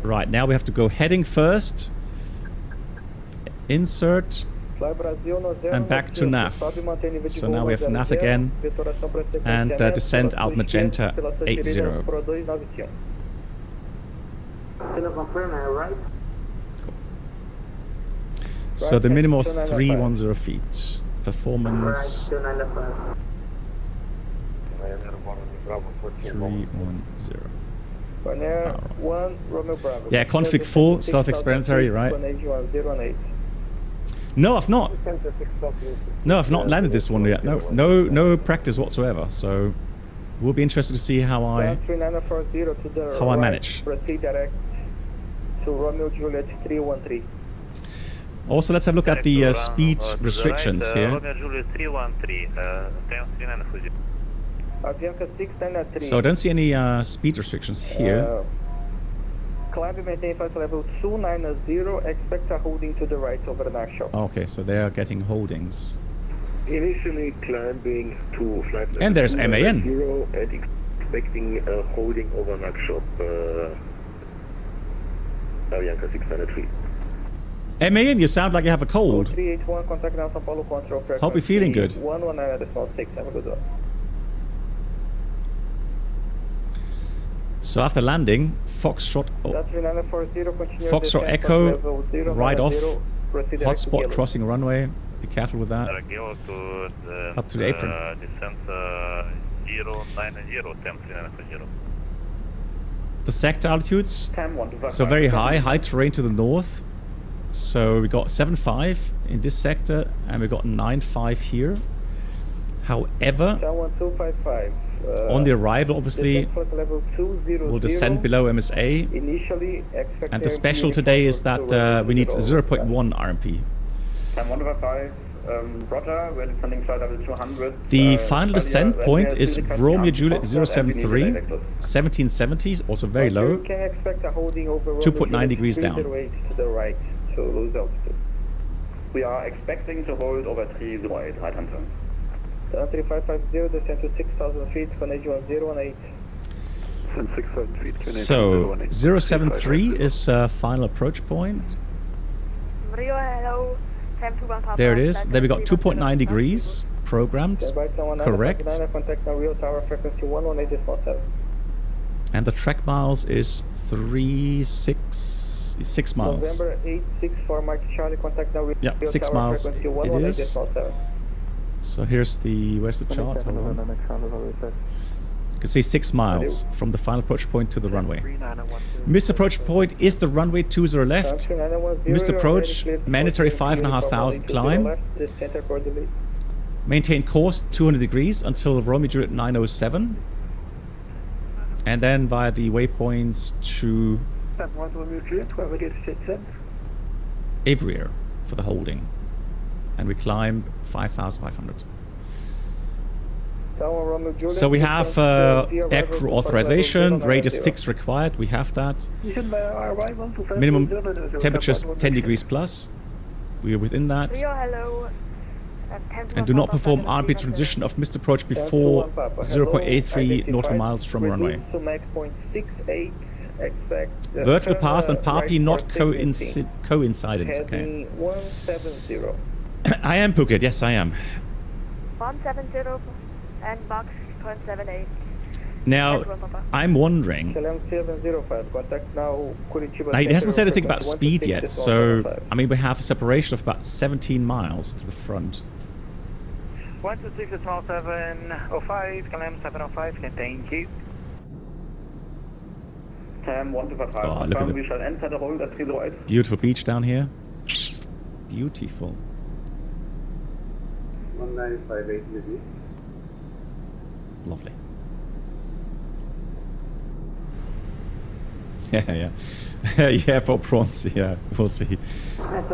Right, now we have to go heading first. Insert. And back to nav. So now we have nav again. And descent alt magenta 80. So the minimum was 310 feet. Performance 310. Yeah, config full, self-explanatory, right? No, I've not. No, I've not landed this one yet. No practice whatsoever. So we'll be interested to see how I manage. Also, let's have a look at the speed restrictions here. So I don't see any speed restrictions here. Climb and maintain flight level 290, expect a holding to the right over Nakshop. Okay, so they are getting holdings. Initially climbing to flight level and there's MAN. 0 and expecting a holding over Nakshop, Avianca 693. MAN, you sound like you have a cold. 381, contact now São Paulo control frequency. Hope you're feeling good. 119.6, have a good one. So after landing, Foxtrot Echo, right off, hotspot crossing runway, be careful with that, up to the apron. The sector altitudes, so very high terrain to the north, so we got 7.5 in this sector, and we got 9.5 here. However, on the arrival, obviously, we'll descend below MSA. And the special today is that we need 0.1 RMP. The final descent point is Romeo Juliet 073, 1770, also very low, 2.9 degrees down. We are expecting to hold over 3 wide, right hand turn. 3550, descend to 6,000 feet, Canadian 018. So, 073 is final approach point. Rio, hello. There it is. There we got 2.9 degrees programmed. Correct. And the track miles is 6 miles. November 864 Mike Charlie, contact now. Yeah, 6 miles it is. So here's the, where's the chart? Hold on. You can see 6 miles from the final approach point to the runway. Missed approach point is the runway 20 left. Missed approach, mandatory 5,500 climb. Maintain course 200 degrees until Romeo Juliet 907. And then via the waypoints to Avrier for the holding. And we climb 5,500. So we have aircrew authorization, radius fix required, we have that. Minimum temperatures 10 degrees plus, we are within that. And do not perform RP transition of missed approach before 0.83 nautical miles from runway. Vertical path and PAPI not coincident, okay. I am Phuket, yes I am. 170 and box 0.78. Now, I'm wondering, he hasn't said anything about speed yet, so, I mean, we have a separation of about 17 miles to the front. 126 small 705, Clam 705, thank you. Oh, look at the beautiful beach down here. Beautiful. 1958 maybe. Lovely. Yeah. Yeah, for prawns, yeah, we'll see. Now,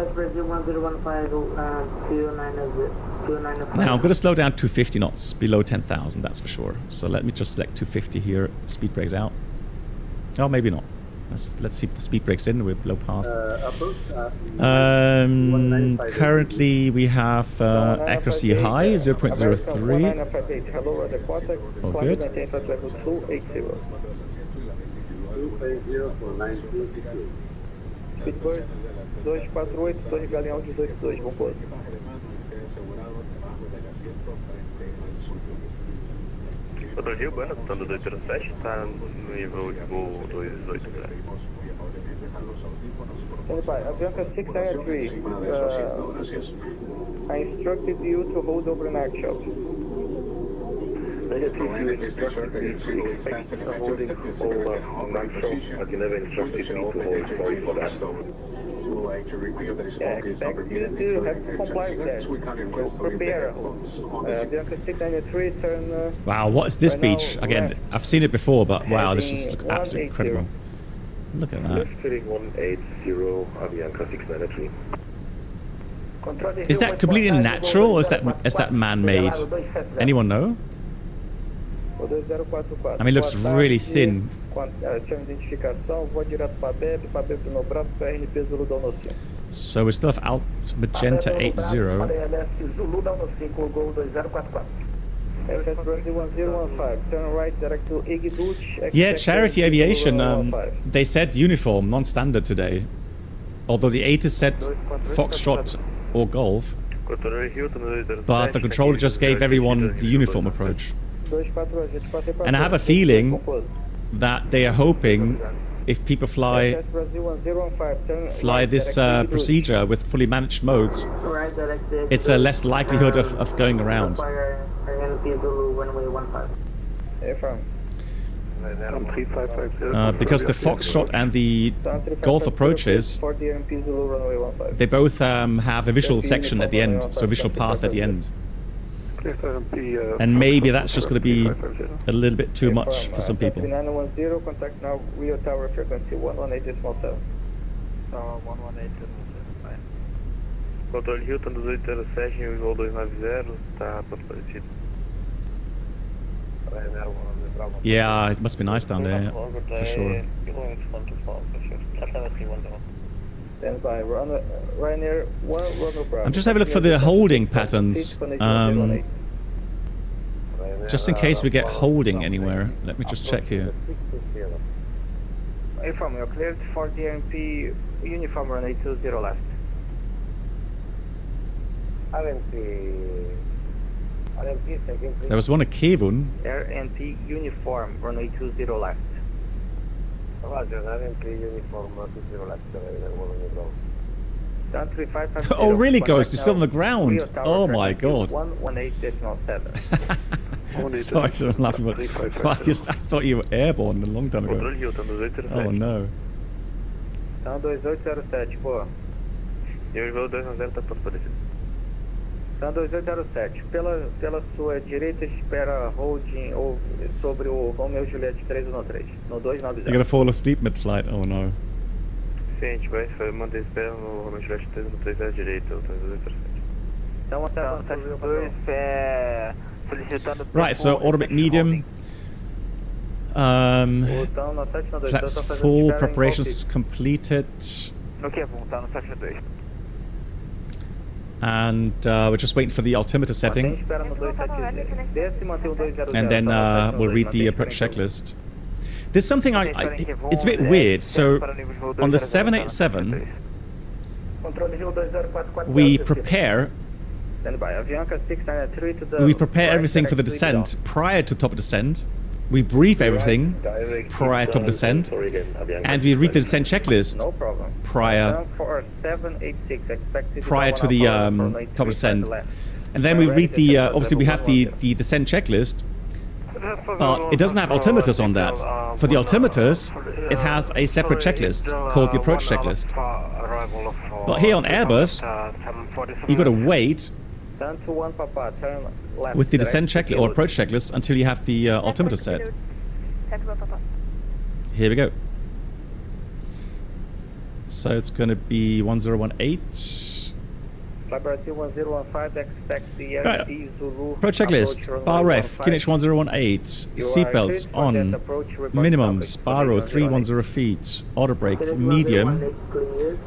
I'm going to slow down 250 knots, below 10,000, that's for sure. So let me just select 250 here, speed brakes out. Oh, maybe not. Let's see if the speed brakes in, we're below path. Currently, we have accuracy high, 0.03. Oh, good. 248, Torre Galeão 182, vamos. Outro dia, bueno, estando 207, está no nível de voo 218 graus. Avianca 693, I instructed you to hold over an actual. Negative, you instructed me to expect holding over actual. I can never instructed me to hold, sorry for that. Yeah, expect you to have to comply with that. So prepare. Avianca 693, turn... Wow, what is this beach? Again, I've seen it before, but wow, this just looks absolutely incredible. Look at that. Lift 180, Avianca 693. Is that completely natural, or is that man-made? Anyone know? I mean, it looks really thin. So we still have Alt Magenta 80. Yeah, Charity Aviation, they said uniform, non-standard today. Although the 8 said Foxtrot or Golf. But the controller just gave everyone the uniform approach. And I have a feeling that they are hoping if people fly this procedure with fully managed modes, it's a less likelihood of going around. Because the Foxtrot and the Golf approaches, they both have a visual section at the end, so a visual path at the end. And maybe that's just going to be a little bit too much for some people. 910, contact now, Rio Tower frequency 118.7. 118.7. Controle Hilton 2807 em voo 290, está parecido. Yeah, it must be nice down there, for sure. I'm just having a look for the holding patterns. Just in case we get holding anywhere. Let me just check here. Affirm, you're cleared for the RMP uniform runway 20 left. There was one at Kevun. RMP uniform runway 20 left. Oh really, Ghost? It's still on the ground. Oh my god. 118.7. Sorry, I'm laughing, but I thought you were airborne a long time ago. Oh no. Então 2807, pô. E o voo 290 está por parecido. Então 2807, pela sua direita espera holding ou sobre o Romeo Juliette 313, no 290. You're gonna fall asleep mid-flight, oh no. Sim, a gente vai manter espera no Romeo Juliette 313 à direita, o 237. Então até 2 Right, so automatic medium. Flaps full, preparations completed. And we're just waiting for the altimeter setting. And then we'll read the approach checklist. There's something it's a bit weird. So on the 787, we prepare Stand by. Avianca 693 to the... We prepare everything for the descent prior to top descent. We brief everything prior to top descent. And we read the descent checklist prior to the top descent. And then we read the... obviously we have the descent checklist. But it doesn't have altimeters on that. For the altimeters, it has a separate checklist called the approach checklist. But here on Airbus, you got to wait with the descent checklist or approach checklist until you have the altimeter set. Here we go. So it's going to be 1018. Right. Approach checklist. Bar ref, QNH 1018. Seatbelts on. Minimum. Sparrow 310 feet. Auto brake medium.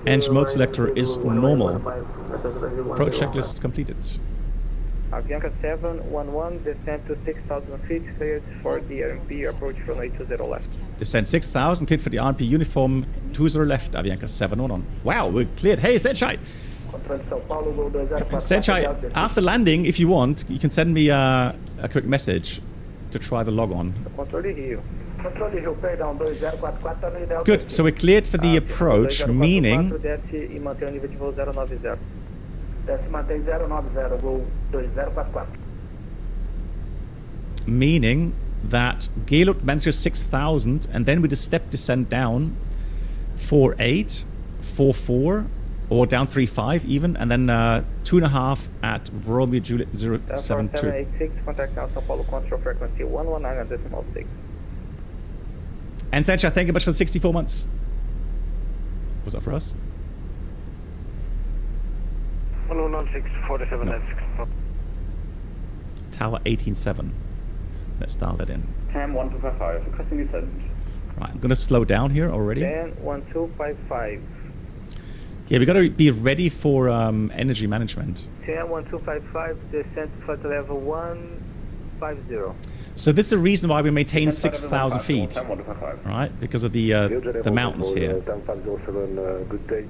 Engine mode selector is normal. Approach checklist completed. Avianca 711, descent to 6,000 feet, cleared for the RMP, approach runway 20 left. Descent 6,000, cleared for the RMP uniform 20 left, Avianca 711. Wow, we're cleared. Hey, Senchai! Senchai, after landing, if you want, you can send me a quick message to try the log on. Good, so we're cleared for the approach, meaning... Meaning that Gaylord manages 6,000 and then we just step descent down 48, 44 or down 35 even, and then 2.5 at Romeo Juliet 072. 786, contact now Sao Paulo control frequency 119.6. And Sancha, thank you much for the 64 months. Was that for us? 11647. No. Tower 18.7. Let's dial that in. Cam 1255, requesting descent. Right, I'm going to slow down here already. 10-1255. Yeah, we got to be ready for energy management. 10-1255, descent to flight level 150. So this is the reason why we maintain 6,000 feet, right? Because of the mountains here. Good day.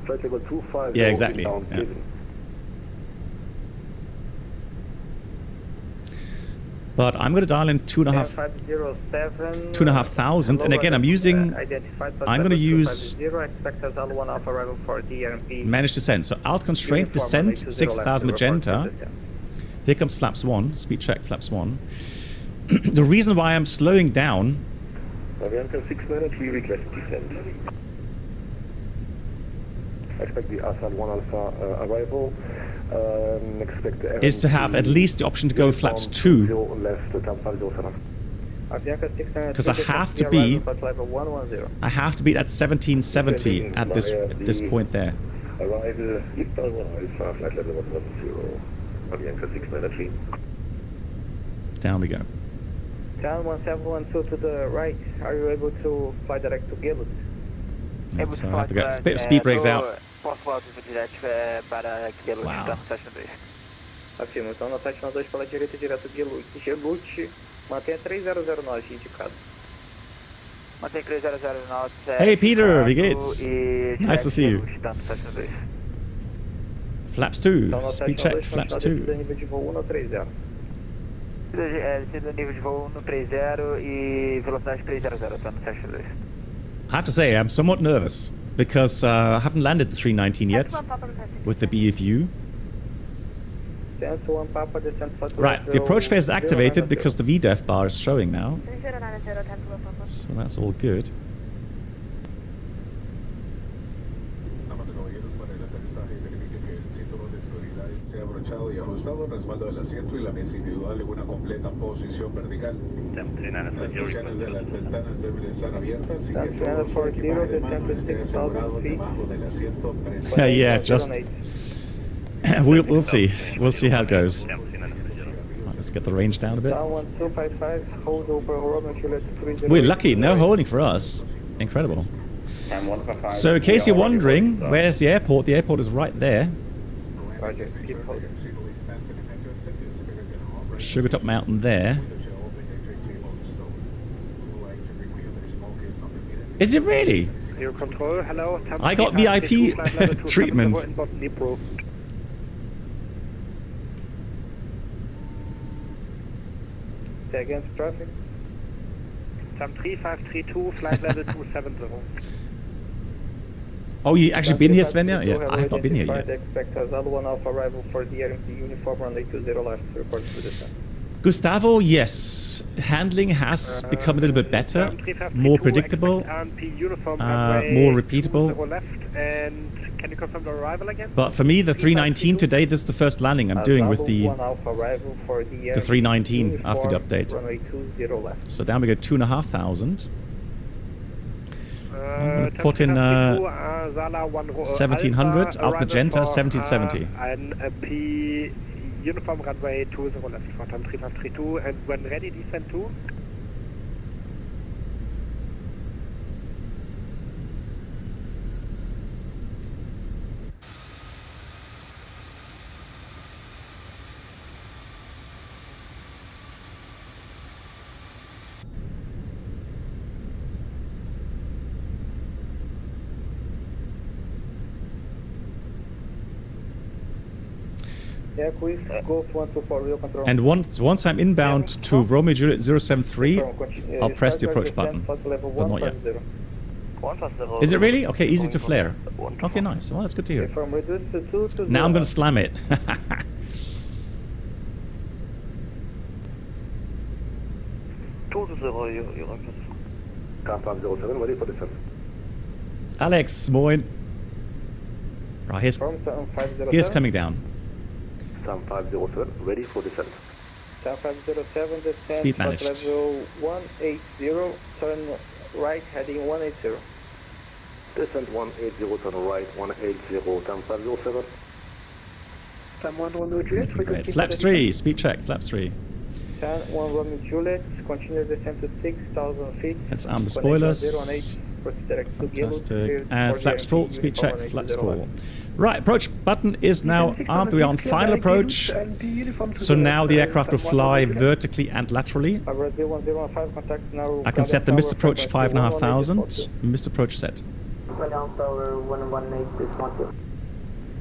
Flight level 25. Yeah, exactly. Yeah. But I'm going to dial in 2,500, and again I'm using. I'm going to use managed descent. So alt constraint descent 6,000 magenta. Here comes flaps 1. Speed check flaps 1. The reason why I'm slowing down. Avianca 693 request descent. Expect the Assad 1 Alpha arrival. Is to have at least the option to go flaps 2. Because I have to be at 1770 at this point there. Arrival Alpha, flight level 110, Avianca 693. Down we go. Down 1712 to the right. Are you able to fly direct to Gaylord? So I have to get a bit of speed brakes out. Wow. Afirma, então na taxa 2 pela direita direto Gelut, mantenha 3009 indicado. Mantenha 3009. Hey Peter, wie geht's? Nice to see you. Flaps 2, speed checked, flaps 2. Nível de voo 130. Descida nível de voo 130 e velocidade 300, tá no taxa 2. I have to say, I'm somewhat nervous because I haven't landed the 319 yet with the BFU. Right, the approach phase is activated because the VDEF bar is showing now. So that's all good. Y ajustado, respaldo del asiento y la mesa individual en una completa posición vertical. Las persianas de las ventanas deben estar abiertas y que todo su equipaje de mano esté asegurado debajo del asiento. Yeah, just we'll see. We'll see how it goes. Right, let's get the range down a bit. We're lucky, no holding for us. Incredible. So in case you're wondering, where's the airport? The airport is right there. Sugartop Mountain there. Is it really? Your control, hello. I got VIP treatment. against traffic. Sam 3532, flight level 270. Oh, you actually been here, Svenja? Yeah, I have not been here yet. Expect a Zulu 1 Alpha arrival for the RMP uniform runway 20 left, report to descent. Gustavo, yes. Handling has become a little bit better, more predictable, more repeatable. Left, and can you confirm the arrival again? But for me, the 319 today, this is the first landing I'm doing with the 319 after the update. So down we go 2,500. I'm going to put in 1700, Alpha Magenta 1770. And uniform runway 20 left for time 3532, and when ready, descend to. Yeah, please go 124 real control. And once I'm inbound to Romeo Juliet 073, I'll press the approach button, but not yet. Is it really? Okay, easy to flare. Okay, nice. Well, that's good to hear. Now I'm going to slam it. Alex, moin. Right, here's coming down. 507, ready for descent. 507, descent. Speed managed. Level 180, turn right, heading 180. Descent 180, turn right, 180, 507. Great. Flaps 3, speed check, flaps 3. 1 Romeo Juliet, continue descent to 6,000 feet. Let's arm the spoilers. Fantastic. And flaps full, speed check, flaps full. Right, approach button is now armed. We are on final approach. So now the aircraft will fly vertically and laterally. I can set the missed approach 5,500. Missed approach set.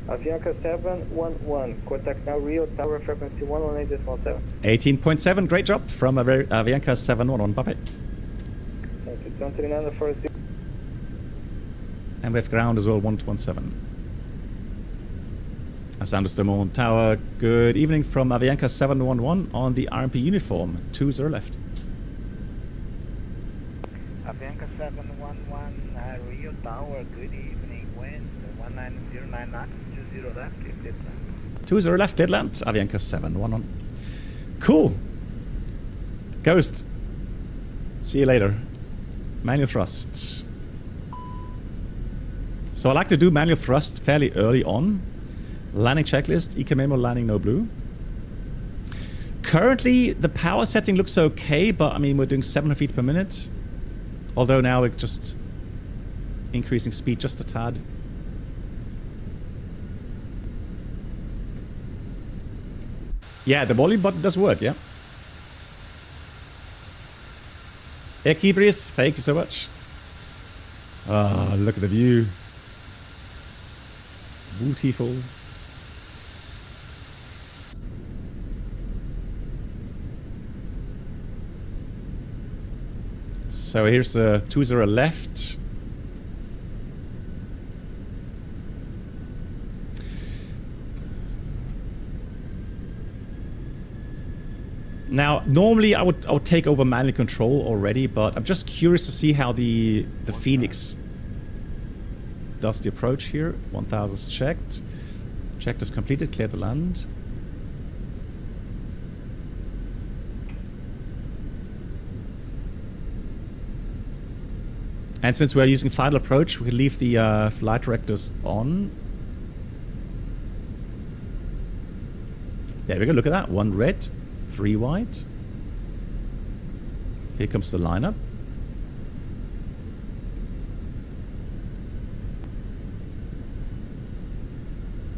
Avianca 711, contact now Rio Tower frequency 118.7. 18.7, great job from Avianca 711, bye-bye. Thank you, 2940. And we have ground as well, 117. Santos Dumont Tower, good evening from Avianca 711 on the RMP uniform, 20 left. Avianca 711, Rio Tower, good evening, wind 1909 knots, 20 left, dead land. 20 left, dead land, Avianca 711. Cool. Ghost. See you later. Manual thrust. So I like to do manual thrust fairly early on. Landing checklist, EK memo, landing no blue. Currently, the power setting looks okay, but I mean, we're doing 700 feet per minute. Although now we're just increasing speed just a tad. Yeah, the volume button does work, yeah. Ekibris, thank you so much. Ah, look at the view. Beautiful. So here's the 20 left. Now, normally I would take over manual control already, but I'm just curious to see how the FENIX does the approach here. 1000 is checked. Checked is completed. Clear to land. And since we're using final approach, we can leave the flight directors on. There we go, look at that. 1 red, 3 white. Here comes the lineup.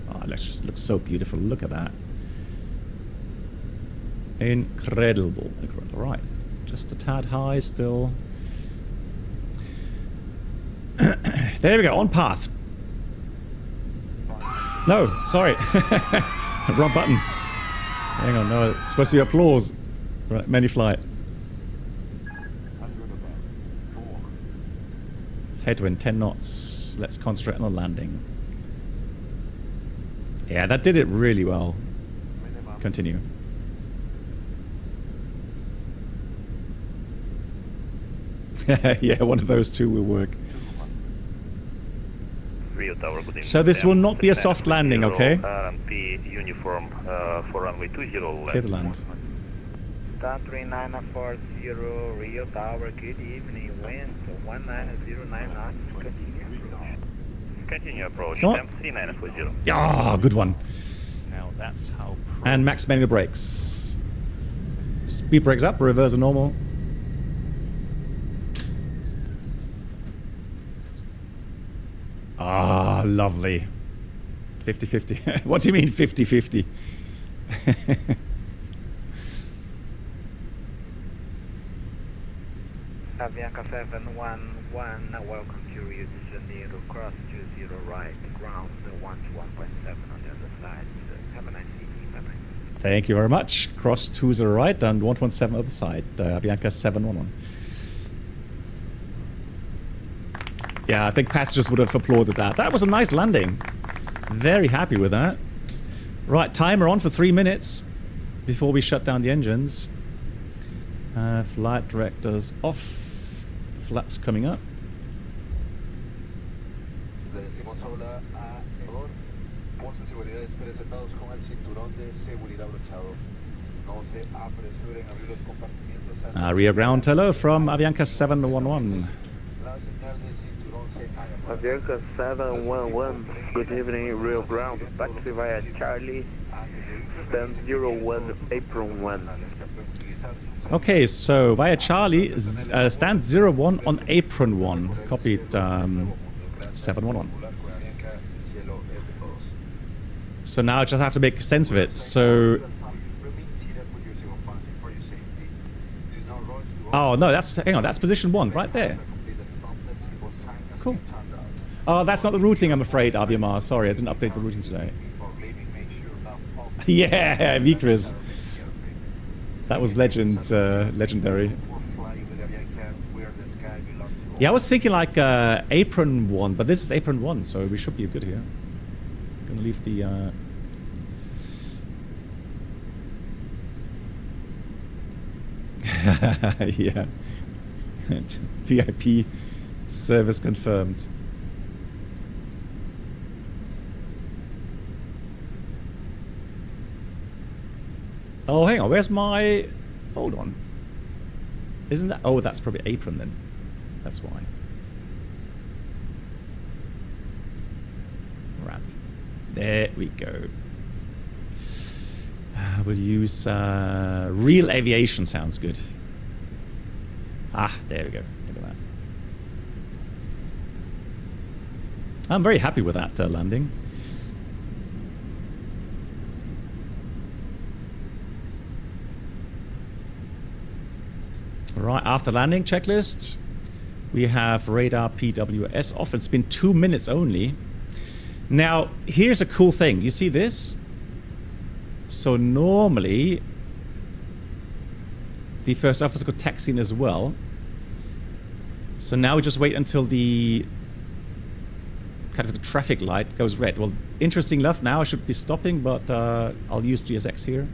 Oh, it just looks so beautiful. Look at that. Incredible. Incredible. Right. Just a tad high still. There we go, on path. No, sorry. Wrong button. Hang on, no, it's supposed to be applause. Right, many flight. Headwind 10 knots. Let's concentrate on the landing. Yeah, that did it really well. Continue. Yeah, one of those two will work. So this will not be a soft landing, okay? Uniform for runway 20 left. Clear the land. Star 3940, Rio Tower, good evening, wind 1909 knots, Continue approach, Come on. temp 3940. Yeah, good one. Now that's how And max manual brakes. Speed brakes up, reverse are normal. Ah, lovely. 50-50. What do you mean 50-50? Avianca 711, welcome to Rio de Janeiro, cross 20 right, ground 1 to 1.7 on the other side. Have a nice evening, bye-bye. Thank you very much. Cross 20 right and 117 other side. Avianca 711. Yeah, I think passengers would have applauded that. That was a nice landing. Very happy with that. Right, timer on for 3 minutes before we shut down the engines. Flight directors off. Flaps coming up. Rear ground hello from Avianca 711. Avianca 711, good evening, real ground, taxi via Charlie, stand 01, apron 1. Okay, so via Charlie, stand 01 on apron 1. Copied 711. So now I just have to make sense of it. So... Oh, no, that's... Hang on, that's position 1, right there. Cool. Oh, that's not the routing, I'm afraid, Aviamar. Sorry, I didn't update the routing today. Yeah, Vikris. That was legendary. Yeah, I was thinking like apron 1, but this is apron 1, so we should be good here. Gonna leave the... yeah. VIP service confirmed. Oh, hang on. Where's my... Hold on. Isn't that... Oh, that's probably apron then. That's why. Ramp. There we go. We'll use... real aviation sounds good. Ah, there we go. Look at that. I'm very happy with that landing. Right, after landing checklist, we have radar PWS off. It's been 2 minutes only. Now, here's a cool thing. You see this? So normally, the first officer could taxi in as well. So now we just wait until the kind of the traffic light goes red. Well, interesting enough, now I should be stopping, but I'll use GSX here.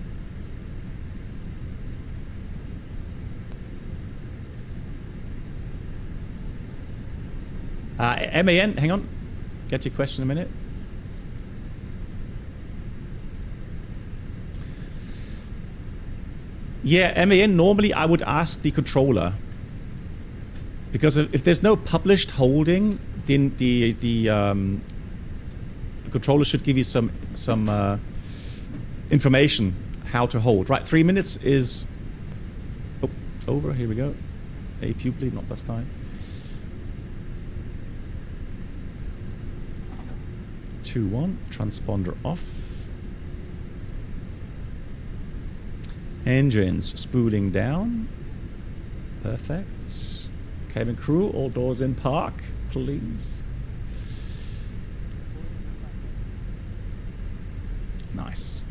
MAN, hang on. Get your question in a minute. Yeah, MAN, normally I would ask the controller. Because if there's no published holding, then the controller should give you some information how to hold. Right, 3 minutes is over. Here we go. A pupil, not bus time. 2-1, transponder off. Engines spooling down. Perfect. Cabin crew, all doors in park, please. Nice.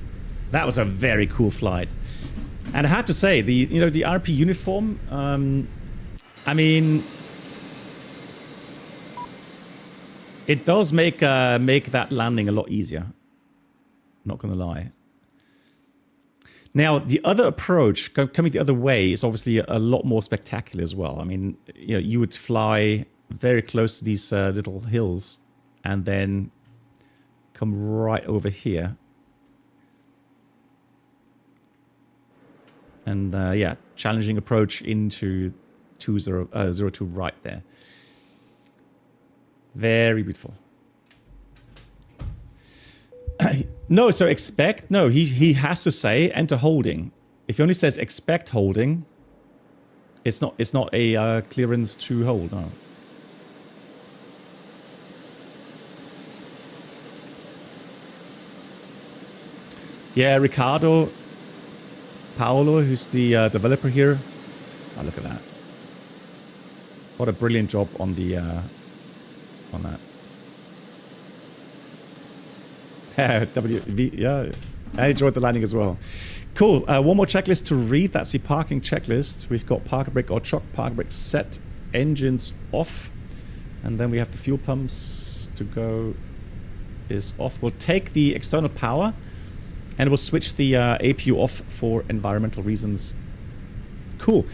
That was a very cool flight. And I have to say, the RP uniform, I mean, it does make that landing a lot easier. Not gonna lie. Now, the other approach, coming the other way, is obviously a lot more spectacular as well. I mean, you would fly very close to these little hills and then come right over here. And yeah, challenging approach into 02 right there. Very beautiful. No, so expect, no, he has to say enter holding. If he only says expect holding, it's not a clearance to hold, no. Yeah, Ricardo Paolo, who's the developer here. Oh, look at that. What a brilliant job on the on that. Yeah, I enjoyed the landing as well. Cool. One more checklist to read. That's the parking checklist. We've got park brake or chock, park brake set, engines off, and then we have the fuel pumps to go is off. We'll take the external power and we'll switch the APU off for environmental reasons. Cool.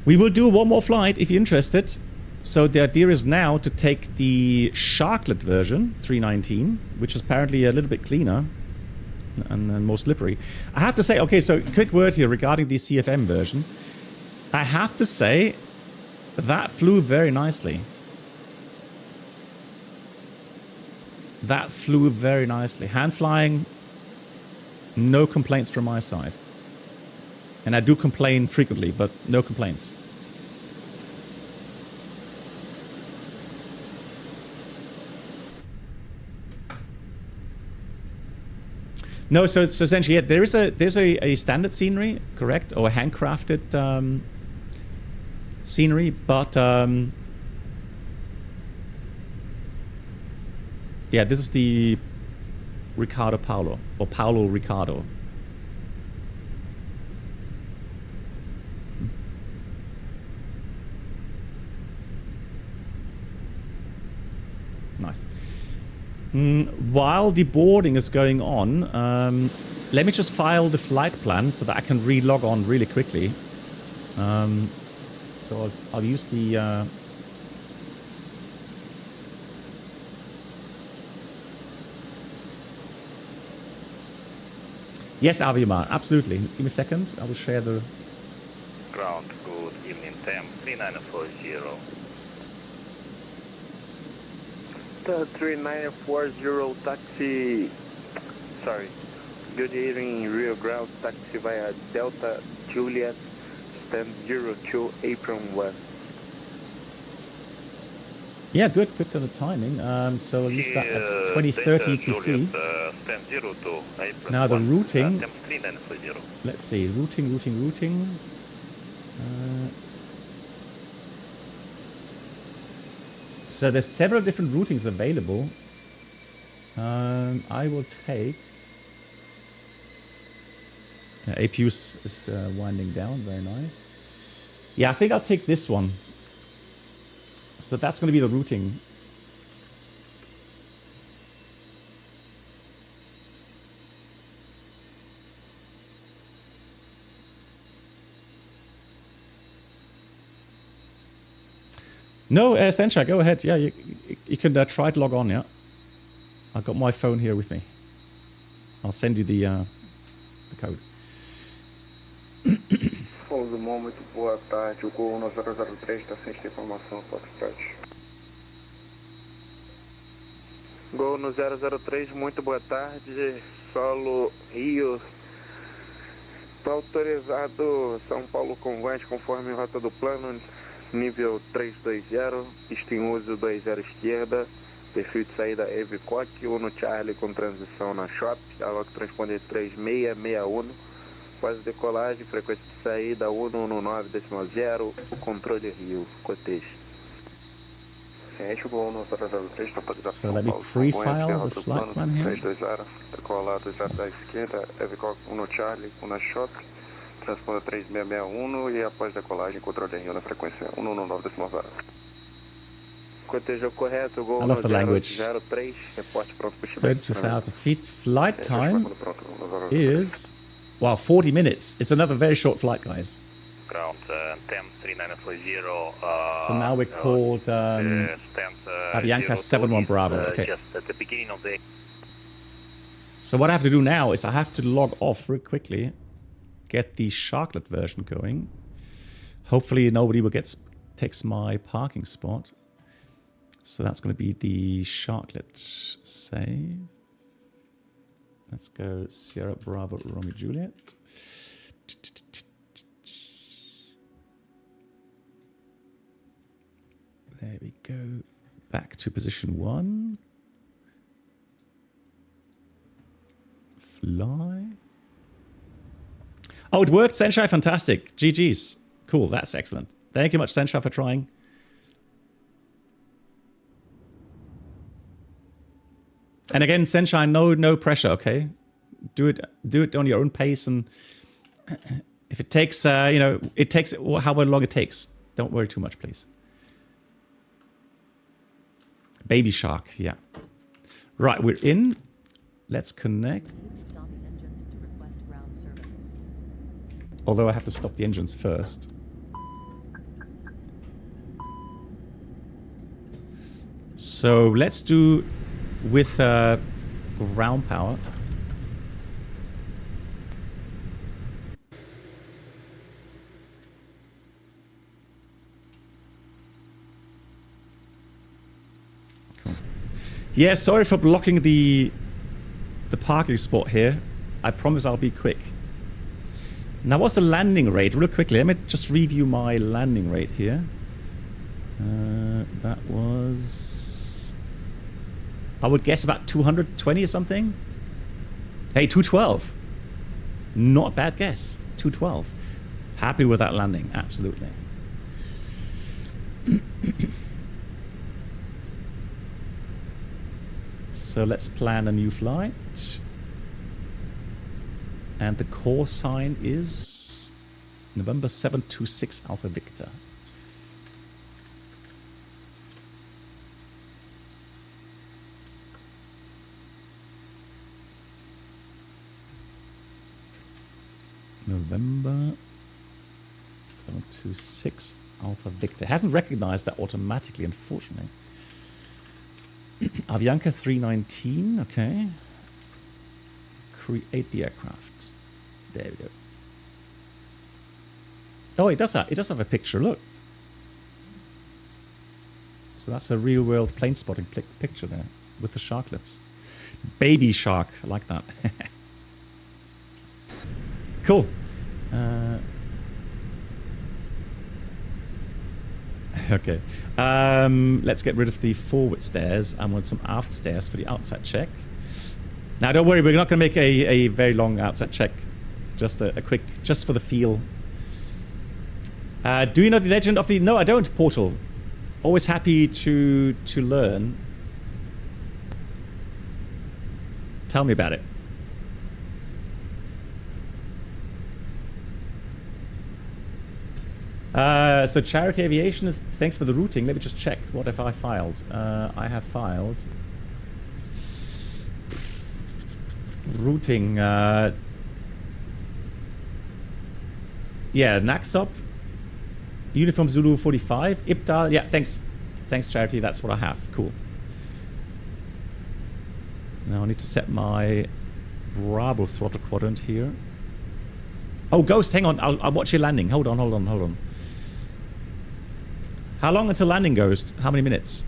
We will do one more flight if you're interested. So the idea is now to take the Sharklet version, 319, which is apparently a little bit cleaner and more slippery. I have to say, okay, so quick word here regarding the CFM version. I have to say that flew very nicely. That flew very nicely. Hand flying, no complaints from my side. And I do complain frequently, but no complaints. No, so it's essentially, yeah, there's a standard scenery, correct, or a handcrafted scenery, but yeah, this is the Ricardo Paolo, or Paolo Ricardo. Nice. While the boarding is going on, let me just file the flight plan so that I can re-log on really quickly. So I'll use the... Yes, Avimar, absolutely. Give me a second. I will share the... Ground, good evening, temp 3940. 3940 taxi, sorry, good evening, Rio Ground, taxi via Delta Juliet, stand 02, apron 1. Yeah, good to the timing. So I'll use that as 2030 UTC. Now the routing, let's see, routing. So there's several different routings available. I will take... APU is winding down, very nice. Yeah, I think I'll take this one. So that's going to be the routing. No, Sencha, go ahead. Yeah, you can try to log on, yeah. I've got my phone here with me. I'll send you the code. Fala Dumont, muito boa tarde. O Gol 1003 está sem esta informação, Foxtrot. Gol no 003, muito boa tarde. Solo Rio. Está autorizado São Paulo Congonhas conforme rota do plano. Nível 320, pista em uso 20 esquerda, perfil de saída Evicoc, 1 Charlie com transição na Shop, Alok transponder 3661, fase de decolagem, frequência de saída 119.0, o controle Rio, cotejo. So let me pre-file the flight plan here. 320, decolado já da esquerda, Evicoc 1 Charlie, 1 Shop, Transponder 3661 e após decolagem, controle de RU na frequência 119.0. Cotejo correto, Gol I love the language. 003, reporte pronto para 32,000 feet. Flight time is, wow, 40 minutes. It's another very short flight, guys. Ground 103940. So now we're called Avianca 71 Bravo. Okay. Just at the beginning of the. So what I have to do now is I have to log off very quickly, get the Sharklet version going. Hopefully nobody takes my parking spot. So that's going to be the Sharklet save. Let's go Sierra Bravo Romeo Juliet. There we go. Back to position 1. Fly. Oh, it worked, Senshai. Fantastic. GG's. Cool. That's excellent. Thank you much, Senshai, for trying. And again, Senshai, no pressure. Okay, do it on your own pace, and if it takes, it takes however long it takes. Don't worry too much, please. Baby Shark, yeah. Right, we're in. Let's connect. Although I have to stop the engines first. So let's do with ground power. Cool. Yeah, sorry for blocking the parking spot here. I promise I'll be quick. Now, what's the landing rate? Real quickly, let me just review my landing rate here. That was, I would guess, about 220 or something. Hey, 212. Not a bad guess. 212. Happy with that landing, absolutely. So let's plan a new flight. And the call sign is November 726 Alpha Victor. November 726 Alpha Victor. Hasn't recognized that automatically, unfortunately. Avianca 319, okay. Create the aircraft. There we go. Oh, it does have a picture, look. So that's a real world plane spotting picture there with the sharklets. Baby shark, I like that. Cool. Okay. Let's get rid of the forward stairs. I want some aft stairs for the outside check. Now, don't worry, we're not going to make a very long outside check. Just a quick, just for the feel. Do you know the legend of the... No, I don't, Portal. Always happy to learn. Tell me about it. So Charity Aviation is... Thanks for the routing. Let me just check. What have I filed? I have filed... Routing, yeah, Naxop, Uniform Zulu 45, Ipdal, yeah, thanks Charity, that's what I have, cool. Now I need to set my Bravo throttle quadrant here. Oh, Ghost, hang on, I'll watch your landing, hold on. How long until landing, Ghost? How many minutes?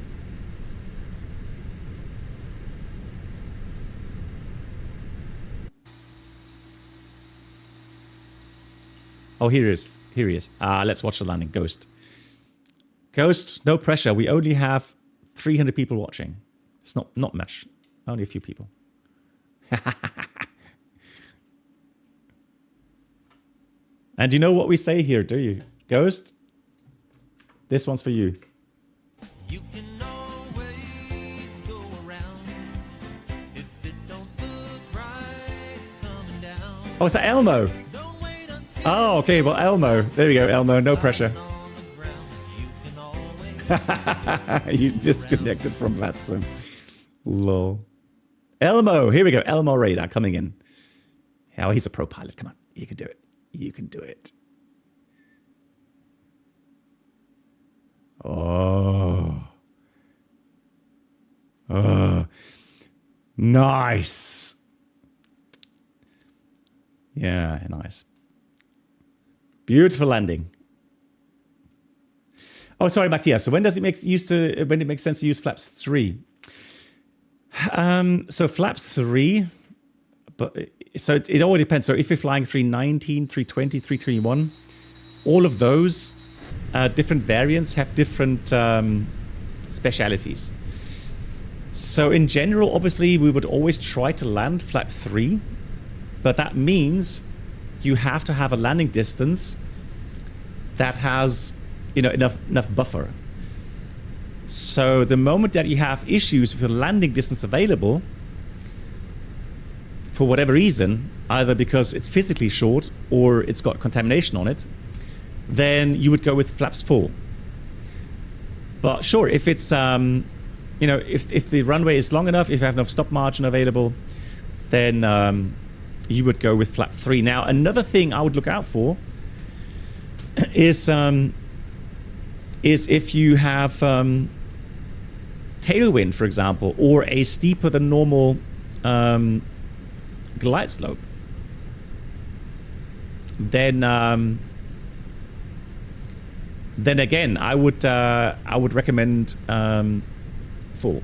Oh, here he is. Let's watch the landing. Ghost, no pressure. We only have 300 people watching. It's not much. Only a few people. And you know what we say here, do you? Ghost, this one's for you. You can always go around if it don't look right coming down. Oh, is that Elmo? Don't wait until Oh, okay. Well, Elmo. There we go, Elmo. No pressure. You disconnected from VATSIM. Lol. Elmo. Here we go. Elmo radar coming in. Oh, he's a pro pilot. Come on. You can do it. You can do it. Oh. Oh. Nice. Yeah, nice. Beautiful landing. Oh, sorry, Matthias. So when does it make sense to use flaps 3? So flaps 3, but so it all depends. So if you're flying 319, 320, 321, all of those different variants have different specialities. So in general, obviously, we would always try to land flap 3, but that means you have to have a landing distance that has, you know, enough buffer. So the moment that you have issues with the landing distance available, for whatever reason, either because it's physically short or it's got contamination on it, then you would go with flaps full. But sure, if it's you know, if the runway is long enough, if you have enough stop margin available, then you would go with flap 3. Now, another thing I would look out for is if you have tailwind, for example, or a steeper than normal glide slope, then again I would recommend full.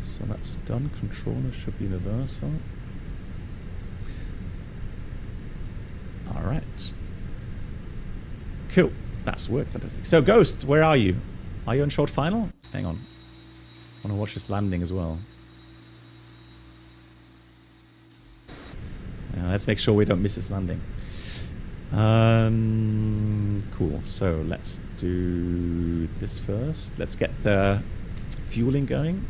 So that's done. Controller should be universal. All right. Cool. That's worked. Fantastic. So, Ghost, where are you? Are you on short final? Hang on. I want to watch this landing as well. Let's make sure we don't miss this landing. Cool. So, let's do this first. Let's get fueling going.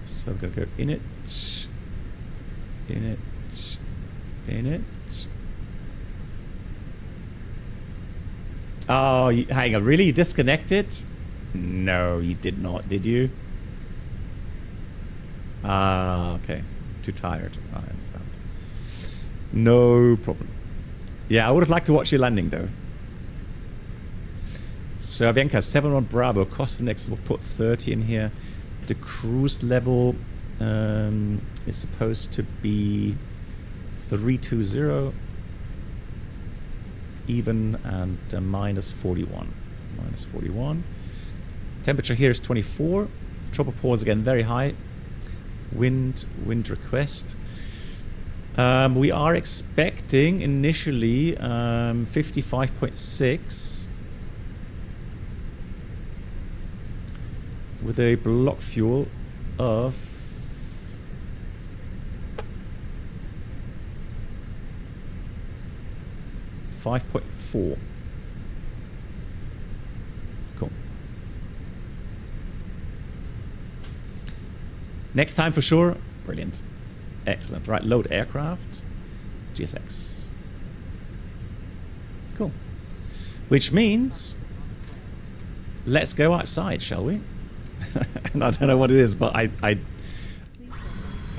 So, we're going to go in it. In it. In it. Oh, hang on. Really? You disconnected? No, you did not, did you? Ah, okay. Too tired. I understand. No problem. Yeah, I would have liked to watch you landing, though. So, Avianca, 7-1 Bravo. Costa next, we'll put 30 in here. The cruise level is supposed to be 320. Even and minus 41. Minus 41. Temperature here is 24. Tropopause again very high. Wind request. We are expecting initially 55.6 with a block fuel of 5.4. Cool. Next time for sure. Brilliant. Excellent. Right, load aircraft. GSX. Cool. Which means let's go outside, shall we? And I don't know what it is, but I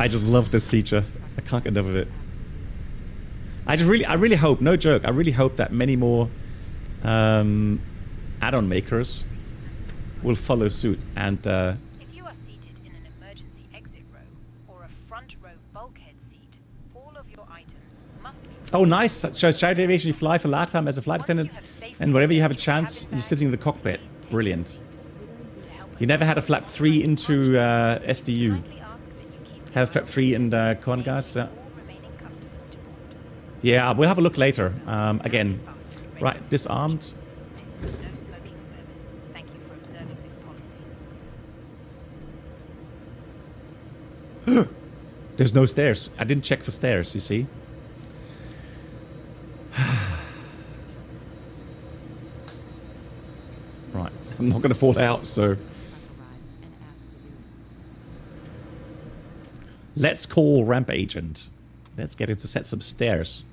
just love this feature. I can't get enough of it. I really hope, no joke, I really hope that many more add-on makers will follow suit. And if you are seated in an emergency exit row or a front row bulkhead seat, all of your items must be... Oh, nice. So Charity Aviation, you fly for LATAM as a flight attendant, and whenever you have a chance, you're sitting in the cockpit. Brilliant. You never had a flap 3 into SDU. Had a flap 3 in Congonhas. Yeah, we'll have a look later. Again, right, disarmed. There's no stairs. I didn't check for stairs, you see. Right, I'm not going to fall out, so... Let's call ramp agent. Let's get him to set some stairs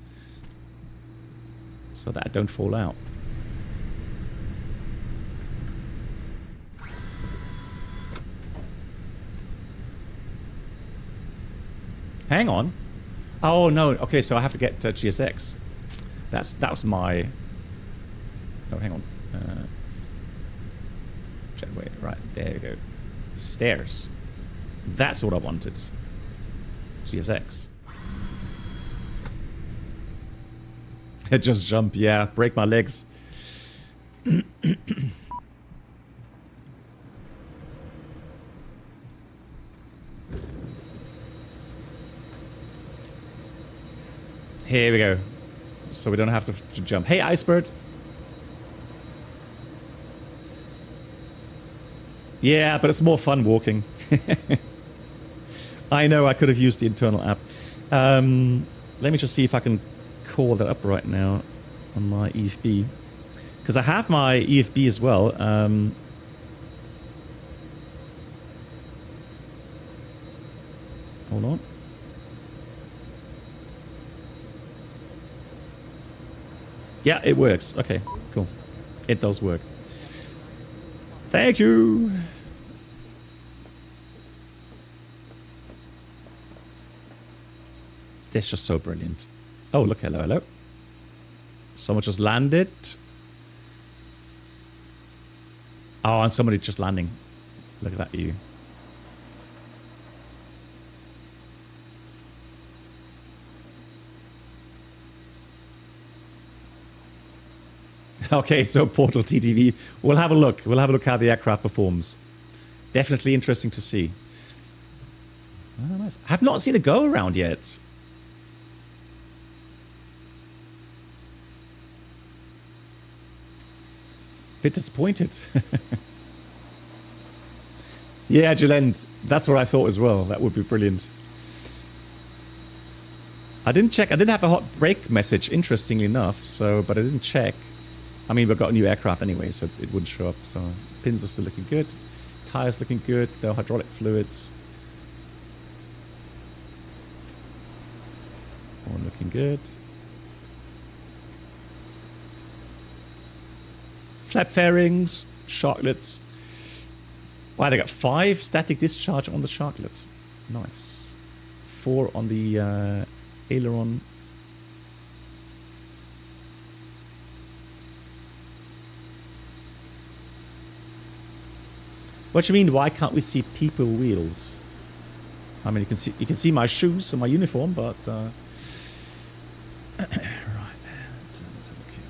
so that I don't fall out. Hang on. Oh no. Okay, so I have to get GSX. That was my. Oh, hang on. Jetway. Right there you go. Stairs. That's what I wanted. GSX. Just jump, yeah. Break my legs. Here we go. So we don't have to jump. Hey, Icebird. Yeah, but it's more fun walking. I know I could have used the internal app. Let me just see if I can call that up right now on my EFB. Because I have my EFB as well. Hold on. Yeah, it works. Okay, cool. It does work. Thank you. That's just so brilliant. Oh, look, hello, hello. Someone just landed. Oh, and somebody just landing. Look at that view. Okay, so Portal TTV. We'll have a look. We'll have a look how the aircraft performs. Definitely interesting to see. Oh, nice. I have not seen a go around yet. Bit disappointed. Yeah, Jalen, that's what I thought as well. That would be brilliant. I didn't check. I didn't have a hot break message, interestingly enough. So, but I didn't check. I mean, we've got a new aircraft anyway, so it wouldn't show up. So pins are still looking good. Tires looking good. No hydraulic fluids. All looking good. Flap fairings, sharklets. Wow, they got 5 static discharge on the sharklet. Nice. 4 on the aileron. What do you mean? Why can't we see people wheels? I mean, you can see my shoes and my uniform, but right. Let's have a look here.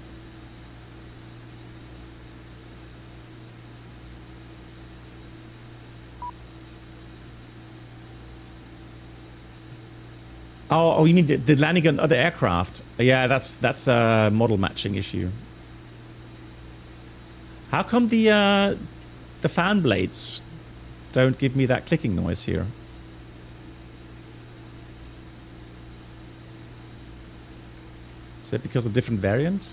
Oh, you mean the landing on other aircraft? Yeah, that's a model matching issue. How come the fan blades don't give me that clicking noise here? Is it because of different variant?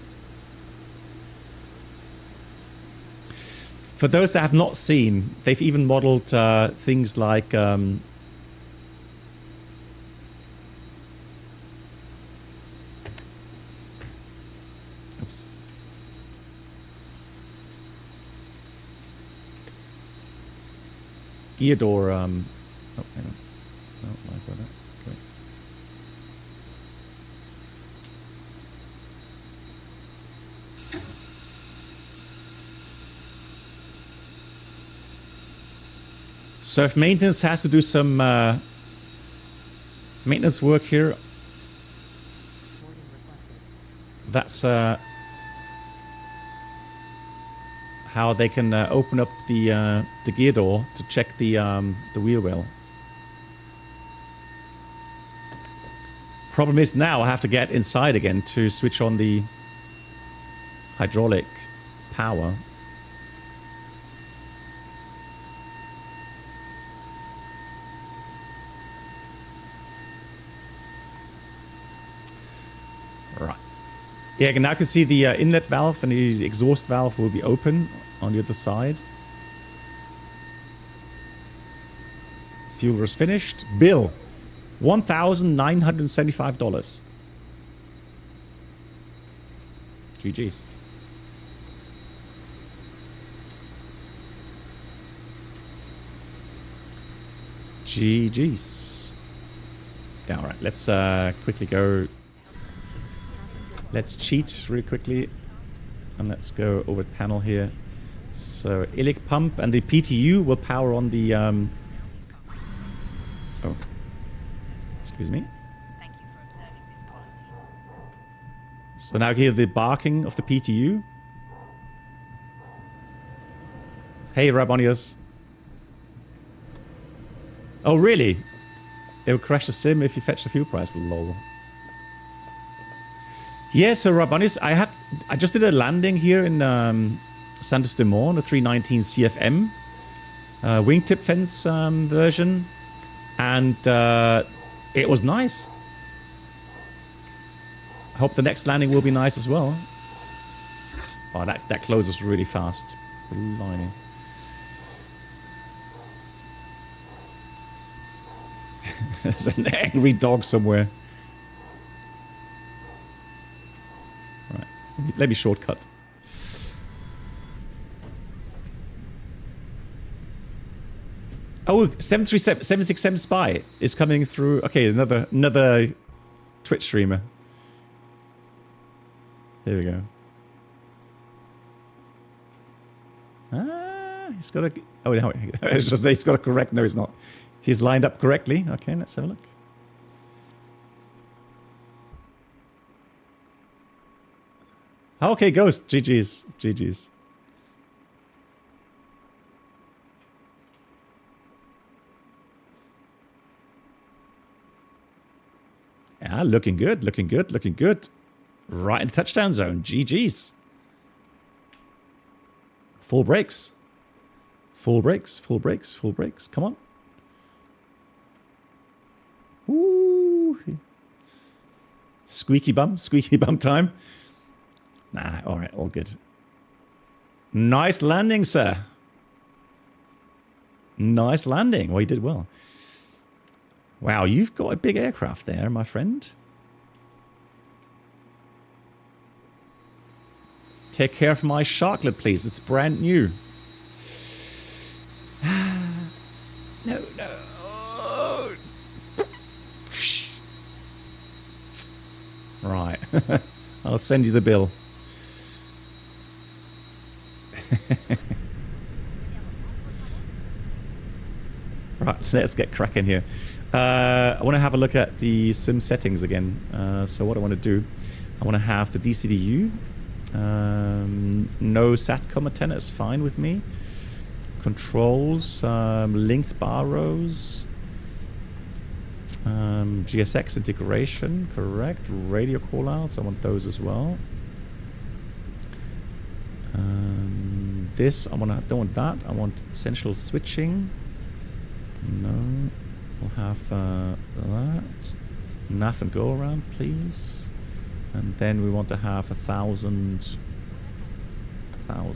For those that have not seen, they've even modeled things like oops. Gear door. Oh, hang on. No, I've got that. Okay. So if maintenance has to do some maintenance work here, that's how they can open up the gear door to check the wheel well. Problem is now I have to get inside again to switch on the hydraulic power. Right. Yeah, now I can see the inlet valve and the exhaust valve will be open on the other side. Fuel was finished. Bill, $1,975. GG's. GG's. Yeah, all right, let's quickly go. Let's cheat really quickly. And let's go over the panel here. So, ilic pump and the PTU will power on the... oh. Excuse me. Thank you for observing this policy. So now hear the barking of the PTU. Hey, Rabonius. Oh, really? It will crash the sim if you fetch the fuel price. Lol. Yeah, so Rabonius, I just did a landing here in Santos Dumont, a 319 CFM wingtip fence version, and it was nice. I hope the next landing will be nice as well. Oh, that closes really fast. Blimey. There's an angry dog somewhere. Right, let me shortcut. Oh, 767 Spy is coming through. Okay, another Twitch streamer. Here we go. Ah, he's got a... Oh, no, I was just say he's got a correct... No, he's not. He's lined up correctly. Okay, let's have a look. Okay, Ghost. GG's. GG's. Yeah, looking good, looking good, looking good. Right in the touchdown zone. GG's. Full brakes. Full brakes, full brakes, full brakes. Come on. Ooh. Squeaky bum time. Nah, all right, all good. Nice landing, sir. Nice landing. Well, you did well. Wow, you've got a big aircraft there, my friend. Take care of my sharklet, please. It's brand new. No, no. Right. I'll send you the bill. Right, let's get cracking here. I want to have a look at the sim settings again. So what I want to do, I want to have the DCDU. No SATCOM antenna is fine with me. Controls, linked bar rows. GSX integration, correct. Radio callouts, I want those as well. This, don't want that. I want essential switching. No. We'll have that. NAF and go around, please. And then we want to have 1,000 for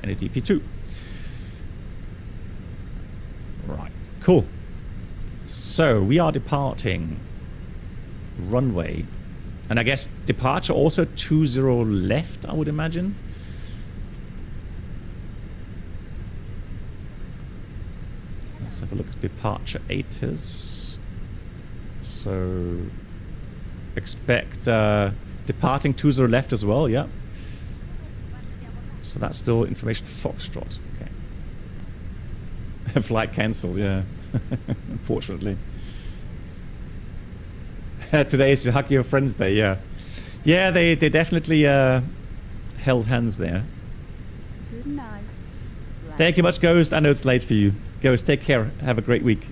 NADP2. Right, cool. So we are departing runway. And I guess departure also 20 left, I would imagine. Let's have a look at departure 8's. So expect departing 20 left as well, yeah. So that's still information Foxtrot. Okay. Flight cancelled, yeah. Unfortunately. Today is Hug Your Friends Day, yeah. Yeah, they definitely held hands there. Good night. Thank you much, Ghost. I know it's late for you. Ghost, take care. Have a great week.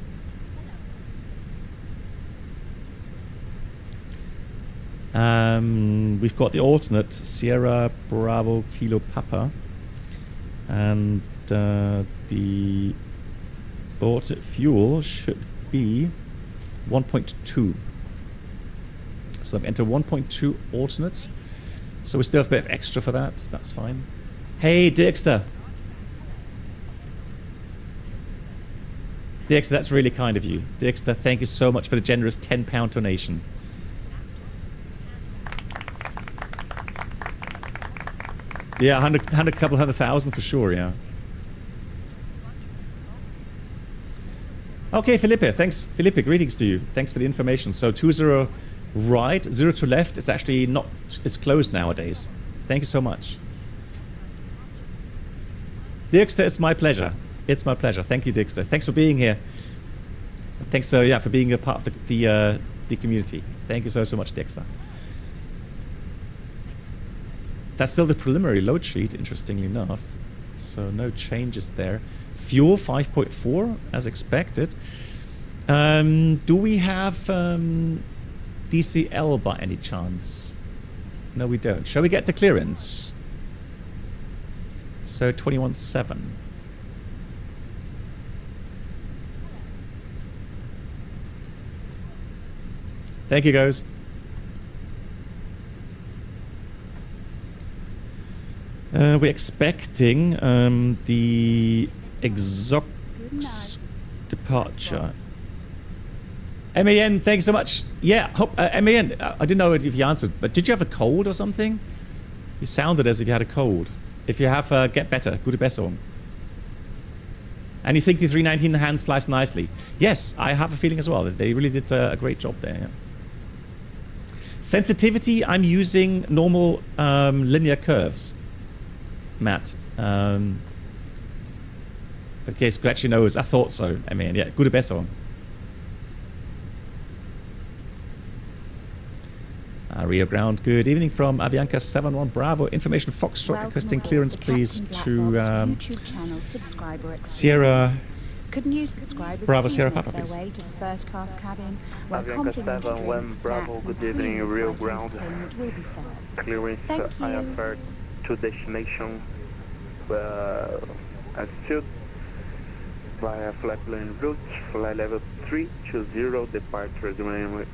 We've got the alternate Sierra Bravo Kilo Papa, and the alternate fuel should be 1.2. So I've entered 1.2 alternate. So we still have a bit of extra for that. That's fine. Hey, Dexter. Dixter, that's really kind of you. Dixter, thank you so much for the generous £10 donation. Yeah, 100,000 for sure, yeah. Okay, Felipe, thanks. Felipe, greetings to you. Thanks for the information. So 20 right, 0 to left is actually not, it's closed nowadays. Thank you so much. Dixter, it's my pleasure. It's my pleasure. Thank you, Dixter. Thanks for being here. Thanks, yeah, for being a part of the community. Thank you so much, Dixter. That's still the preliminary load sheet, interestingly enough. So no changes there. Fuel 5.4 as expected. Do we have DCL by any chance? No, we don't. Shall we get the clearance? So 21.7. Thank you, Ghost. We're expecting the Exox departure. MAN, thanks so much. Yeah, hope, MAN, I didn't know if you answered, but did you have a cold or something? You sounded as if you had a cold. If you have, get better. Gute Besserung. And you think the 319 hands flies nicely? Yes, I have a feeling as well that they really did a great job there. Yeah. Sensitivity, I'm using normal linear curves. Matt. Okay, scratchy nose. I thought so. I mean, yeah, gute Besserung. Rio Ground, good evening from Avianca 71 Bravo. Information Foxtrot requesting clearance, please, to Sierra Bravo Sierra Papa, please. To the first class cabin, where Avianca 71 Bravo, good evening, Rio Ground. Clearance IFR to destination altitude via flight plan route, flight level 320, departure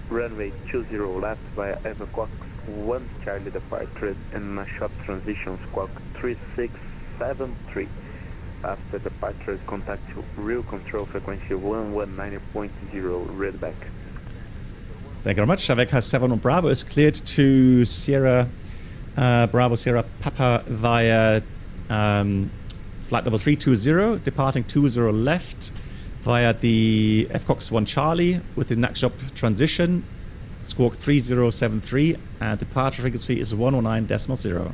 runway 20 left via Evacox 1 Charlie departure and a short transition squawk 3673. After departure, contact real control frequency 119.0 readback. Thank you very much. Avianca 71 Bravo is cleared to Sierra Bravo Sierra Papa via flight level 320, departing 20 left via the FCOX 1 Charlie with the next stop transition, squawk 3073, and departure frequency is 109.0.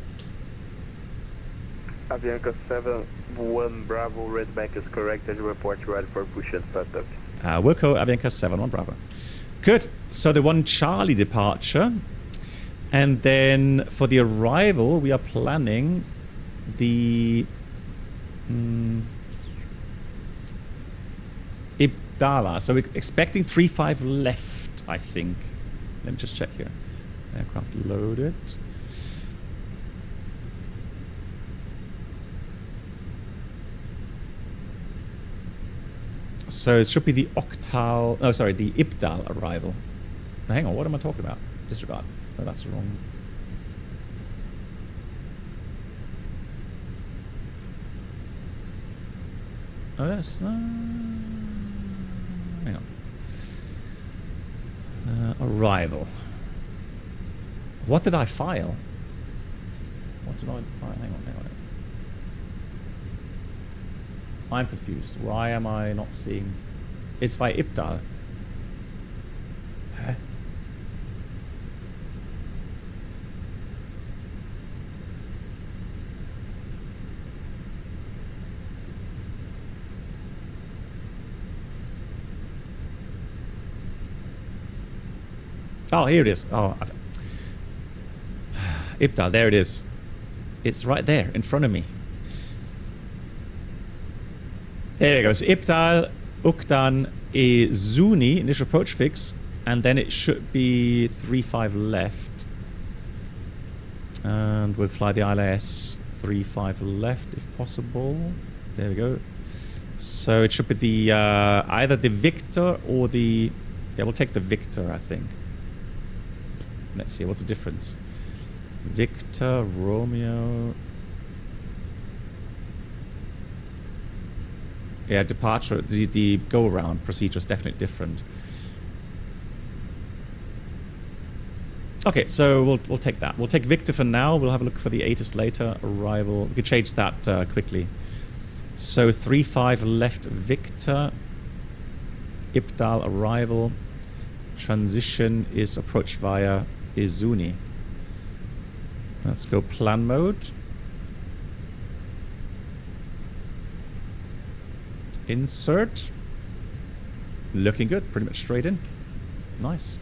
Avianca 71 Bravo, redback is correct as you report ready for push and startup. Wilco, Avianca 71 Bravo. Good, so the 1 Charlie departure, and then for the arrival we are planning the Ibdala. So we're expecting 35 left, I think. Let me just check here. Aircraft loaded. So it should be the Octal, oh sorry, the Ibdal arrival. Now, hang on, what am I talking about? Disregard. No, that's wrong. Oh, that's hang on. Arrival. What did I file? What did I file? Hang on. I'm confused. Why am I not seeing? It's by Ibdal. Huh? Oh, here it is. Oh, Ibdal, there it is. It's right there in front of me. There it goes. Ibdal, Ukdan, Zuni, initial approach fix, and then it should be 35 left. And we'll fly the ILS 35 left if possible. There we go. So it should be the either the Victor or the... Yeah, we'll take the Victor, I think. Let's see, what's the difference? Victor, Romeo... Yeah, departure, the go-around procedure is definitely different. Okay, so we'll take that. We'll take Victor for now. We'll have a look for the ATIS later. Arrival. We could change that quickly. So 35 left Victor. Ipdal arrival. Transition is approach via Izuni. Let's go plan mode. Insert. Looking good. Pretty much straight in. Nice.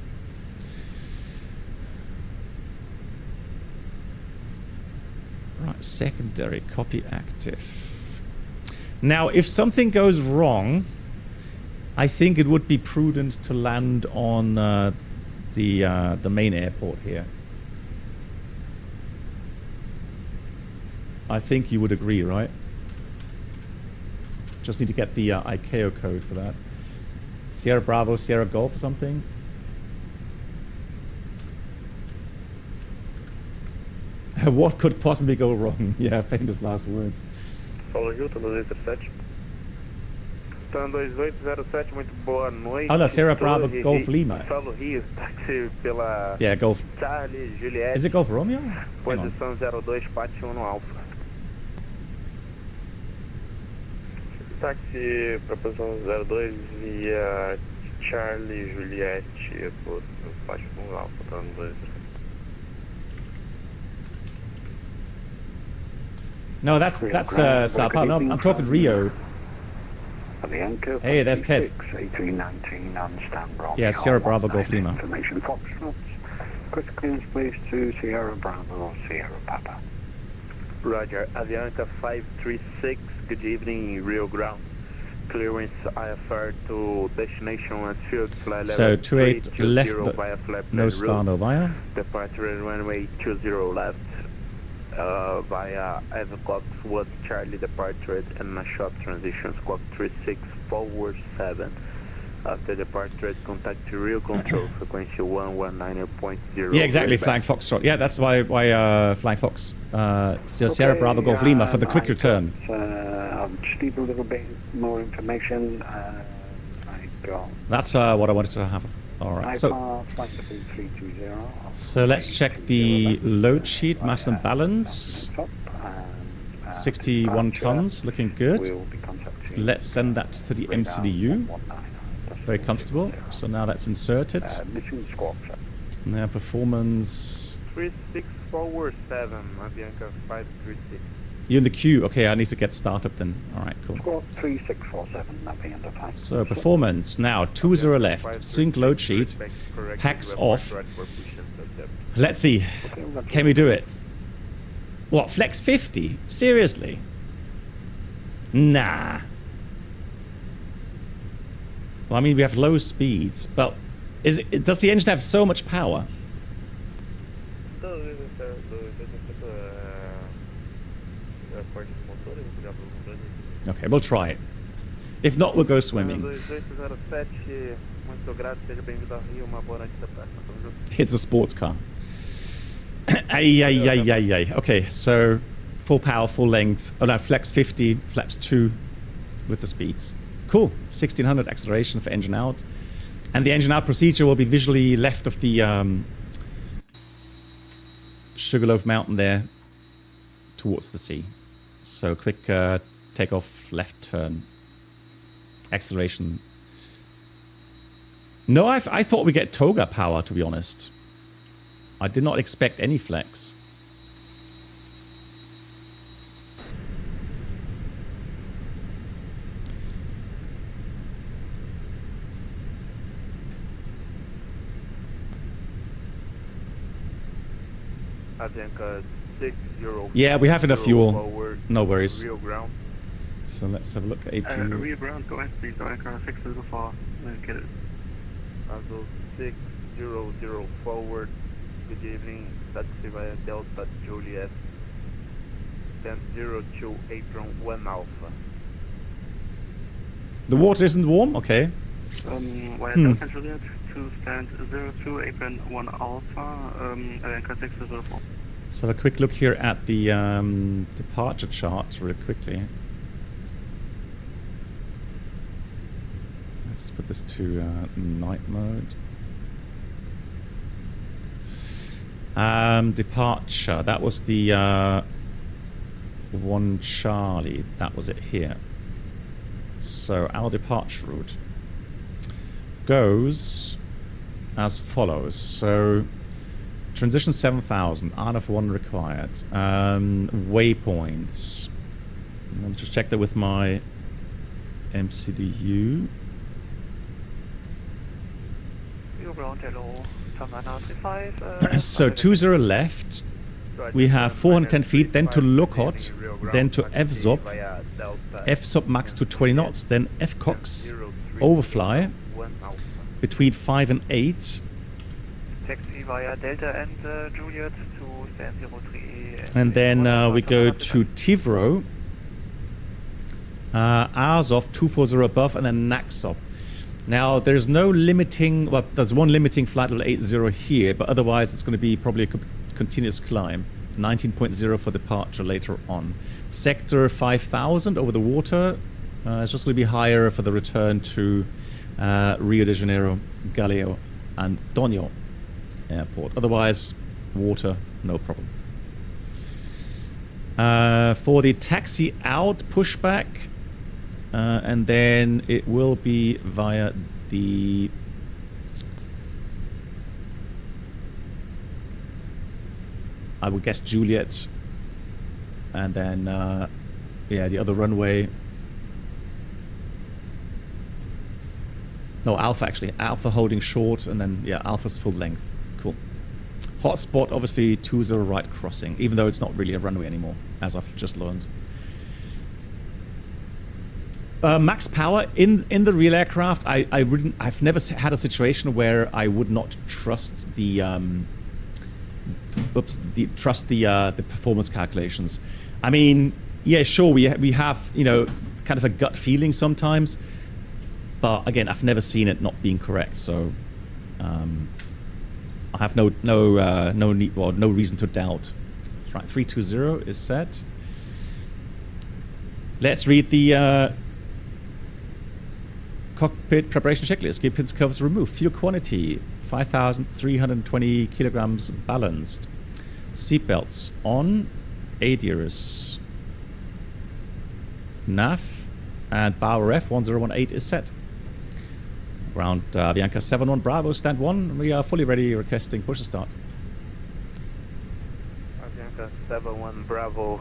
Right, secondary copy active. Now, if something goes wrong, I think it would be prudent to land on the main airport here. I think you would agree, right? Just need to get the ICAO code for that. Sierra Bravo, Sierra Golf or something. What could possibly go wrong? Yeah, famous last words. Paulo Hilton, 237. Tan 2807, muito boa noite. Oh, no, Sierra Bravo, Golf Lima. Paulo Rio, táxi pela yeah, Golf. Charlie, Juliette. Is it Golf Romeo? Posição 02, Pátio 1 Alfa. Táxi para posição 02 via Charlie, Juliette, Pátio 1 Alfa, Tan 2. No, that's Sao Paulo. No, I'm talking Rio. Hey, there's Ted. A319 on standby. Yeah, Sierra Bravo, Golf Lima. Information Foxtrot. Quick clearance please to Sierra Bravo or Sierra Papa. Roger. Avianca 536. Good evening, Rio Ground. Clearance IFR to destination on field flight level. So 28 left, via no star, no via. Departure runway 20 left. Via Avicox 1 Charlie departure and a short transition squawk 36 forward 7. After departure, contact Rio Control frequency 119.0. Yeah, exactly, Flying Foxtrot. Yeah, that's why Flying Fox. Sierra Bravo Golf Lima for the quick return. I'll just need a little bit more information. That's what I wanted to have. All right. So let's check the load sheet, mass and balance. 61 tons, looking good. Let's send that to the MCDU. Very comfortable. So now that's inserted. Now performance. 36 forward 7, Avianca 536. You're in the queue. Okay, I need to get started then. All right, cool. Squawk 3647, Avianca 5. So performance now 20 left. Sync load sheet. Packs off. Let's see. Can we do it? What? Flex 50? Seriously? Nah. Well, I mean, we have low speeds, but does the engine have so much power? Okay, we'll try it. If not, we'll go swimming. It's a sports car. Okay, so full power, full length. Oh no, flex 50, flaps 2 with the speeds. Cool. 1600 acceleration for engine out. And the engine out procedure will be visually left of the Sugarloaf Mountain there towards the sea. So quick takeoff, left turn. Acceleration. No, I thought we'd get toga power, to be honest. I did not expect any flex. Yeah, we have enough fuel. No worries. So let's have a look at AP. Rio Ground, go ahead, please. Aircraft 604. Get it. Also 600 forward. Good evening. Taxi via Delta Juliet. 10-0 to apron 1 Alpha. The water isn't warm? Okay. Via Delta Juliet to stand 02 apron 1 Alpha. Aircraft 604. Let's have a quick look here at the departure chart really quickly. Let's put this to night mode. Departure. That was the 1 Charlie. That was it here. So our departure route goes as follows. So transition 7000, out of 1 required. Waypoints. I'll just check that with my MCDU. So 20 left. We have 410 feet, then to lookout, then to FSOP, FSOP max to 20 knots, then FCOX, overfly, between 5 and 8. Taxi via Delta and Juliet to stand 03. And then we go to Tivro, Azov 240 above, and then Naxop. Now there's no limiting, well, there's one limiting flight level 80 here, but otherwise it's going to be probably a continuous climb. 19.0 for departure later on. Sector 5000 over the water. It's just going to be higher for the return to Rio de Janeiro, Galileo, Antonio Airport. Otherwise, water, no problem. For the taxi out, pushback, and then it will be via the I would guess Juliet, and then yeah, the other runway. No, Alpha actually. Alpha holding short, and then yeah, Alpha's full length. Cool. Hotspot obviously 20 right crossing, even though it's not really a runway anymore, as I've just learned. Max power in the real aircraft. I've never had a situation where I would not trust the the performance calculations. I mean, yeah, sure, we have, you know, kind of a gut feeling sometimes, but again, I've never seen it not being correct. So I have no need, well, no reason to doubt. Right, 320 is set. Let's read the cockpit preparation checklist. Gear pins, covers removed. Fuel quantity 5,320 kilograms balanced. Seatbelts on. ADIRS. nav and bow ref 1018 is set. Ground Avianca 71 Bravo, stand 1. We are fully ready, requesting push and start. Avianca 71 Bravo,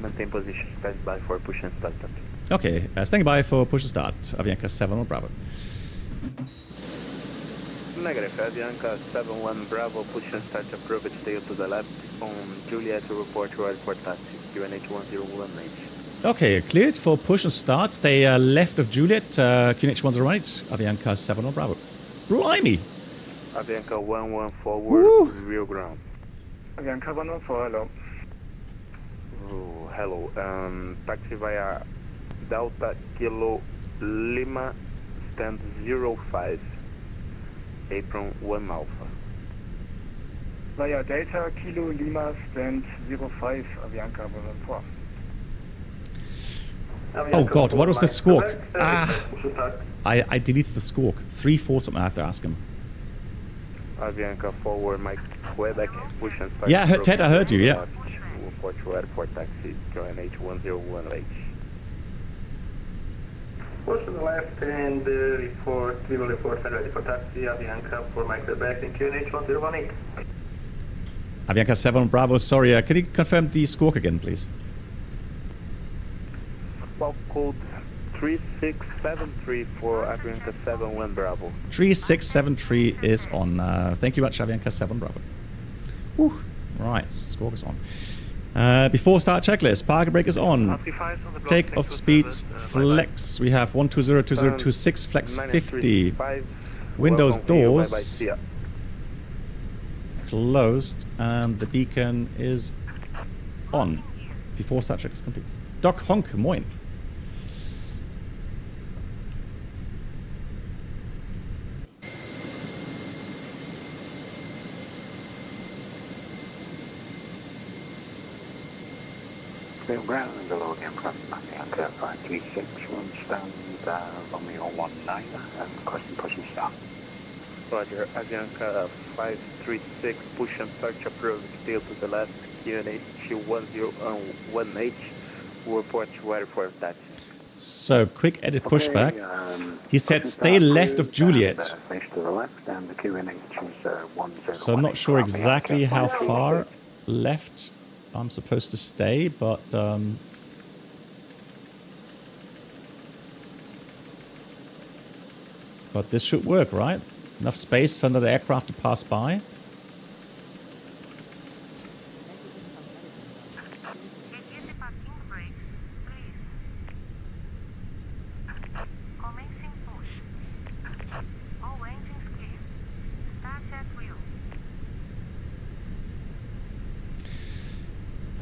maintain position, stand by for push and start. Okay, standing by for push and start. Avianca 71 Bravo. Negative, Avianca 71 Bravo, push and start approved, stay to the left on Juliet to report to airport taxi, QNH 1018. Okay, cleared for push and start. Stay left of Juliet, QNH 108, Avianca 71 Bravo. Blimey! Avianca 11 forward, real ground. Avianca 11 hello. Oh, hello, taxi via Delta Kilo Lima, stand 05, apron 1 Alpha. Via Delta Kilo Lima, stand 05, Avianca 114. Oh god, what was the squawk? I deleted the squawk. 3-4 something, I have to ask him. Avianca forward, Mike Quebec, push and start. Yeah, Ted, I heard you, yeah. Report to airport taxi, QNH 101H. Push to the left and report, we will report and ready for taxi, Avianca for Mike Quebec and QNH 1018. Avianca 7 Bravo, sorry, can you confirm the squawk again, please? Well, code 3673 for Avianca 71 Bravo. 3673 is on. Thank you much, Avianca 7 Bravo. Whew. Right, squawk is on. Before start checklist, park brake is on. Take off speeds, flex. We have 120, 2026, flex 50. Windows, doors closed, and the beacon is on. Before start check is complete. Doc Honk, moin. Real ground and below again from Avianca 536, one stand, Romeo 19, and question push and start. Roger, Avianca 536, push and start approved, still to the left, QNH 1018, report ready for that. So, quick edit pushback. He said stay left of Juliet. So I'm not sure exactly how far left I'm supposed to stay, but this should work, right? Enough space for another aircraft to pass by.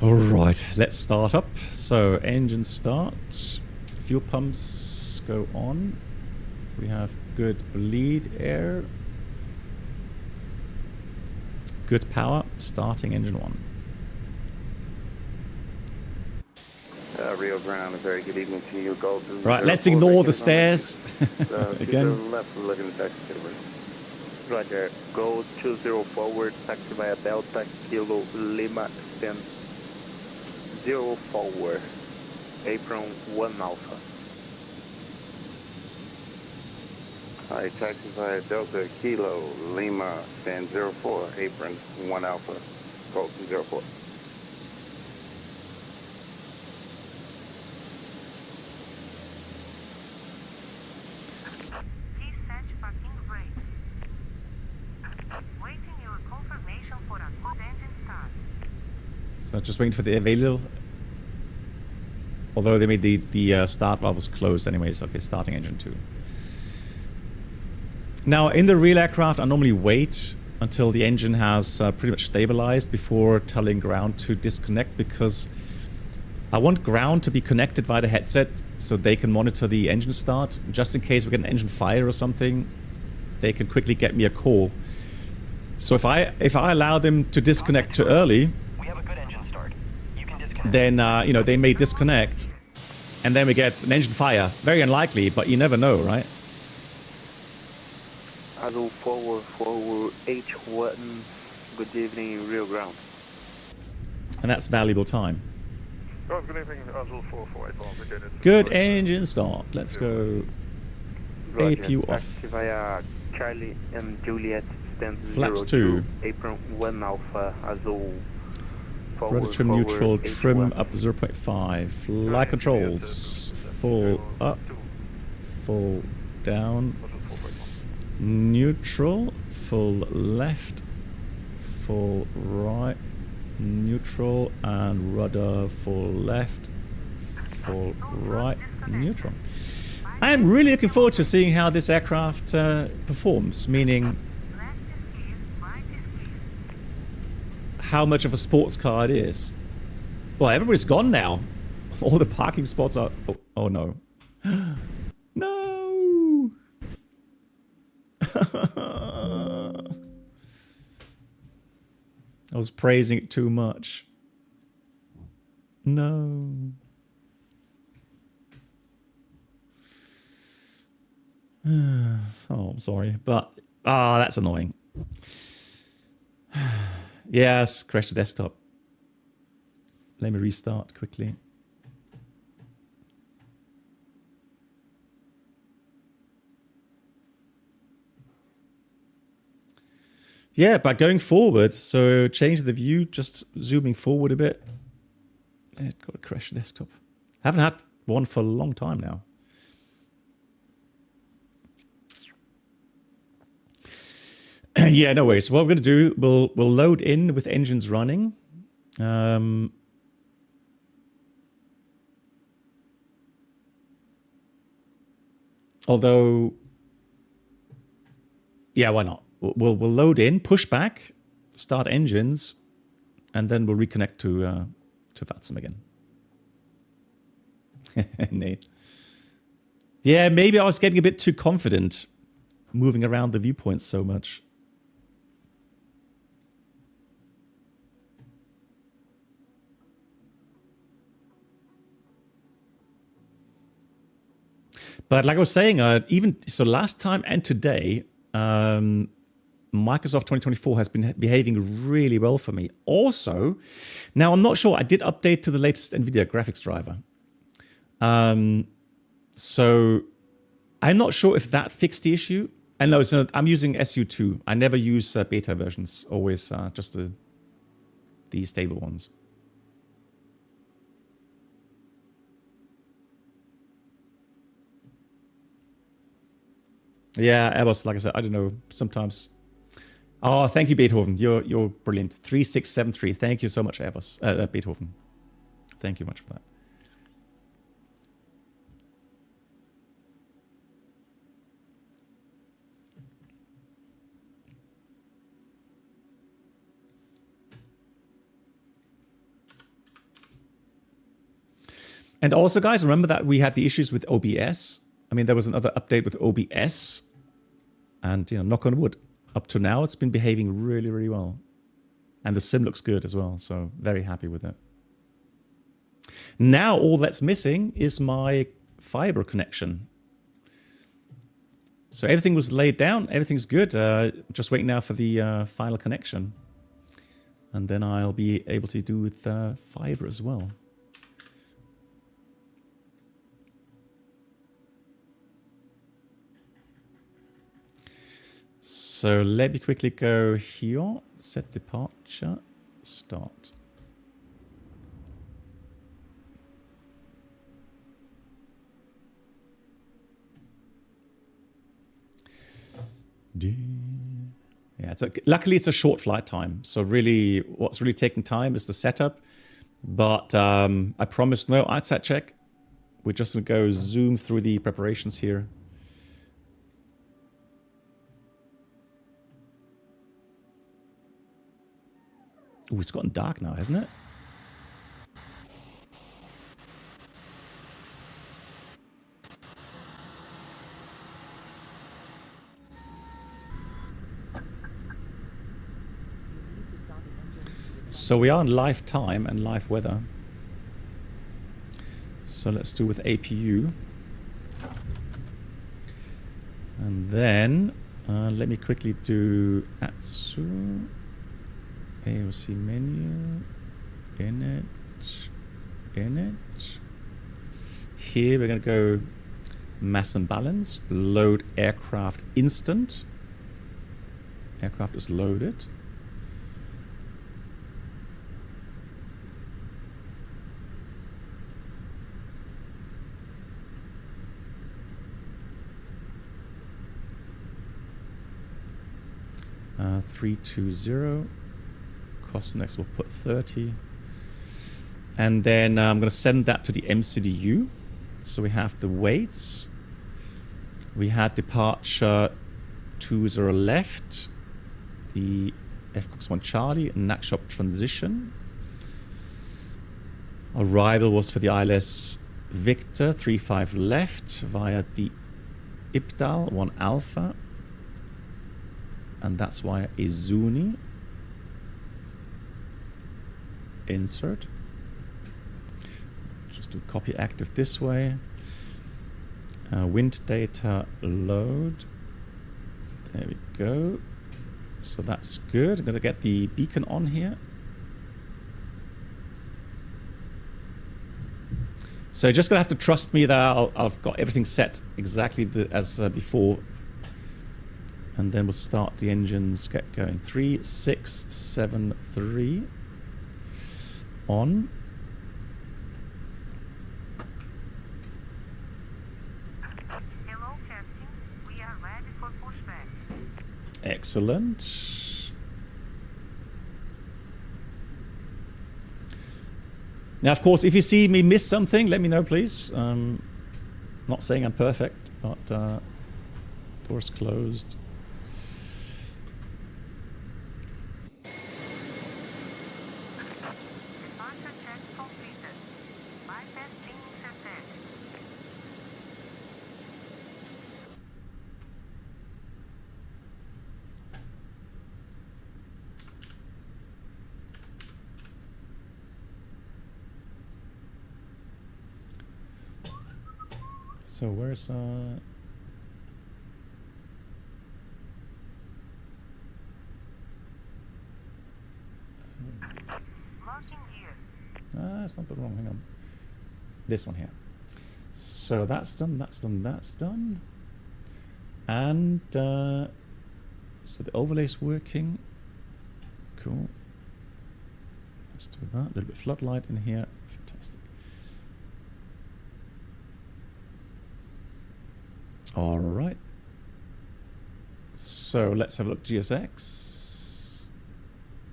Alright, let's start up. So, engine start. Fuel pumps go on. We have good bleed air. Good power. Starting engine 1. Rio Ground, a very good evening to you. Go to right, let's ignore the stairs. Again. To the left, looking taxi. Roger, go 20 forward, taxi via Delta, Kilo, Lima, stand 0 forward, apron 1 Alpha. Hi, taxi via Delta, Kilo, Lima, stand 04, apron 1 Alpha, Colton 04. So just waiting for the available. Although they made the start valve was closed anyways. Okay, starting engine 2. Now in the real aircraft, I normally wait until the engine has pretty much stabilized before telling ground to disconnect, because I want ground to be connected via the headset so they can monitor the engine start. Just in case we get an engine fire or something, they can quickly get me a call. So if I allow them to disconnect too early, then you know, they may disconnect and then we get an engine fire. Very unlikely, but you never know, right? Azul forward H1, good evening, Rio Ground. And that's valuable time. Oh, good evening, Azul 448. Good engine start. Let's go. Roger, APU off. Via Charlie and Juliet, stand Flaps 02, 2. apron 1 Alpha, Azul. Rudder trim neutral, trim up 0.5. Flight controls. Full up. Full down. Neutral. Full left. Full right. Neutral. And rudder full left. Full right. Neutral. I am really looking forward to seeing how this aircraft performs. Meaning, how much of a sports car it is. Well, everybody's gone now. All the parking spots are... Oh no. No! I was praising it too much. No. Oh, I'm sorry. But... that's annoying. Yes, crash the desktop. Let me restart quickly. Yeah, but going forward, so change the view, just zooming forward a bit. It got a crash desktop. Haven't had one for a long time now. Yeah, no worries. What we're going to do, we'll load in with engines running. Although, yeah, why not? We'll load in, pushback, start engines, and then we'll reconnect to VATSIM again. Nate. Yeah, maybe I was getting a bit too confident, moving around the viewpoints so much. But like I was saying, even so, last time and today, Microsoft 2024 has been behaving really well for me. Also, now I'm not sure, I did update to the latest NVIDIA graphics driver. So I'm not sure if that fixed the issue. And no, so I'm using SU2. I never use beta versions, always just the stable ones. Yeah, Airbus, like I said, I don't know, sometimes. Oh, thank you, Beethoven. You're brilliant. 3673. Thank you so much, Airbus. Beethoven. Thank you much for that. And also, guys, remember that we had the issues with OBS. I mean, there was another update with OBS. And, you know, knock on wood. Up to now, it's been behaving really, really well. And the sim looks good as well. So very happy with it. Now, all that's missing is my fiber connection. So everything was laid down. Everything's good. Just waiting now for the final connection. And then I'll be able to do with fiber as well. So let me quickly go here, set departure, start. Yeah, luckily it's a short flight time. So really, what's really taking time is the setup. But I promise no ISAT check. We're just gonna go zoom through the preparations here. Ooh, it's gotten dark now, hasn't it? So we are in live time and live weather. So let's do with APU. And then let me quickly do ATSU. AOC menu, init. Here we're going to go mass and balance, load aircraft instant. Aircraft is loaded. Uh, 320. Cost next we'll put 30. And then I'm going to send that to the MCDU. So we have the weights. We had departure 20 left. The FCOX-1 Charlie, Nakshop transition. Arrival was for the ILS Victor 35 left via the Ipdal 1 Alpha. And that's via Izuni. Insert. Just do copy active this way. Wind data load. There we go. So that's good. I'm going to get the beacon on here. So you're just going to have to trust me that I've got everything set exactly as before. And then we'll start the engines, get going. 3, 6, 7, 3. On. Hello, Captain. We are ready for pushback. Excellent. Now, of course, if you see me miss something, let me know, please. Not saying I'm perfect, but doors closed. So where's it's not the wrong, hang on. This one here. So that's done, that's done, that's done. And so the overlay's working. Cool. Let's do that. A little bit floodlight in here. Fantastic. All right. So let's have a look. GSX.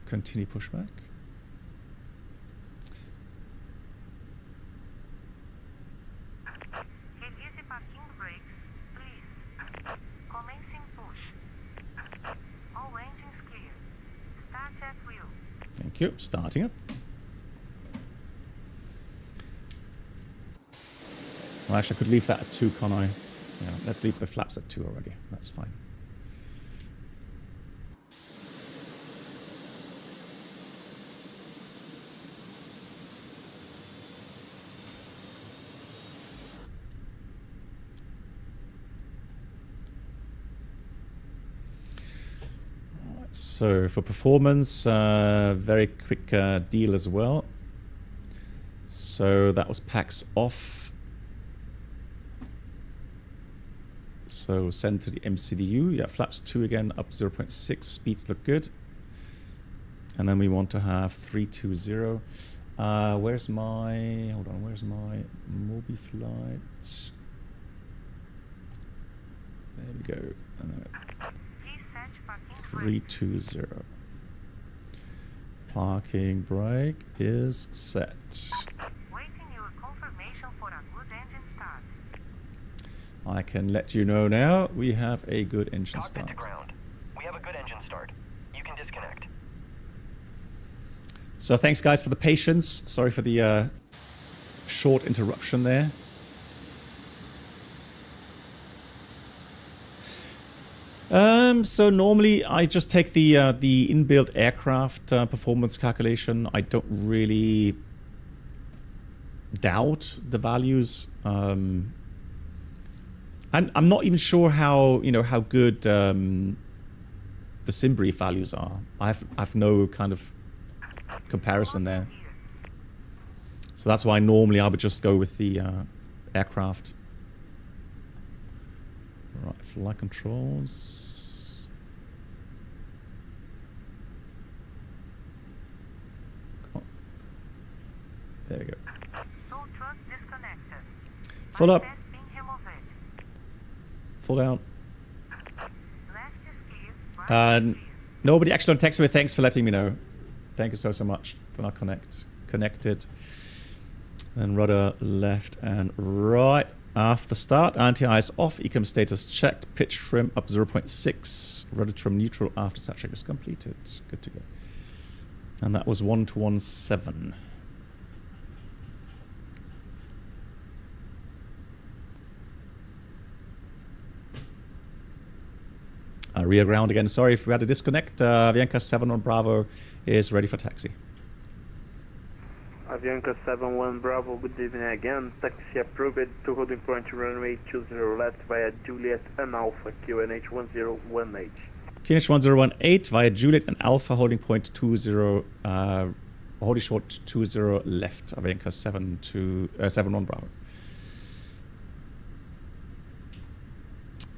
Continue pushback. Thank you. Starting up. Well, actually, I could leave that at 2, can't I? Yeah, let's leave the flaps at 2 already. That's fine. So for performance, very quick deal as well. So that was packs off. So send to the MCDU. Yeah, flaps 2 again, up 0.6. Speeds look good. And then we want to have 320. Where's my, hold on, where's my Mobi flight? There we go. 320. Parking brake is set. Waiting your confirmation for a good engine start. I can let you know now we have a good engine start. To ground. We have a good engine start. You can disconnect. So thanks guys for the patience. Sorry for the short interruption there. So normally I just take the inbuilt aircraft performance calculation. I don't really doubt the values. And I'm not even sure how how good the sim brief values are. I've no kind of comparison there. So that's why normally I would just go with the aircraft. Right, flight controls. Come on. There we go. Full up. Full down. Nobody actually on text me. Thanks for letting me know. Thank you so much. Then I'll connected. Then rudder left and right. After start, anti-ice off, ecom status checked, pitch trim up 0.6, rudder trim neutral after sat check is completed. Good to go. And that was 1217. Rear ground again. Sorry if we had a disconnect. Avianca 7 on Bravo is ready for taxi. Avianca 71 Bravo, good evening again. Taxi approved to holding point runway 20 left via Juliet and Alpha, QNH 1018. QNH 1018 via Juliet and Alpha, holding point 20, holding short 20 left. Avianca 71 Bravo.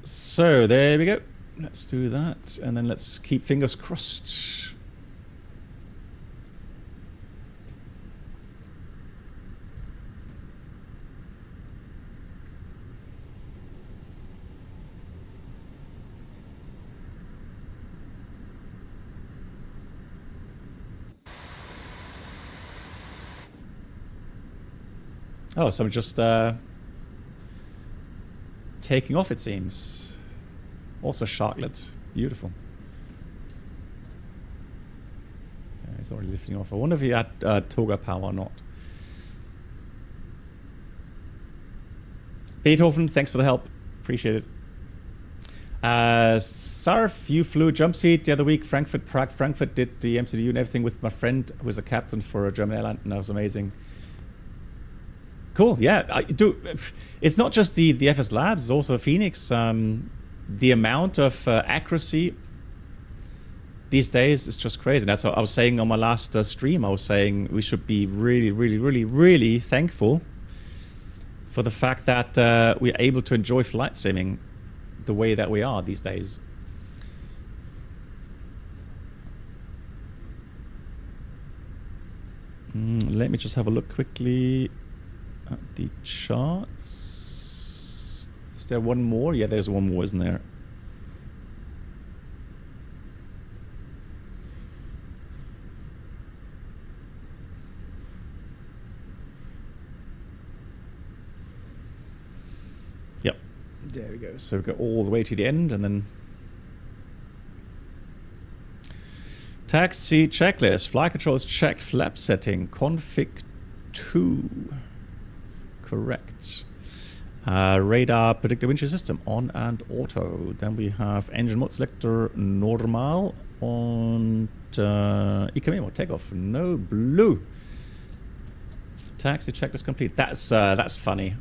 So there we go. Let's do that, and then let's keep fingers crossed. Oh, so I'm just taking off, it seems. Also sharklet. Beautiful. Yeah, he's already lifting off. I wonder if he had toga power or not. Beethoven, thanks for the help. Appreciate it. Sarf, you flew jump seat the other week. Frankfurt, Prague. Frankfurt did the MCDU and everything with my friend who was a captain for a German airline, and that was amazing. Cool. Yeah, I do. It's not just the FS Labs, it's also FENIX. The amount of accuracy these days is just crazy. That's what I was saying on my last stream. I was saying we should be really, really, really, really thankful for the fact that we're able to enjoy flight simming the way that we are these days. Let me just have a look quickly at the charts. Is there one more? Yeah, there's one more, isn't there? Yep, there we go. So we go all the way to the end and then taxi checklist, flight controls checked, flap setting, config 2, correct. Radar predictor windshield system on and auto. Then we have engine mode selector normal und IKM takeoff, no blue. Taxi checklist complete. That's funny.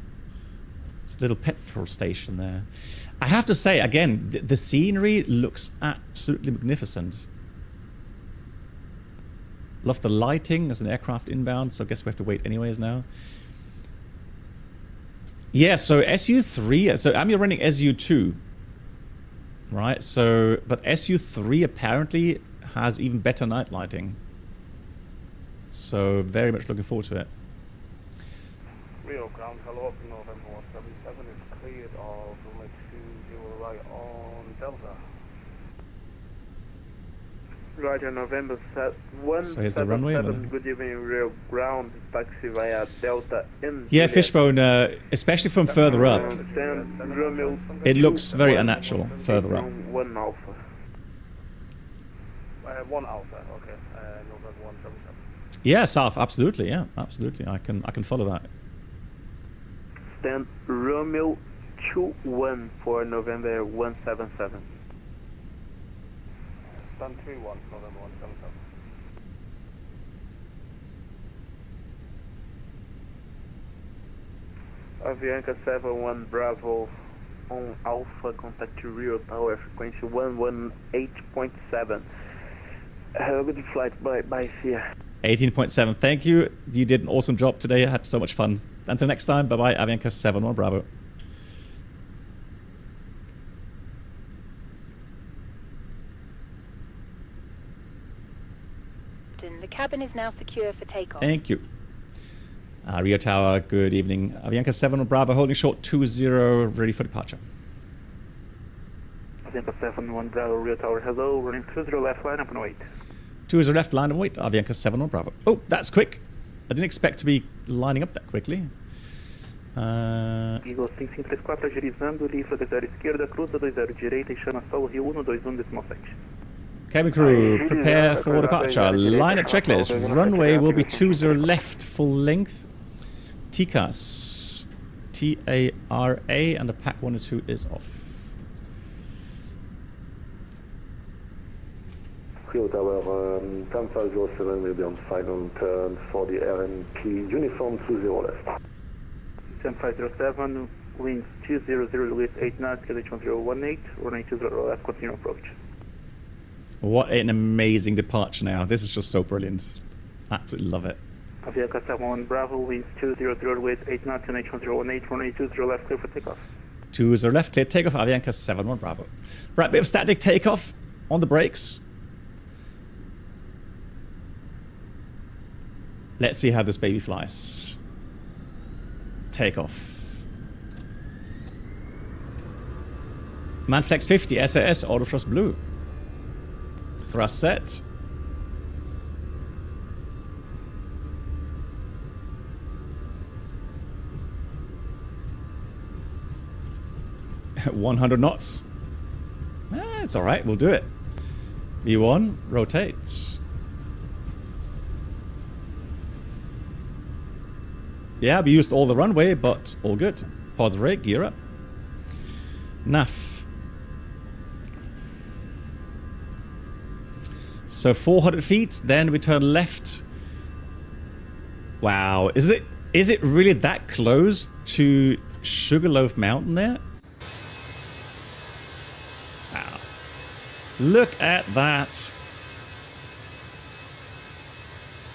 It's a little petrol station there. I have to say again, the scenery looks absolutely magnificent. Love the lighting. There's an aircraft inbound, so I guess we have to wait anyways now. Yeah, so SU3, so I'm running SU2, right? So, but SU3 apparently has even better night lighting. So, very much looking forward to it. Rio ground, hello, November 177 is cleared of runway 20 right on Delta. Roger, November 177. So here's the runway. Good evening, Rio ground, taxi via Delta in. Yeah, Fishbone, especially from further up, it looks very unnatural further up. 1 Alpha. 1 Alpha, okay. November 177. Yeah, South, absolutely, yeah, absolutely. I can follow that. Stand Romeo 21 for November 177. Stand 31, November 177. Avianca 71 Bravo on Alpha, contact to Rio Tower, frequency 118.7. Have a good flight, bye, see ya. 18.7, thank you. You did an awesome job today. I had so much fun. Until next time, bye-bye, Avianca 71 Bravo. The cabin is now secure for takeoff. Thank you. Rio Tower, good evening. Avianca 7 Bravo, holding short 20, ready for departure. Avianca 7 Bravo, Rio Tower, hello, running 20 left, line up and wait. 20 left, line and wait, Avianca 7 Bravo. Oh, that's quick. I didn't expect to be lining up that quickly. Eagle 5534 agilizando, livre 20 esquerda, cruza 20 direita e chama só o Rio 121.7. Cabin crew, prepare for departure. Line up checklist. Runway will be 20 left, full length. TCAS, T-A-R-A, and the pack 1 and 2 is off. Rio Tower, 10507 will be on final turn for the RN key, uniform 20 left. 10507, winds 200 with 8 knots, KLH 1018, running 20 left, continue approach. What an amazing departure now. This is just so brilliant. Absolutely love it. Avianca 71 Bravo, winds 200 with 8 knots, KLH 1018, running 20 left, clear for takeoff. 20 left, clear takeoff, Avianca 71 Bravo. Right, bit of static takeoff on the brakes. Let's see how this baby flies. Takeoff. Manflex 50, SAS, autothrust blue. Thrust set. At 100 knots. It's alright, we'll do it. V1, rotate. Yeah, we used all the runway, but all good. Pause rate, gear up. NAF. So 400 feet, then we turn left. Wow, is it? Is it really that close to Sugarloaf Mountain there? Wow. Look at that.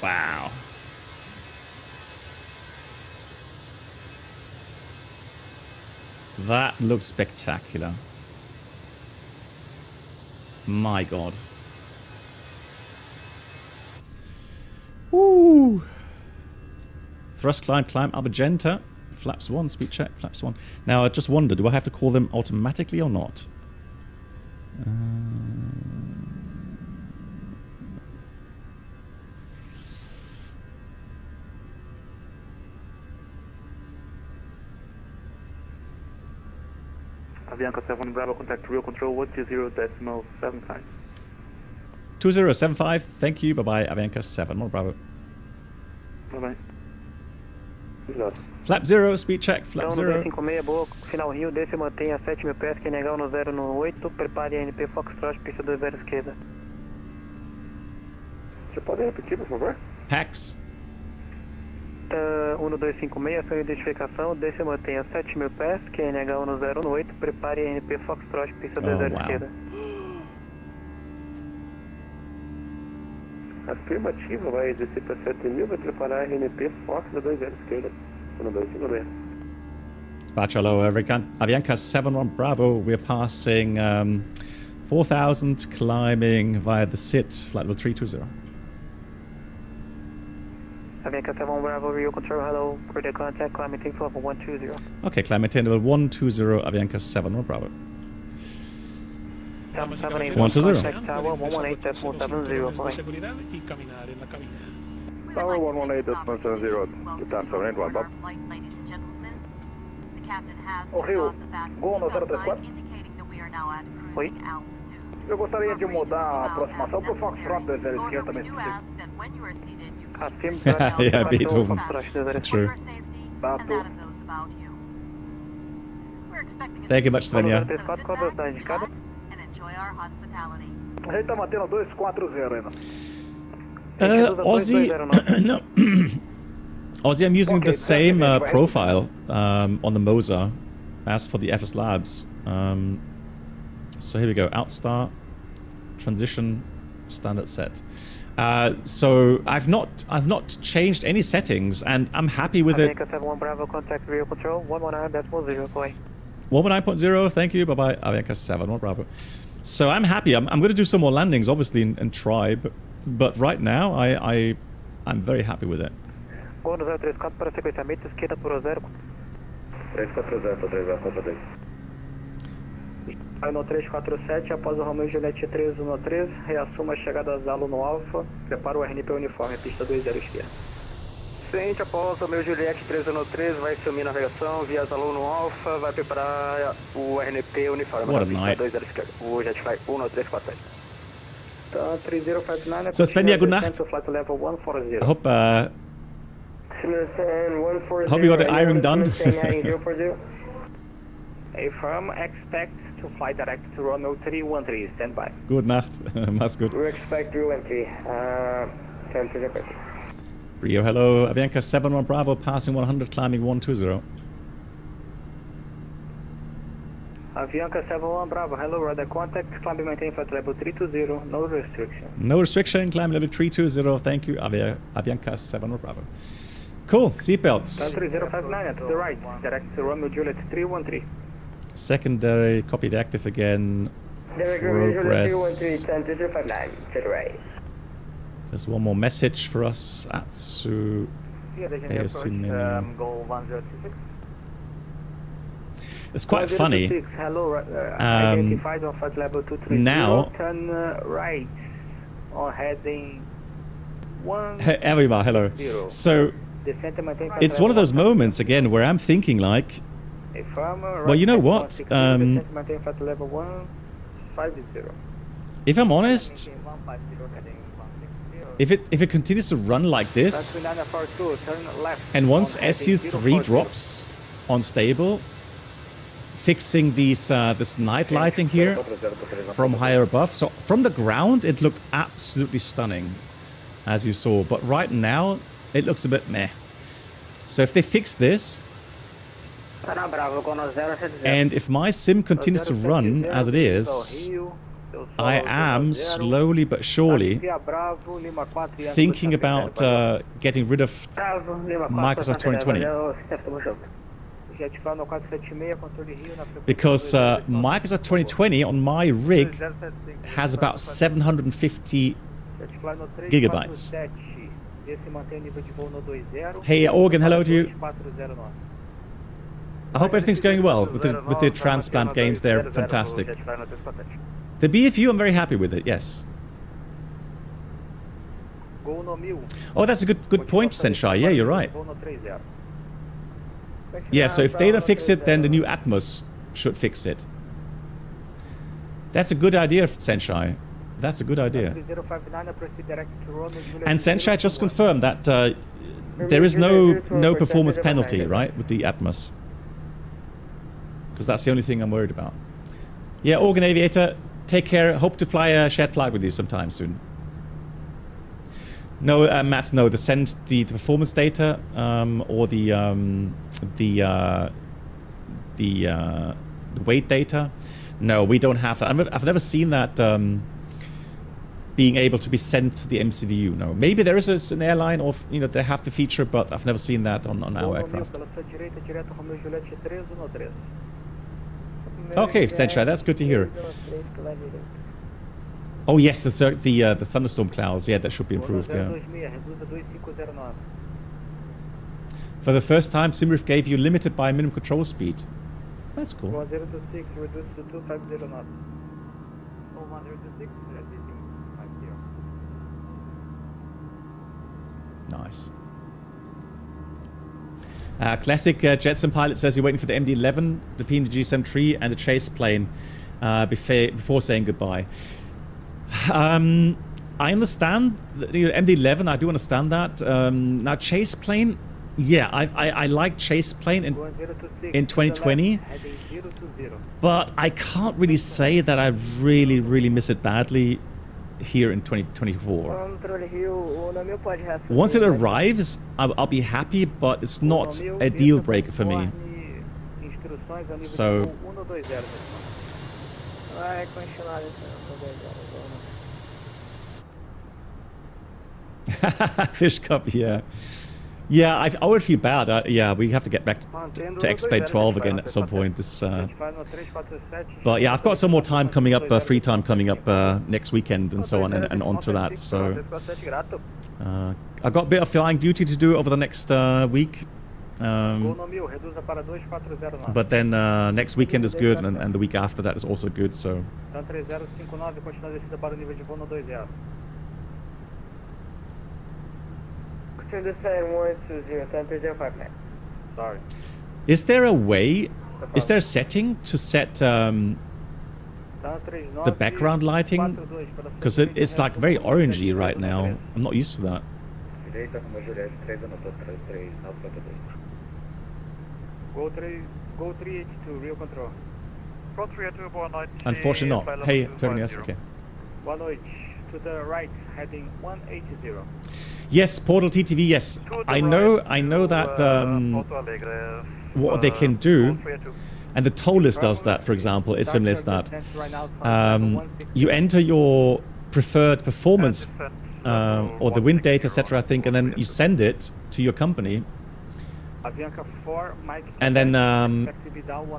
Wow. That looks spectacular. My God. Woo! Thrust climb Abagenta. Flaps 1, speed check, flaps 1. Now I just wonder, do I have to call them automatically or not? Avianca 7 Bravo, contact real control 120.75. 2075, thank you, bye-bye, Avianca 7, Bravo. Bye-bye. Flap 0, speed check, flap 0. 256, boa, final Rio, desce e mantenha 7.000 pés, quem negar no 0 no 8, prepare a NP Foxtrot, pista 20 esquerda. Você pode repetir, por favor? Pax. 1256, sua identificação, desce e mantenha 7.000 pés, quem negar no 0 no 8, prepare a NP Foxtrot, pista 20 esquerda. Afirmativa, vai descer para 7.000, vai preparar a RNP Fox da 20 esquerda. 1256. Bachelor, Avianca 71 Bravo, we're passing 4,000, climbing via the SIT, flight level 320. Avianca 71 Bravo, Rio Control, hello, clear contact, climb maintain level 120. Okay, climb maintain level 120, Avianca 71 Bravo. 120. 120. Tower 118.70, fine. Tower 118.70, Captain 781, Bob. Ô Rio, Gol no 034. Oi? Eu gostaria de mudar a aproximação para o Foxtrot 20 esquerda também. Yeah, Beethoven. True. Thank you much, Svenja. A gente tá mantendo 240 ainda. Aussie, no. Aussie, I'm using the same profile on the Moser as for the FS Labs. So here we go, outstar, transition, standard set. So I've not changed any settings, and I'm happy with it. 71 Bravo, contact real control 119.0, play. 119.0, thank you, bye bye, Avianca 71 Bravo. So I'm happy. I'm going to do some more landings, obviously, and try, but right now I'm very happy with it. Gol no 034 para sequenciamento, esquerda por 0. 340 para 342. Aí no 347, após o Romeo Juliette 313, reassuma a chegada a aluno Alfa, prepara o RNP uniforme, pista 20 esquerda. Ciente, após o Romeo Juliette 313, vai assumir a navegação via aluno Alfa, vai preparar o RNP uniforme, pista 20 esquerda. O Jet Fly 10347. Então, 3059, so Svenja, good night. Flight level 140. I hope you got the iron done. A firm expect to fly direct to Romeo 313, stand by. Good Nacht, mach's gut. We expect 313, Rio, hello, Avianca 71 Bravo, passing 100, climbing 120. Avianca 71 Bravo, hello, radar contact, climb maintain flight level 320, no restriction. No restriction, climb level 320, thank you, Avianca 71 Bravo. Cool, seatbelts. 3059 to the right, direct to Romeo Juliet 313. Secondary, copy the active again. Progress. 313, to the right. There's one more message for us. Atsu. Goal 1026. It's quite funny. Hello, identified on flight level 230. Now, turn right on heading 1. Everybody, hello. So, it's one of those moments again where I'm thinking like, well, you know what? If I'm honest, if it continues to run like this, and once SU3 drops on stable, fixing these this night lighting here from higher above, so from the ground it looked absolutely stunning, as you saw, but right now it looks a bit meh. So if they fix this, and if my sim continues to run as it is, I am slowly but surely thinking about getting rid of Microsoft 2020. Because Microsoft 2020 on my rig has about 750 gigabytes. Hey Organ, hello to you. I hope everything's going well with the transplant games. They're fantastic. The BFU, I'm very happy with it. Yes. Oh, that's a good point, Senshai. Yeah, you're right. Yeah, so if they don't fix it, then the new Atmos should fix it. That's a good idea, Senshai. That's a good idea. And Senshai just confirmed that there is no performance penalty, right, with the Atmos. Because that's the only thing I'm worried about. Yeah, Organ Aviator, take care. Hope to fly a shared flight with you sometime soon. No, Matt, no. The performance data or the weight data. No, we don't have that. I've never seen that being able to be sent to the MCVU. No, maybe there is an airline, or they have the feature, but I've never seen that on our aircraft. Okay, Senshai, that's good to hear. Oh yes, the thunderstorm clouds. Yeah, that should be improved. Yeah. For the first time, SimRiff gave you limited by minimum control speed. That's cool. 1026, reduce to 250 knots. 126, Nice. Classic Jetson pilot says you're waiting for the MD-11, the PNG-73, and the chase plane before saying goodbye. I understand MD-11. I do understand that. Now chase plane, yeah, I like chase plane in 2020, but I can't really say that I really miss it badly here in 2024. Once it arrives, I'll be happy, but it's not a deal breaker for me. So. Fish cup, yeah. Yeah, I would feel bad. Yeah, we have to get back to X-Plane 12 again at some point. But yeah, I've got some more time coming up, free time coming up next weekend and so on, and on to that. So I've got a bit of flying duty to do over the next week. But then next weekend is good, and the week after that is also good. So. Sorry. Is there a way? Is there a setting to set the background lighting? Because it's like very orangey right now. I'm not used to that. Go 382, real control. Go 382, boa noite. Unfortunately not. Hey, turning yes, okay. Boa noite. To the right, heading 180. Yes, Portal TTV, yes. I know that what they can do, and the toll list does that, for example, is similar to that. You enter your preferred performance or the wind data, etc., I think, and then you send it to your company. And then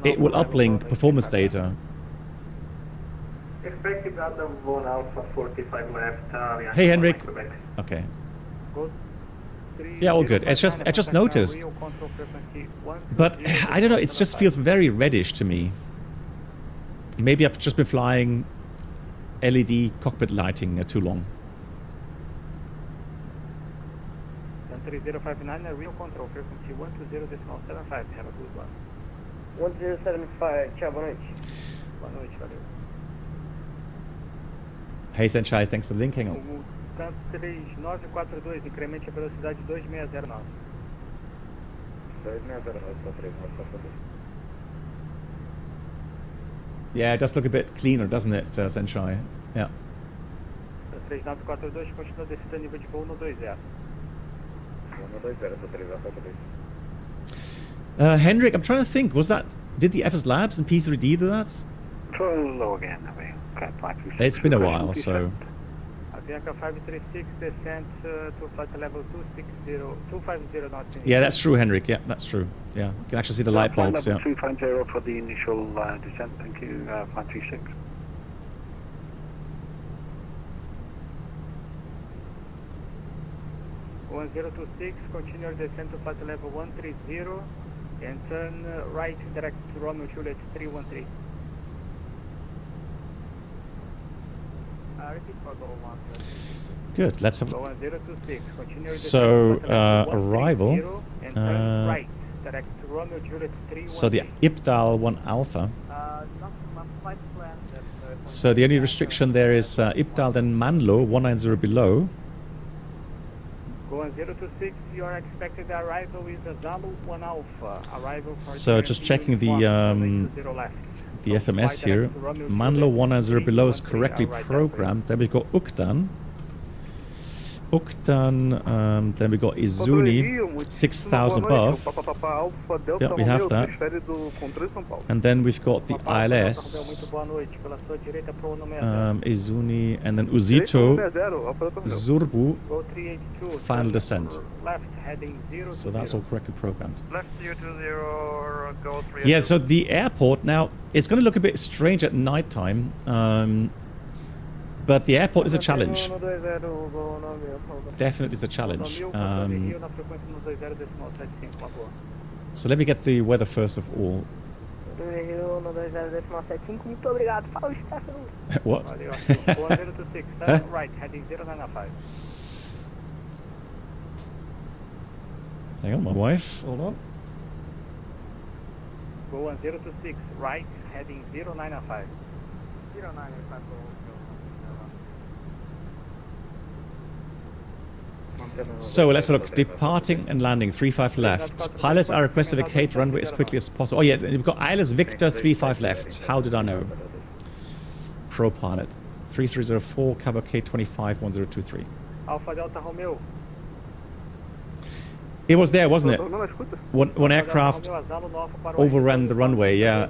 it will uplink performance data. Hey Henrik. Okay. Yeah, all good. I just noticed. But I don't know, it just feels very reddish to me. Maybe I've just been flying LED cockpit lighting too long. 3059, real control, frequency 120.75. Have a good one. 1075, tchau, boa noite. Boa noite, valeu. Hey Senshai, thanks for the link, hang on. 3942, incremente a velocidade 2609. 2609, Yeah, it does look a bit cleaner, doesn't it, Senshai? Yeah. 3942, continua descendo nível de voo no 20. 120, Hendrik, I'm trying to think. Did the FS Labs and P3D do that? Control low again, Heavy. Okay, 536. It's been a while, so. Avianca 536 descent to flight level 250 knots. Yeah, that's true, Henrik. Yeah, that's true. Yeah, you can actually see the light bulbs. Yeah. 250 for the initial descent. Thank you, 536. One 026, continue descent to flight level 130 and turn right direct to Romeo Juliet 313. Good. Let's have. 1026. Continue So arrival. And turn right direct to Romeo Juliet 313. So the Ipdal 1 Alpha. So the only restriction there is Ipdal then Manlo 190 below. Go on 026. Your expected arrival is Zalo 1 Alpha. Arrival for So just checking the FMS here. Manlo 190 below is correctly programmed. Then we got Ukdan. Then we got Izuni 6,000 above. Yeah, we have that. And then we've got the ILS. Izuni and then Uzito Zurbu final descent. So that's all correctly programmed. Yeah, so the airport now, it's going to look a bit strange at night time. But the airport is a challenge. Definitely is a challenge. So let me get the weather first of all. What? Right, heading 095. Hang on, my wife. Hold on. Go on 026, right, heading 095. 095. So let's have a look. Departing and landing, 35 left. Pilots are requested to vacate runway as quickly as possible. Oh yeah, we've got ILS Victor 35 left. How did I know? Pro pilot. 3304, cover K25 1023. Alpha Delta Romeo. It was there, wasn't it? One aircraft overran the runway, yeah.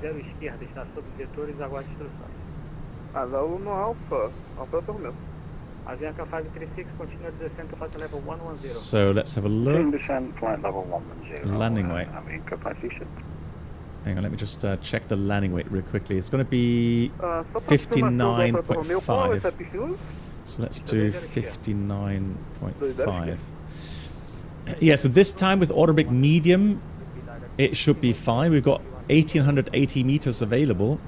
Avianca 536, continue descent to flight level 110. So let's have a look. Descent, flight level 110. Landing weight. Avianca 536. Hang on, let me just check the landing weight real quickly. It's going to be 59.5. So let's do 59.5. Yeah, so this time with automatic medium, it should be fine. We've got 1,880 meters available.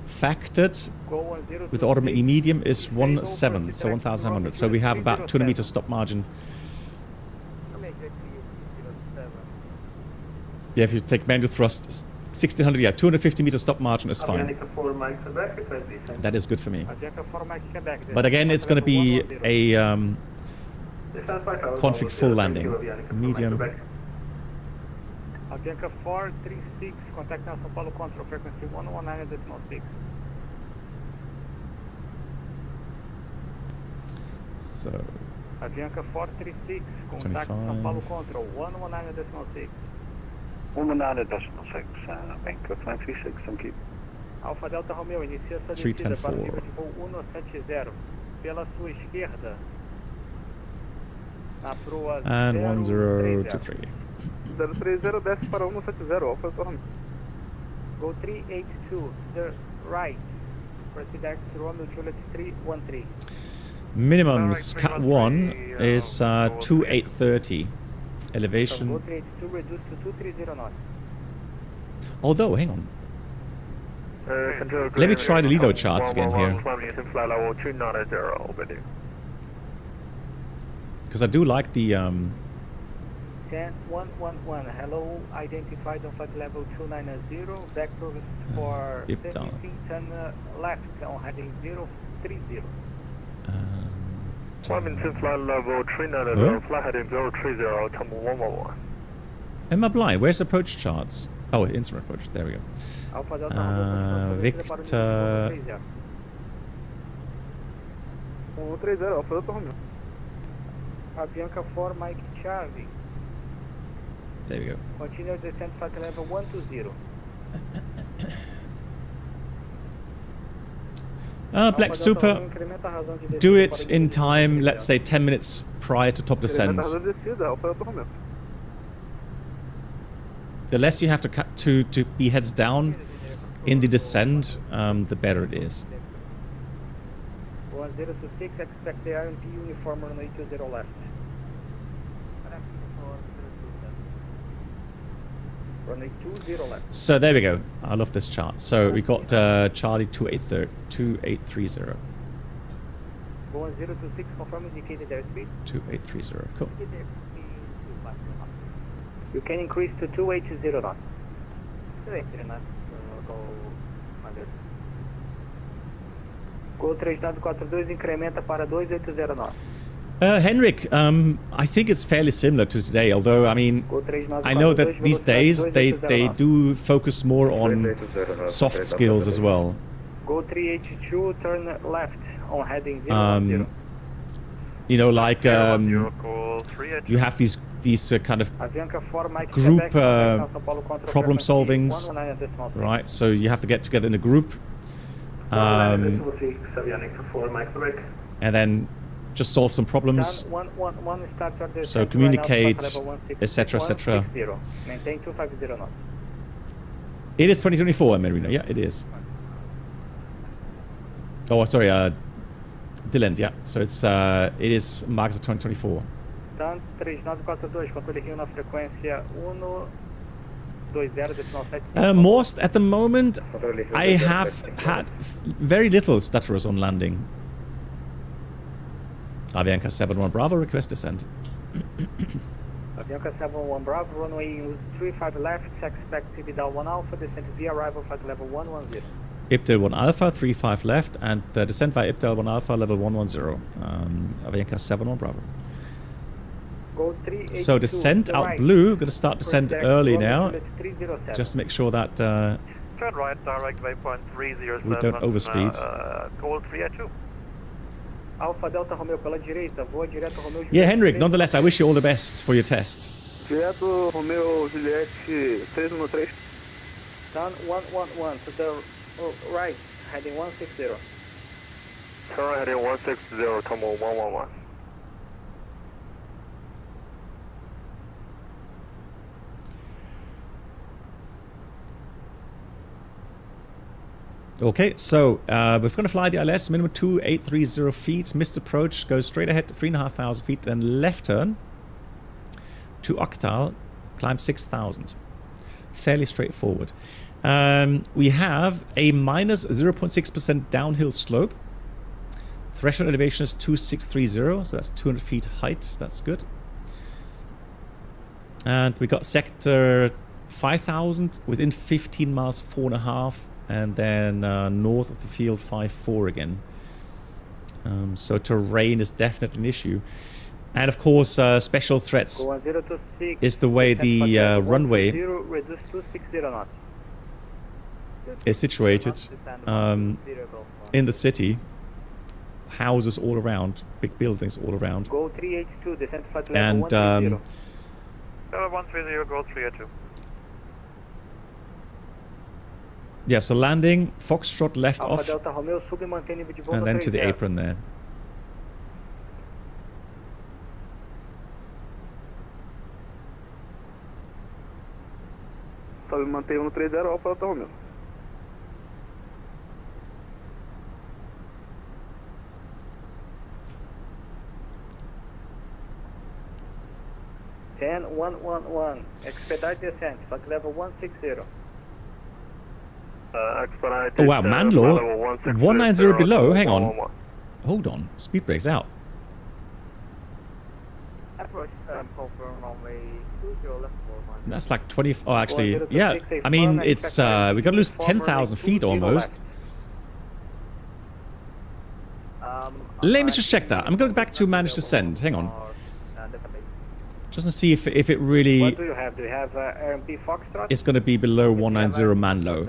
Factored with automatic medium is 17, so 1,700. So we have about 200 meters stop margin. Yeah, if you take manual thrust, 1,600, yeah, 250 meter stop margin is fine. That is good for me. But again, it's going to be a config full landing. Medium. Avianca 436, contact now São Paulo control frequency 119.6. So. Avianca 436, contact São Paulo control 119.6. 119.6, Avianca 536, thank you. Alpha Delta Romeo, inicia sua descida para o nível de voo 170, pela sua esquerda, na proa and 1023. 030 desce para 170, Alpha Delta Romeo. Go 382, the right, proceed to Romeo Juliet 313. Minimums, Cat 1 is 2830. Elevation. Go 382, reduce to 230 knots. Although, hang on. Let me try the LIDO charts again here. Because I do like the 10111, hello, identified on flight level 290, vector for 17, turn left on heading 030. Flemington flight level 390, flight heading 030, tumble 111. Am I blind? Where's approach charts? Oh, instrument approach. There we go. Victor. 130, Alpha Delta Romeo. Avianca 4 Mike Charlie. There we go. Continue descent flight level 120. Black Super, do it in time, let's say 10 minutes prior to top descent. The less you have to cut to be heads down in the descent, the better it is. 1026, expect the RMP uniform runway 20 left. Runway 20 left. So there we go. I love this chart. So we got Charlie 2830. 1026, confirm indicated airspeed. 2830, cool. You can increase to 280 knots. 280 knots. Go 3942, incrementa para 280 knots. Henrik, I think it's fairly similar to today, although, I mean, I know that these days they do focus more on soft skills as well. Go 382, turn left on heading 010. You know, like, you have these kind of group problem solvings, right? So you have to get together in a group. And then just solve some problems. So communicate, etc., etc. Maintain 250 knots. It is 2024, Marina. Yeah, it is. Oh, sorry, Dylan. Yeah, so it is marks of 2024. Santos 3942, controle Rio na frequência 120.7. Most at the moment, I have had very little stutterers on landing. Avianca 71 Bravo, request descent. Avianca 71 Bravo, runway 35 left, expect Ibidal 1 Alpha, descent via arrival flight level 110. Ibdal 1 Alpha, 35 left, and descent via Ibdal 1 Alpha, level 110. Avianca 71 Bravo. So descent out right. Blue, going to start descent early now, just to make sure that turn right, direct waypoint 307. We don't overspeed. Call 382. Alpha Delta Romeo pela direita, voa direto Romeo. Yeah, Henrik, nonetheless, I wish you all the best for your test. Direto Romeo Juliette 313. Turn 111 to the right, heading 160. Turn heading 160, come on 111. Okay, so we're going to fly the ILS, minimum 2830 feet, missed approach, goes straight ahead to 3,500 feet, then left turn to Octal, climb 6,000. Fairly straightforward. We have a minus 0.6% downhill slope. Threshold elevation is 2630, so that's 200 feet height, that's good. And we got sector 5,000, within 15 miles, 4.5. And then north of the field 5-4 again. So terrain is definitely an issue. And of course special threats is the way the runway is situated in the city. Houses all around, big buildings all around. Go 382, descent flight and 130, go 382. Yeah, so landing, Foxtrot left off, and then to the apron there. Sobe mantém 130, Alfa Delta Romeo. Ten 111, expedite descent, flight level 160. Oh wow, Manlaw, 190 below, hang on. Hold on, speed brake's out. That's like 20, oh actually, yeah, I mean, it's, we gotta lose 10,000 feet almost. Let me just check that. I'm going back to manage descent, hang on. Just to see if it really... What do you have? Do you have RMP Foxtrot? It's gonna be below 190 Manlow.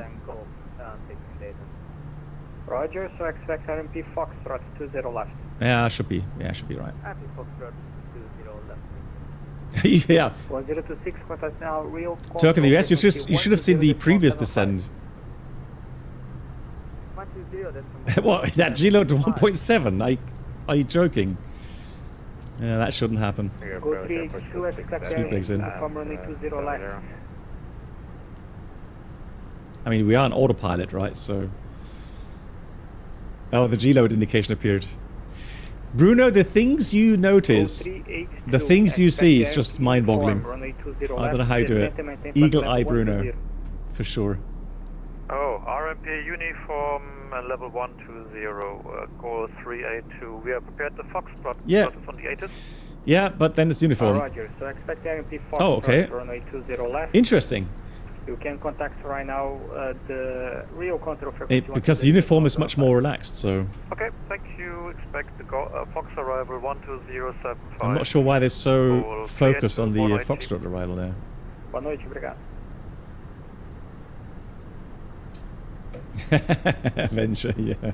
Roger, so expect RMP Foxtrot 20 left. Yeah, should be. Yeah, should be right. RMP Foxtrot 20 left. Yeah. 1026, contact now, real. Turk in the US, you should have seen the previous descent. What, that G-load to 1.7? Are you joking? Yeah, that shouldn't happen. Speed breaks in. I mean, we are on autopilot, right? So... Oh, the G-load indication appeared. Bruno, the things you notice, the things you see is just mind-boggling. I don't know how you do it. Eagle eye Bruno, for sure. Oh, RMP uniform level 120, call 382. We are prepared to Foxtrot. Yeah. On the 8th. Yeah, but then it's uniform. Roger, so expect RMP Foxtrot, oh, okay. runway 20 left. Interesting. You can contact right now the real control frequency. Because the uniform is much more relaxed, so... Okay, thank you. Expect the Fox arrival 12075. I'm not sure why they're so focused on the Foxtrot arrival there. Boa noite, obrigado. Venture, yeah.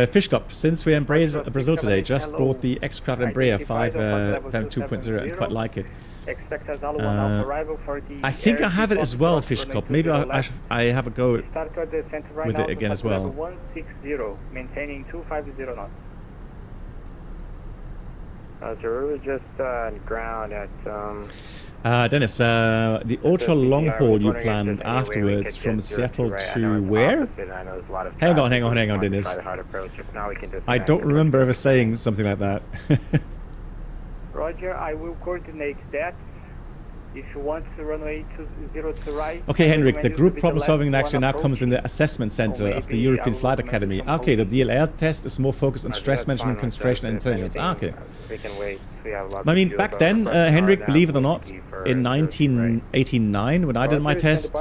Fish Cup, since we embrace Brazil today, just bought the X-Craft Embraer 2.0 and quite like it. I think I have it as well, Fish Cup. Maybe I have a go with it again as well. 160, maintaining 250 knots. We're just on ground at Dennis, the ultra long haul you planned afterwards from Seattle to where? Hang on, Dennis. I don't remember ever saying something like that. Roger, I will coordinate that. If you want to runway 20 to right. Okay, Henrik, the group problem solving actually now comes in the assessment center of the European Flight Academy. Okay, the DLR test is more focused on stress management, concentration, and intelligence. Okay. I mean, back then, Henrik, believe it or not, in 1989, when I did my test,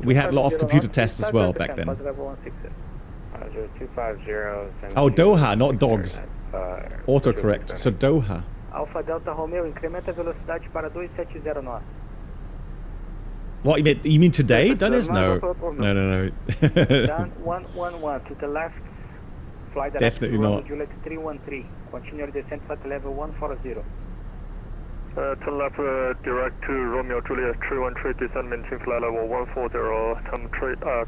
we had a lot of computer tests as well back then. Oh, Doha, not dogs. Autocorrect, so Doha. Alpha Delta Romeo, incrementa a velocidade para 270 knots. What, you mean today, Dennis? No. No. Down 111 to the left. Fly direct Definitely not. Juliet 313. Continue descent flight level 140. To left direct to Romeo Juliet 313, descent maintain flight level 140,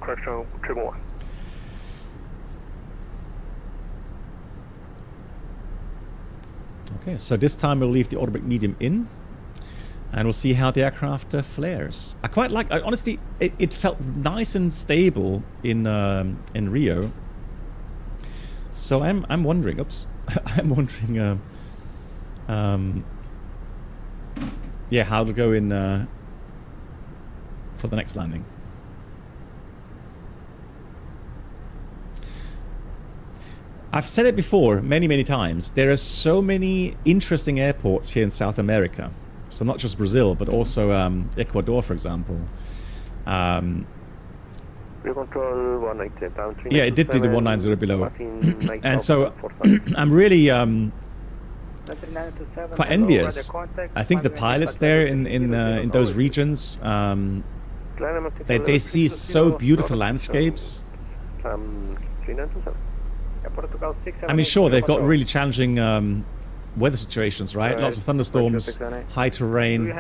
correction 111. Okay, so this time we'll leave the automatic medium in, and we'll see how the aircraft flares. I quite like. Honestly, it felt nice and stable in Rio. So I'm wondering. Oops, I'm wondering. Yeah, how it'll go in for the next landing. I've said it before many times. There are so many interesting airports here in South America. So not just Brazil, but also Ecuador, for example. Yeah, it did do the 190 below. And so I'm really quite envious. I think the pilots there in those regions, they see so beautiful landscapes. I mean, sure, they've got really challenging weather situations, right? Lots of thunderstorms, high terrain.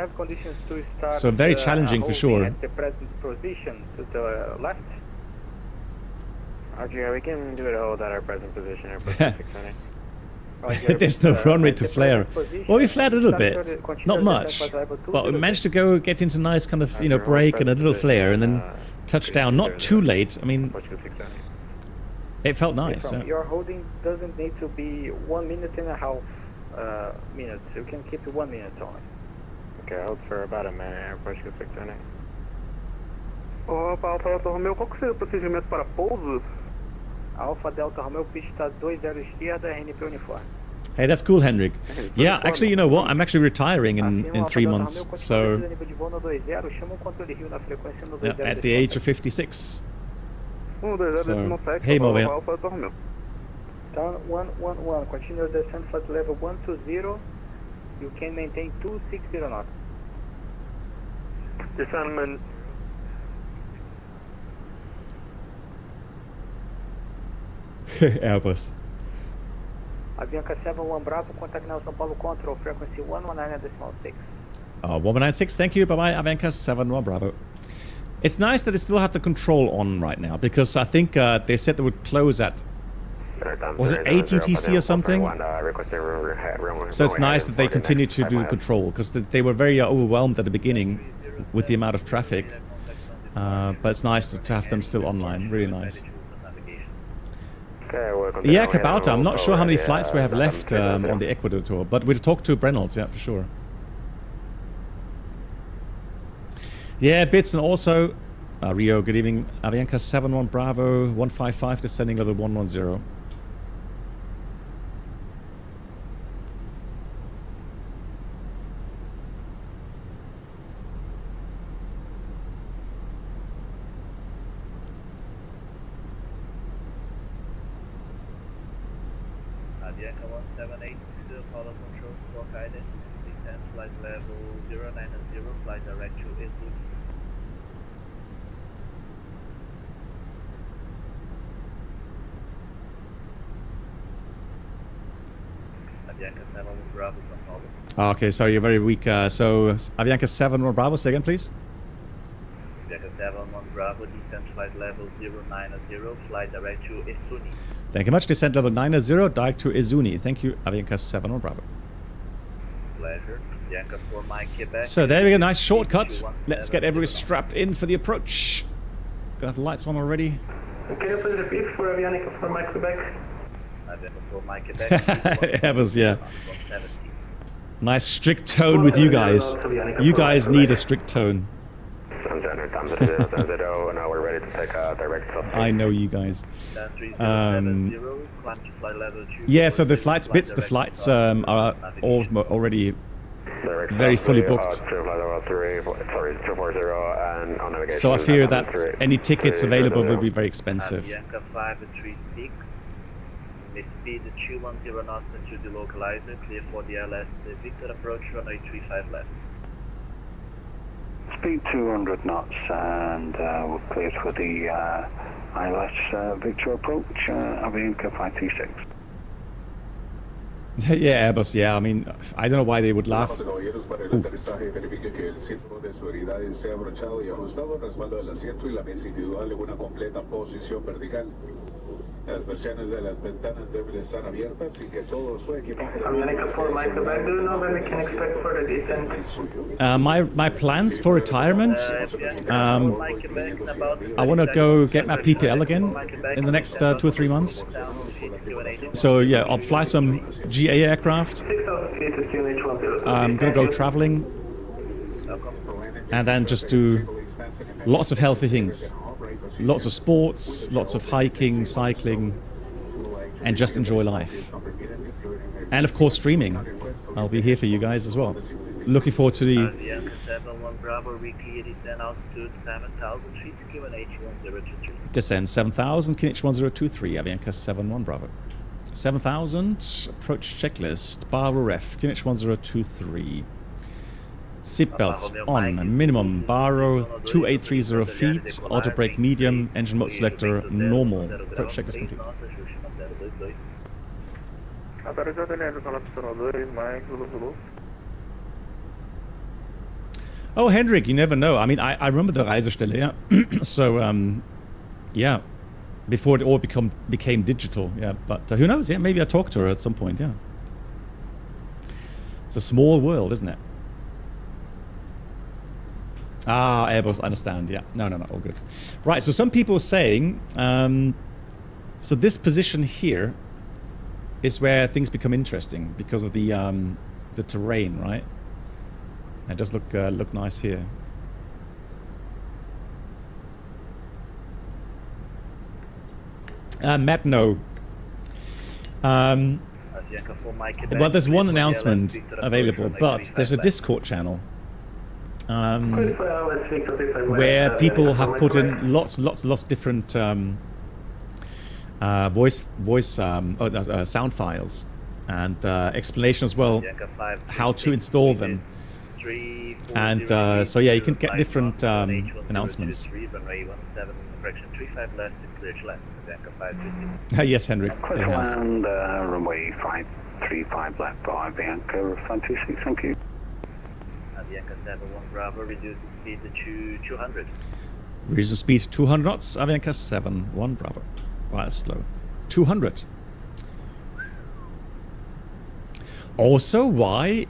So very challenging for sure. At the present position to the left. Roger, we can do it hold at our present position. There's no runway to flare. Well, we flared a little bit, not much, but we managed to get into nice kind of break and a little flare, and then touch down. Not too late. I mean. It felt nice. Your holding doesn't need to be 1.5 minutes. You can keep it 1 minute only. Okay, hold for about a minute. Airport 609. Alpha Delta Romeo, qual que seria o procedimento para pouso? Alpha Delta Romeo, pista 20 esquerda, RNP uniforme. Hey, that's cool, Henrik. Yeah, actually, you know what? I'm actually retiring in 3 months. So, yeah, at the age of 56. So, hey, Movia. Down 111, continue descent flight level 120. You can maintain 260 knots. Descent. Airbus. Avianca 71 Bravo, contact now São Paulo Control, frequency 119.6. 196, thank you. Bye-bye, Avianca 71 Bravo. It's nice that they still have the control on right now, because I think they said they would close at, was it 8 UTC or something? So it's nice that they continue to do the control, because they were very overwhelmed at the beginning with the amount of traffic. But it's nice to have them still online, really nice. Yeah, Cabauta, I'm not sure how many flights we have left on the Ecuador tour, but we'll talk to Reynolds, yeah, for sure. Yeah, Bits, and also Rio, good evening. Avianca 71 Bravo 155 descending level 110. Avianca 178, Apollo Control, squawk guidance, descend flight level 090, flight direct to Islip. Avianca 71 Bravo, São Paulo. Okay, sorry, you're very weak. So, Avianca 71 Bravo, say again, please. Avianca 71 Bravo, descent flight level 090, flight direct to Izuni. Thank you much. Descent level 90, direct to Izuni. Thank you, Avianca 71 Bravo. Pleasure. Avianca 4 Mike Quebec. So there we go, nice shortcut. Let's get everybody strapped in for the approach. Gonna have the lights on already. Can you please repeat for Avianca 4 Mike Quebec? Avianca 4 Mike Quebec. It was, yeah. Nice strict tone with you guys. You guys need a strict tone. I know you guys. Yeah, so the flights bits, the flights are all already very fully booked. So I fear that any tickets available will be very expensive. Avianca 536, speed 210 knots into the localizer, clear for the LS Victor approach, runway 35 left. Speed 200 knots, and we're cleared for the ILS Victor approach, Avianca 536. Yeah, Airbus, yeah, I mean, I don't know why they would laugh. Las persianas de las ventanas deben estar abiertas y que todo su equipaje. Avianca 4 Mike Quebec, do you know when we can expect for the descent? My plans for retirement, I want to go get my PPL again in the next 2 or 3 months. So yeah, I'll fly some GA aircraft. I'm going to go traveling and then just do lots of healthy things. Lots of sports, lots of hiking, cycling, and just enjoy life. And of course streaming. I'll be here for you guys as well. Looking forward to the... Avianca 71 Bravo, reclear descent altitude 7,000 feet, QNH 1023. Descend 7,000, QNH 1023, Avianca 71 Bravo. 7,000, approach checklist, Bravo ref, QNH 1023. Seatbelts on, minimum, Barrow 2830 feet, auto brake medium, engine mode selector normal. Approach checklist complete. Oh, Hendrik, you never know. I mean, I remember the Reisestelle, yeah. So, yeah, before it all became digital, yeah. But who knows? Yeah, maybe I talked to her at some point, yeah. It's a small world, isn't it? Ah, Airbus, I understand, yeah. No, all good. Right, so some people are saying, so this position here is where things become interesting because of the terrain, right? It does look nice here. Matt, no. Well, there's one announcement available, but there's a Discord channel. Where people have put in lots of different sound files and explanation as well how to install them. And so yeah, you can get different announcements. Yes, Henrik. And runway 535 left by Bianca 526, thank you. Bianca 71 Bravo, reduce the speed to 200. Reduce the speed to 200 knots, Avianca 71 Bravo. Wow, that's slow. 200. Also, why,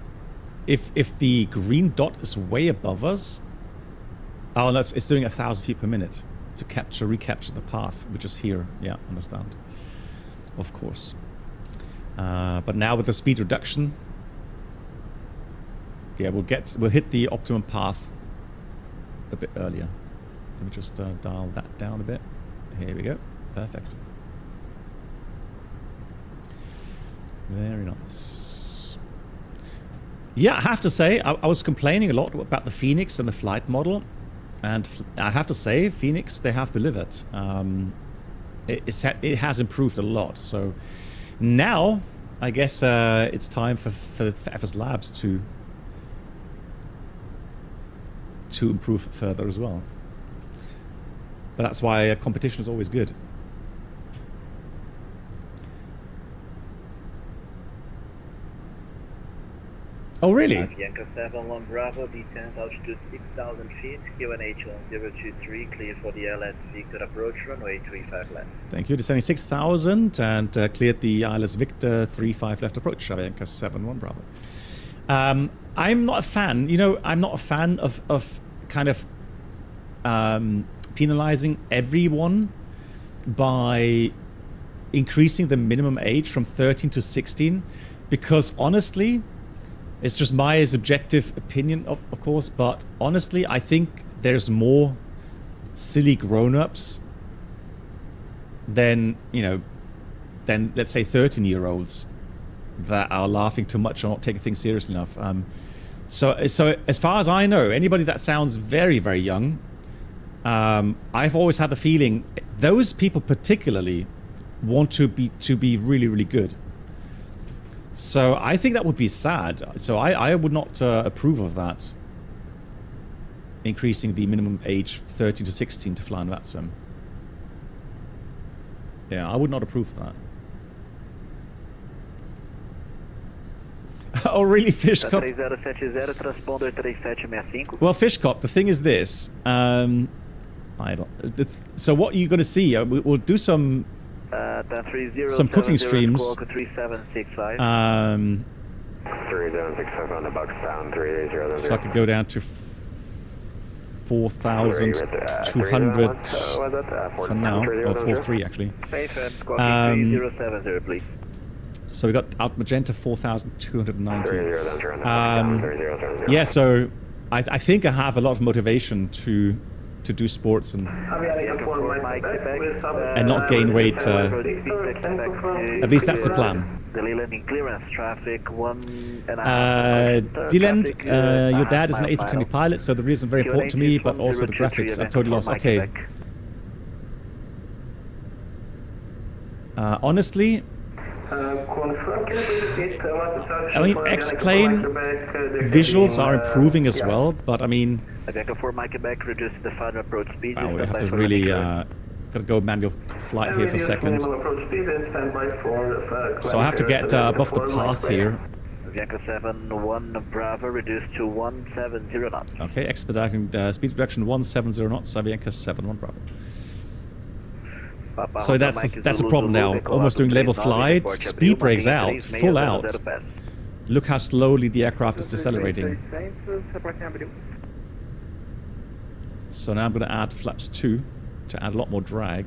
if the green dot is way above us, oh, it's doing 1,000 feet per minute to recapture the path, which is here. Yeah, understand. Of course. But now with the speed reduction, yeah, we'll hit the optimum path a bit earlier. Let me just dial that down a bit. Here we go. Perfect. Very nice. Yeah, I have to say, I was complaining a lot about the FENIX and the flight model, and I have to say, FENIX, they have delivered. It has improved a lot. So now, I guess it's time for FS Labs to improve further as well. But that's why competition is always good. Oh, really? Bianca 71 Bravo, descent altitude 6,000 feet, QNH 1023, clear for the ILS Victor approach, runway 35 left. Thank you. Descending 6,000 and cleared the ILS Victor 35 left approach, Bianca 71 Bravo. I'm not a fan, you know, I'm not a fan of kind of penalizing everyone by increasing the minimum age from 13 to 16, because honestly, it's just my subjective opinion, of course, but honestly, I think there's more silly grown-ups than, you know, than, let's say, 13-year-olds that are laughing too much or not taking things seriously enough. So as far as I know, anybody that sounds very, very young, I've always had the feeling those people particularly want to be really, really good. So I think that would be sad. So I would not approve of that. Increasing the minimum age 13 to 16 to fly on VATSIM. Yeah, I would not approve of that. Oh, really, Fishcop? Well, Fishcop, the thing is this. So what you're going to see, we'll do some cooking streams. 3765 on the box down 380. So I could go down to 4,200 for now, or 4,300 actually. So we got out magenta 4,290. Yeah, so I think I have a lot of motivation to do sports and not gain weight. At least that's the plan. Dylan, your dad is an A320 pilot, so the reason very important to me, but also the graphics. I'm totally lost. Okay. Honestly, I mean, X-plane visuals are improving as well, but I mean, wow, we have to really gotta go manual flight here for a second. So I have to get above the path here. Bianca 71 Bravo, reduced to 170 knots. Okay, expediting speed reduction 170 knots, Bianca 71 Bravo. So that's a problem now. Almost doing level flight, speed brakes out, full out. Look how slowly the aircraft is decelerating. So now I'm going to add flaps 2 to add a lot more drag.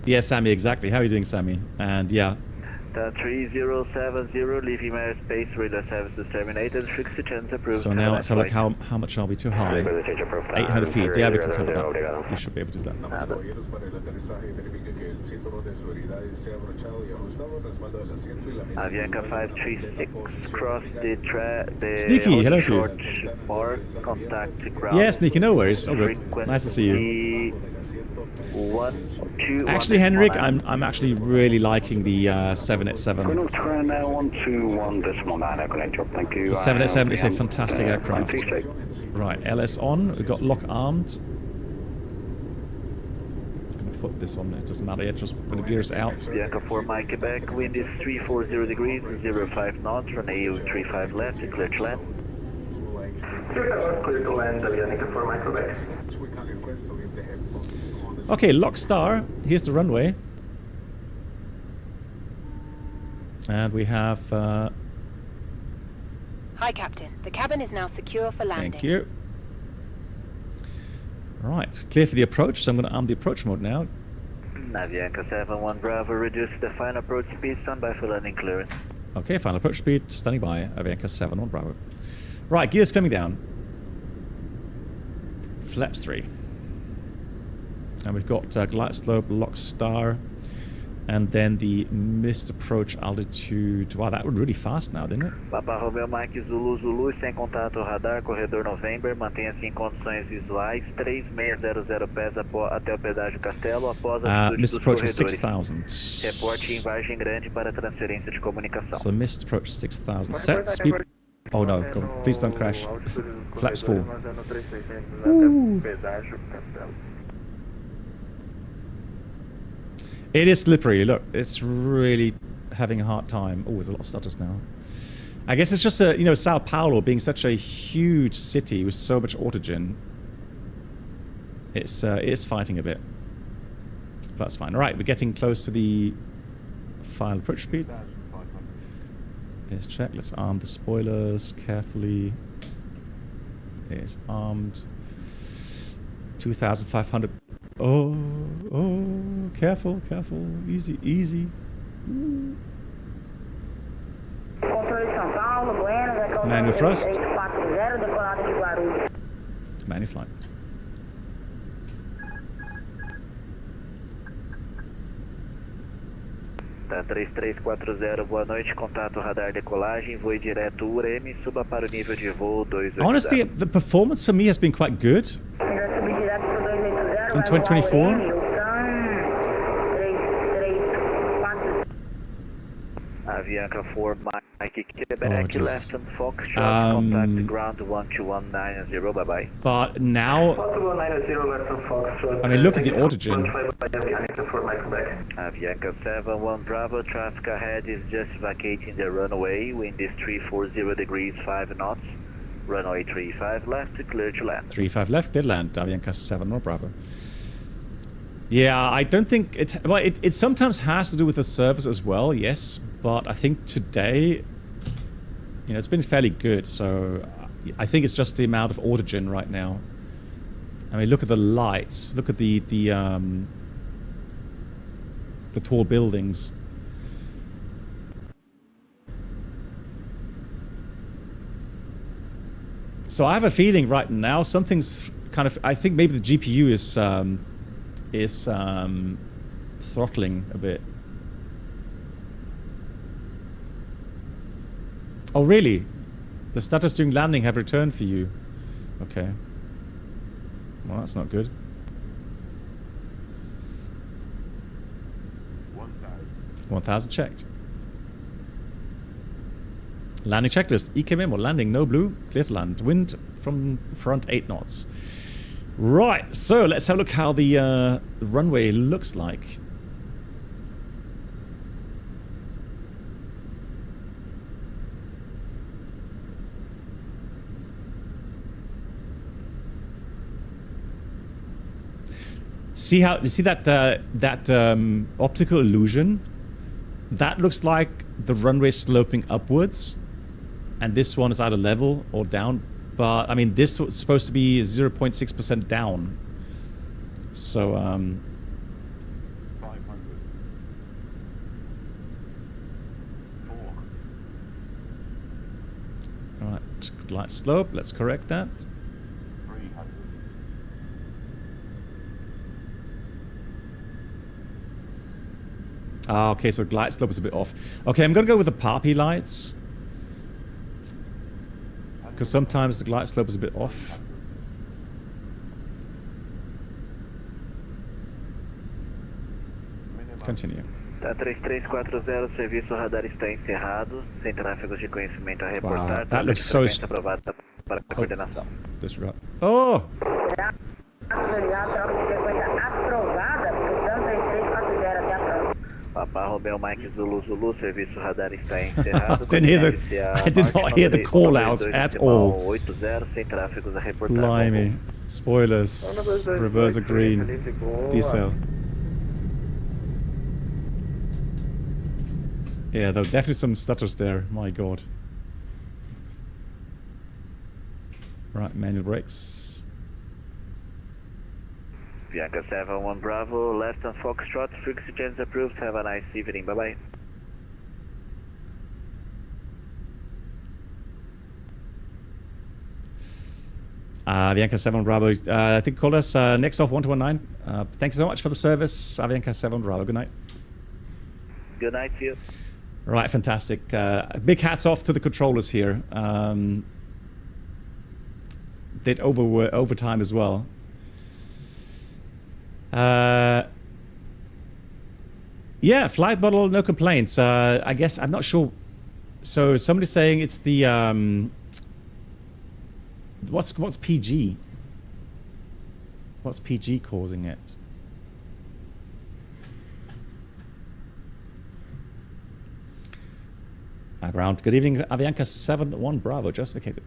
Yeah, Sammy, exactly. How are you doing, Sammy? And yeah. 3070, leaving airspace, radar services terminated, frequency change approved. So now let's have a look, how much are we too high? 800 feet, yeah, we can cover that. We should be able to do that. Avianca 536, cross the Sneaky, hello to you. Or contact ground. Yeah, Sneaky, no worries. Oh, good. Nice to see you. Actually, Henrik, I'm actually really liking the 787. The 787 is a fantastic aircraft. Right, LS on. We've got lock armed. Put this on there, doesn't matter yet, just put the gears out. Bianca 4 Mike Quebec, wind is 340 degrees, 05 knots, runway 35 left, clear to land. Clear to land, Bianca 4 Mike Quebec. Okay, lock star, here's the runway. And we have... Hi Captain, the cabin is now secure for landing. Thank you. Right, clear for the approach, so I'm going to arm the approach mode now. Avianca 71 Bravo, reduce the final approach speed, stand by for landing clearance. Okay, final approach speed, standing by, Avianca 71 Bravo. Right, gears coming down. Flaps 3. And we've got glide slope, lock star, and then the missed approach altitude. Wow, that went really fast now, didn't it? Papa Romeo Mike Zulu Zulu, sem contato radar, corredor November, mantenha-se em condições visuais, 3600 pés até o pedágio Castelo, após a missed approach was 6,000. Reporte em Vargem Grande para transferência de comunicação. So missed approach 6,000. Set speed. Oh no, God, please don't crash. Flaps 4. Ooh. It is slippery, look, it's really having a hard time. Oh, there's a lot of stutters now. I guess it's just, Sao Paulo being such a huge city with so much autogen. It's fighting a bit. But that's fine. All right, we're getting close to the final approach speed. Let's check, let's arm the spoilers carefully. It's armed. 2,500. Oh, careful, careful, easy, easy. Manual thrust. Manual flight. Tá 3340, boa noite, contato radar decolagem, voe direto URM, suba para o nível de voo 280. Honestly, the performance for me has been quite good. In 2024? Avianca 4 Mike Quebec, left and Fox, contact ground 12190, bye bye. But now, I mean, look at the autogen. Avianca 71 Bravo, traffic ahead is just vacating the runway, wind is 340 degrees 5 knots, runway 35 left, clear to land. 35 left, clear to land, Avianca 71 Bravo. Yeah, I don't think it... Well, it sometimes has to do with the service as well, yes. But I think today, it's been fairly good. So I think it's just the amount of autogen right now. I mean, look at the lights. Look at the tall buildings. So I have a feeling right now something's kind of... I think maybe the GPU is throttling a bit. Oh really? The status during landing have returned for you. Okay. Well, that's not good. 1,000 checked. Landing checklist. EKM or landing no blue. Clear to land. Wind from front 8 knots. Right, so let's have a look how the runway looks like. See how you see that optical illusion? That looks like the runway sloping upwards, and this one is either level or down. But I mean, this was supposed to be 0.6% down. So Alright, glide slope, let's correct that. Ah, okay, so glide slope is a bit off. Okay, I'm gonna go with the poppy lights, because sometimes the glide slope is a bit off. Continue. Tá 3340, serviço radar está encerrado, sem tráfego de conhecimento a reportar. That looks so... aprovada para coordenação. Disregard. Oh! Papa Romeo Mike Zulu Zulu, serviço radar está encerrado. I did not hear the call outs at all. 80, sem tráfegos a reportar. Blimey. Spoilers. Reverse a green. Decel. Yeah, there were definitely some stutters there. My god. Right, manual brakes. Bianca 71 Bravo, left on Foxtrot, frequency change approved. Have a nice evening. Bye bye. Bianca 7 Bravo, I think call us next off 1219. Thank you so much for the service, Bianca 7 Bravo. Good night. Good night to you. Right, fantastic. Big hats off to the controllers here. Did overtime as well. Yeah, flight model, no complaints. I guess, I'm not sure. So somebody's saying it's the... What's PG? What's PG causing it? Background. Good evening, Avianca 71 Bravo, justificated.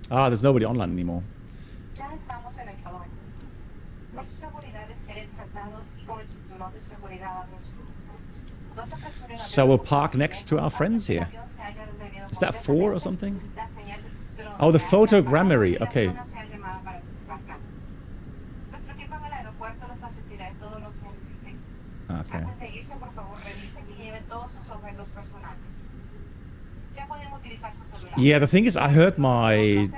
Ah, there's nobody online anymore. So we'll park next to our friends here. Is that 4 or something? Oh, the photogrammetry. Okay. Okay. Yeah, the thing is, I heard my...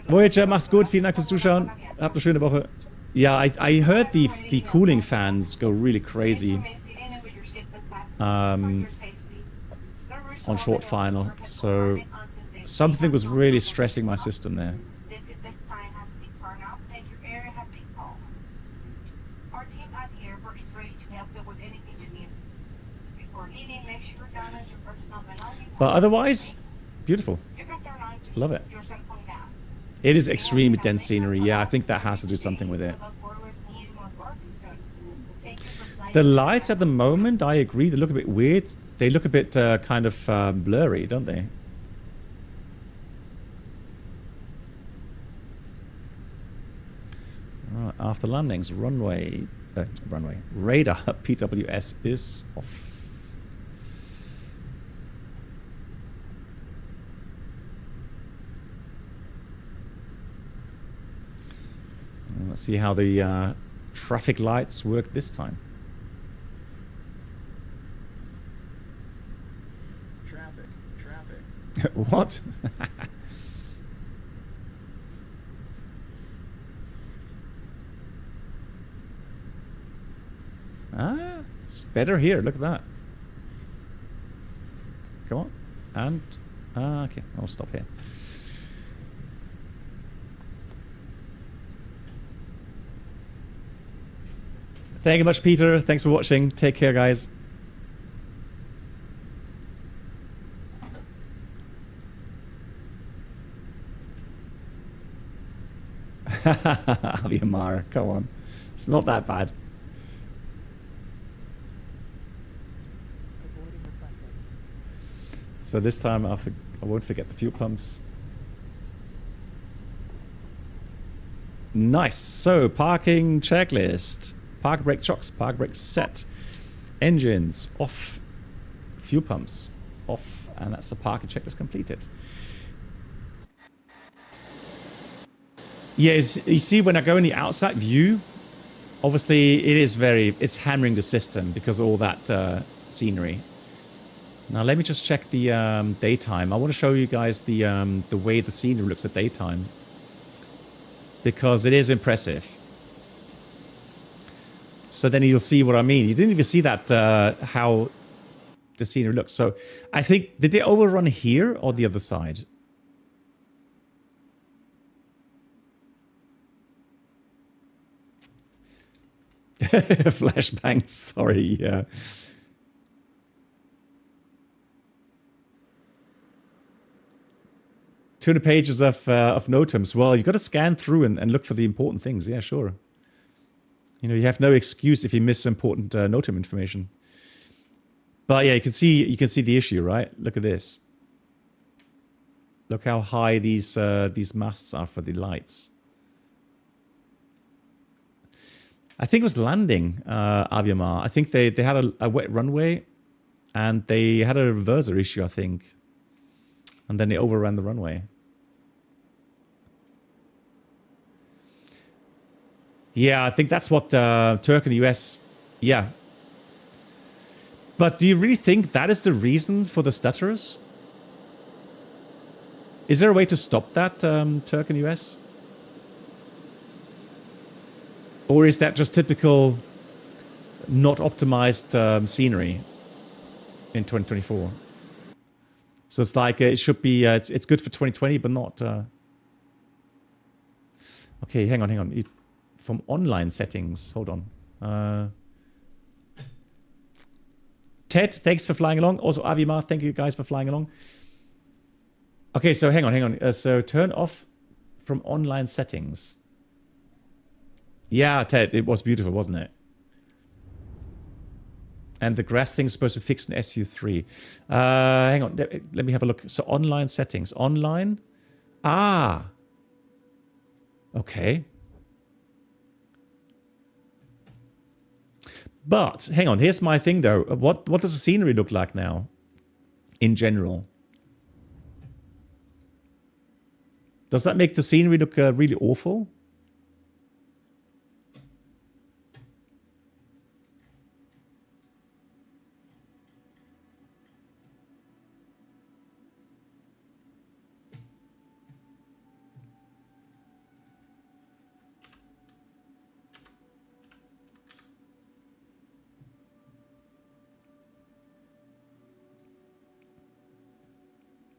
Voyager, mach's gut. Vielen Dank fürs Zuschauen. Habt eine schöne Woche. Yeah, I heard the cooling fans go really crazy on short final, so something was really stressing my system there. But otherwise, beautiful. Love it. It is extremely dense scenery. Yeah, I think that has to do something with it. The lights at the moment, I agree, they look a bit weird. They look a bit kind of blurry, don't they? Right, after landings, runway, radar PWS is off. Let's see how the traffic lights work this time. Traffic. What? Ah, it's better here. Look at that. Come on. And, okay, I'll stop here. Thank you much, Peter. Thanks for watching. Take care, guys. Aviamar, come on. It's not that bad. So this time I won't forget the fuel pumps. Nice. So parking checklist. Park brake chocks, park brake set. Engines off. Fuel pumps off. And that's the parking checklist completed. Yeah, you see when I go in the outside view, obviously it's hammering the system because of all that scenery. Now let me just check the daytime. I want to show you guys the way the scenery looks at daytime, because it is impressive. So then you'll see what I mean. You didn't even see that how the scenery looks. So I think, did they overrun here or the other side? Flashbang, sorry, yeah. Two pages of NOTAMs. Well, you got to scan through and look for the important things. Yeah, sure. You know, you have no excuse if you miss important NOTAM information. But yeah, you can see the issue, right? Look at this. Look how high these masts are for the lights. I think it was landing, Aviamar. I think they had a wet runway, and they had a reverser issue, I think, and then they overran the runway. Yeah, I think that's what Turk and the US. Yeah. But do you really think that is the reason for the stutterers? Is there a way to stop that, Turk and US? Or is that just typical not optimized scenery in 2024? So it's like it should be, it's good for 2020, but not... Okay, hang on. From online settings, hold on. Ted, thanks for flying along. Also, Avimar, thank you guys for flying along. Okay, so hang on. So turn off from online settings. Yeah, Ted, it was beautiful, wasn't it? And the grass thing's supposed to fix in SU3. Hang on, let me have a look. So online settings. Online. Ah. Okay. But, hang on, here's my thing though. What does the scenery look like now? In general. Does that make the scenery look really awful?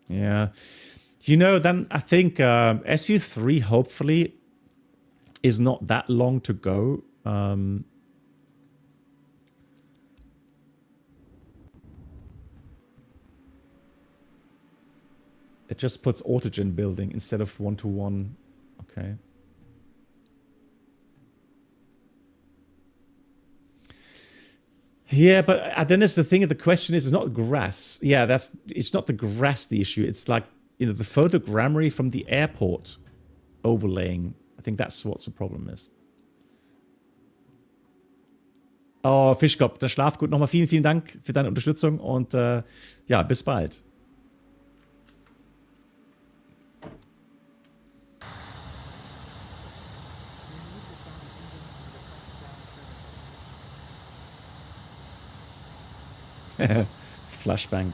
Yeah. You know, then I think SU3 hopefully is not that long to go. It just puts autogen building instead of 1-to-1. Okay. Yeah, but then the thing. The question is, it's not grass. Yeah, it's not the grass the issue. It's like, you know, the photogrammetry from the airport overlaying. I think that's what the problem is. Oh, Fischkopf, der Schlaf gut. Nochmal vielen Dank für deine Unterstützung und ja, bis bald. Flashbanged.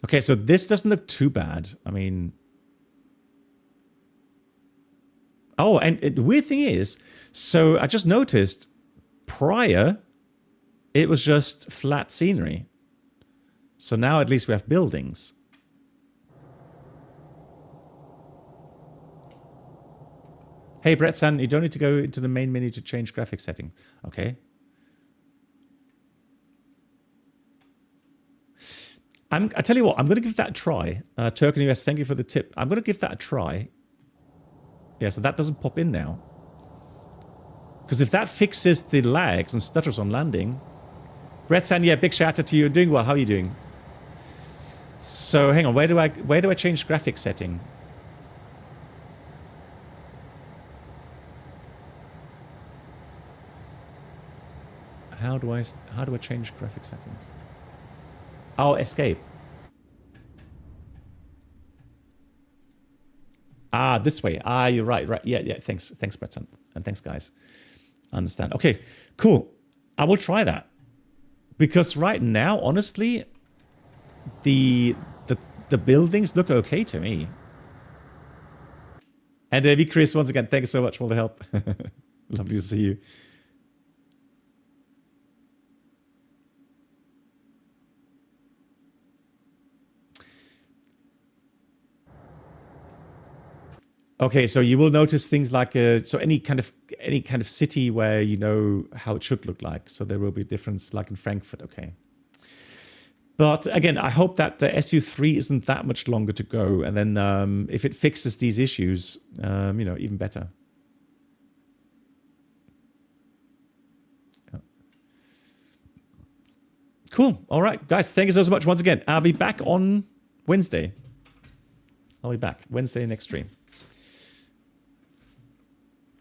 Okay, so this doesn't look too bad. I mean... Oh, and the weird thing is, so I just noticed prior, it was just flat scenery. So now at least we have buildings. Hey, Brett-san, you don't need to go into the main menu to change graphic setting. Okay. I tell you what, I'm going to give that a try. Turk and US, thank you for the tip. I'm going to give that a try. Yeah, so that doesn't pop in now. Because if that fixes the lags and stutters on landing... Brett-san, yeah, big shout out to you. Doing well. How are you doing? So, hang on. Where do I change graphic setting? How do I change graphic settings? Oh, escape. Ah, this way. Ah, you're right. Yeah. Thanks, Breton, and thanks, guys. I understand. Okay, cool. I will try that because right now, honestly, the buildings look okay to me. And Chris, once again, thank you so much for the help. Lovely to see you. Okay, so you will notice things like so any kind of city where you know how it should look like. So there will be a difference, like in Frankfurt. Okay. But again, I hope that the SU3 isn't that much longer to go, and then if it fixes these issues, you know, even better. Cool. All right, guys. Thank you so much once again. I'll be back on Wednesday. I'll be back Wednesday next stream.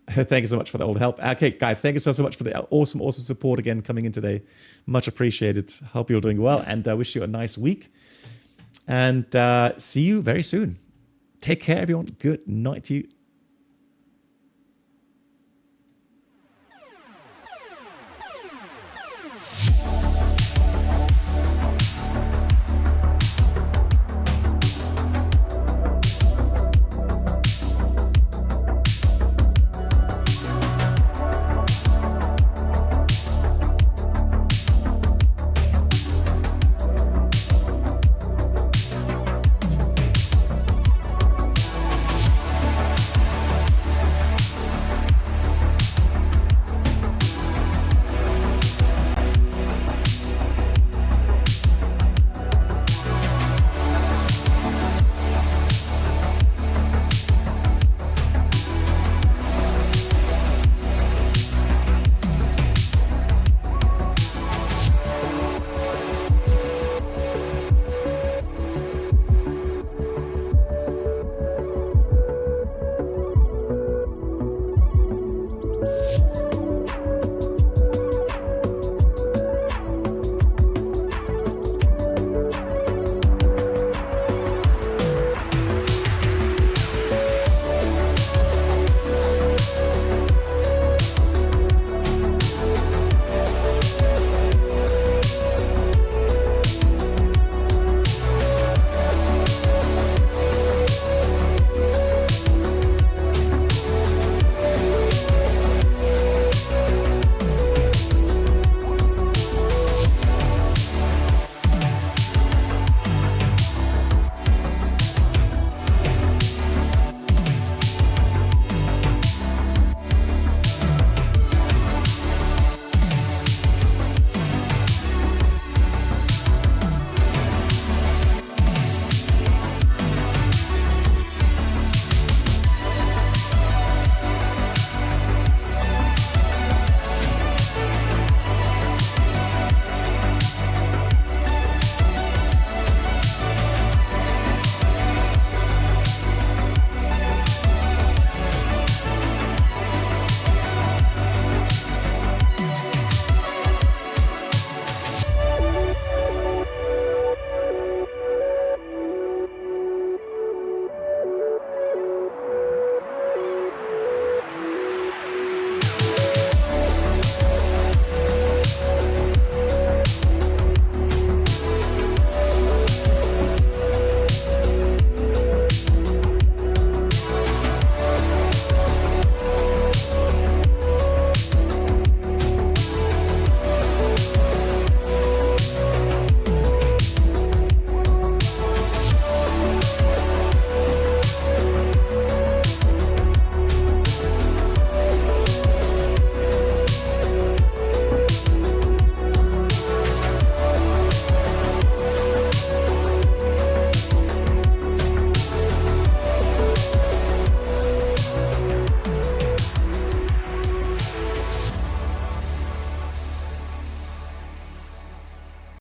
Thank you so much for the old help. Okay, guys, thank you so much for the awesome support again coming in today. Much appreciated. Hope you're doing well, and I wish you a nice week. And see you very soon. Take care, everyone. Good night to you.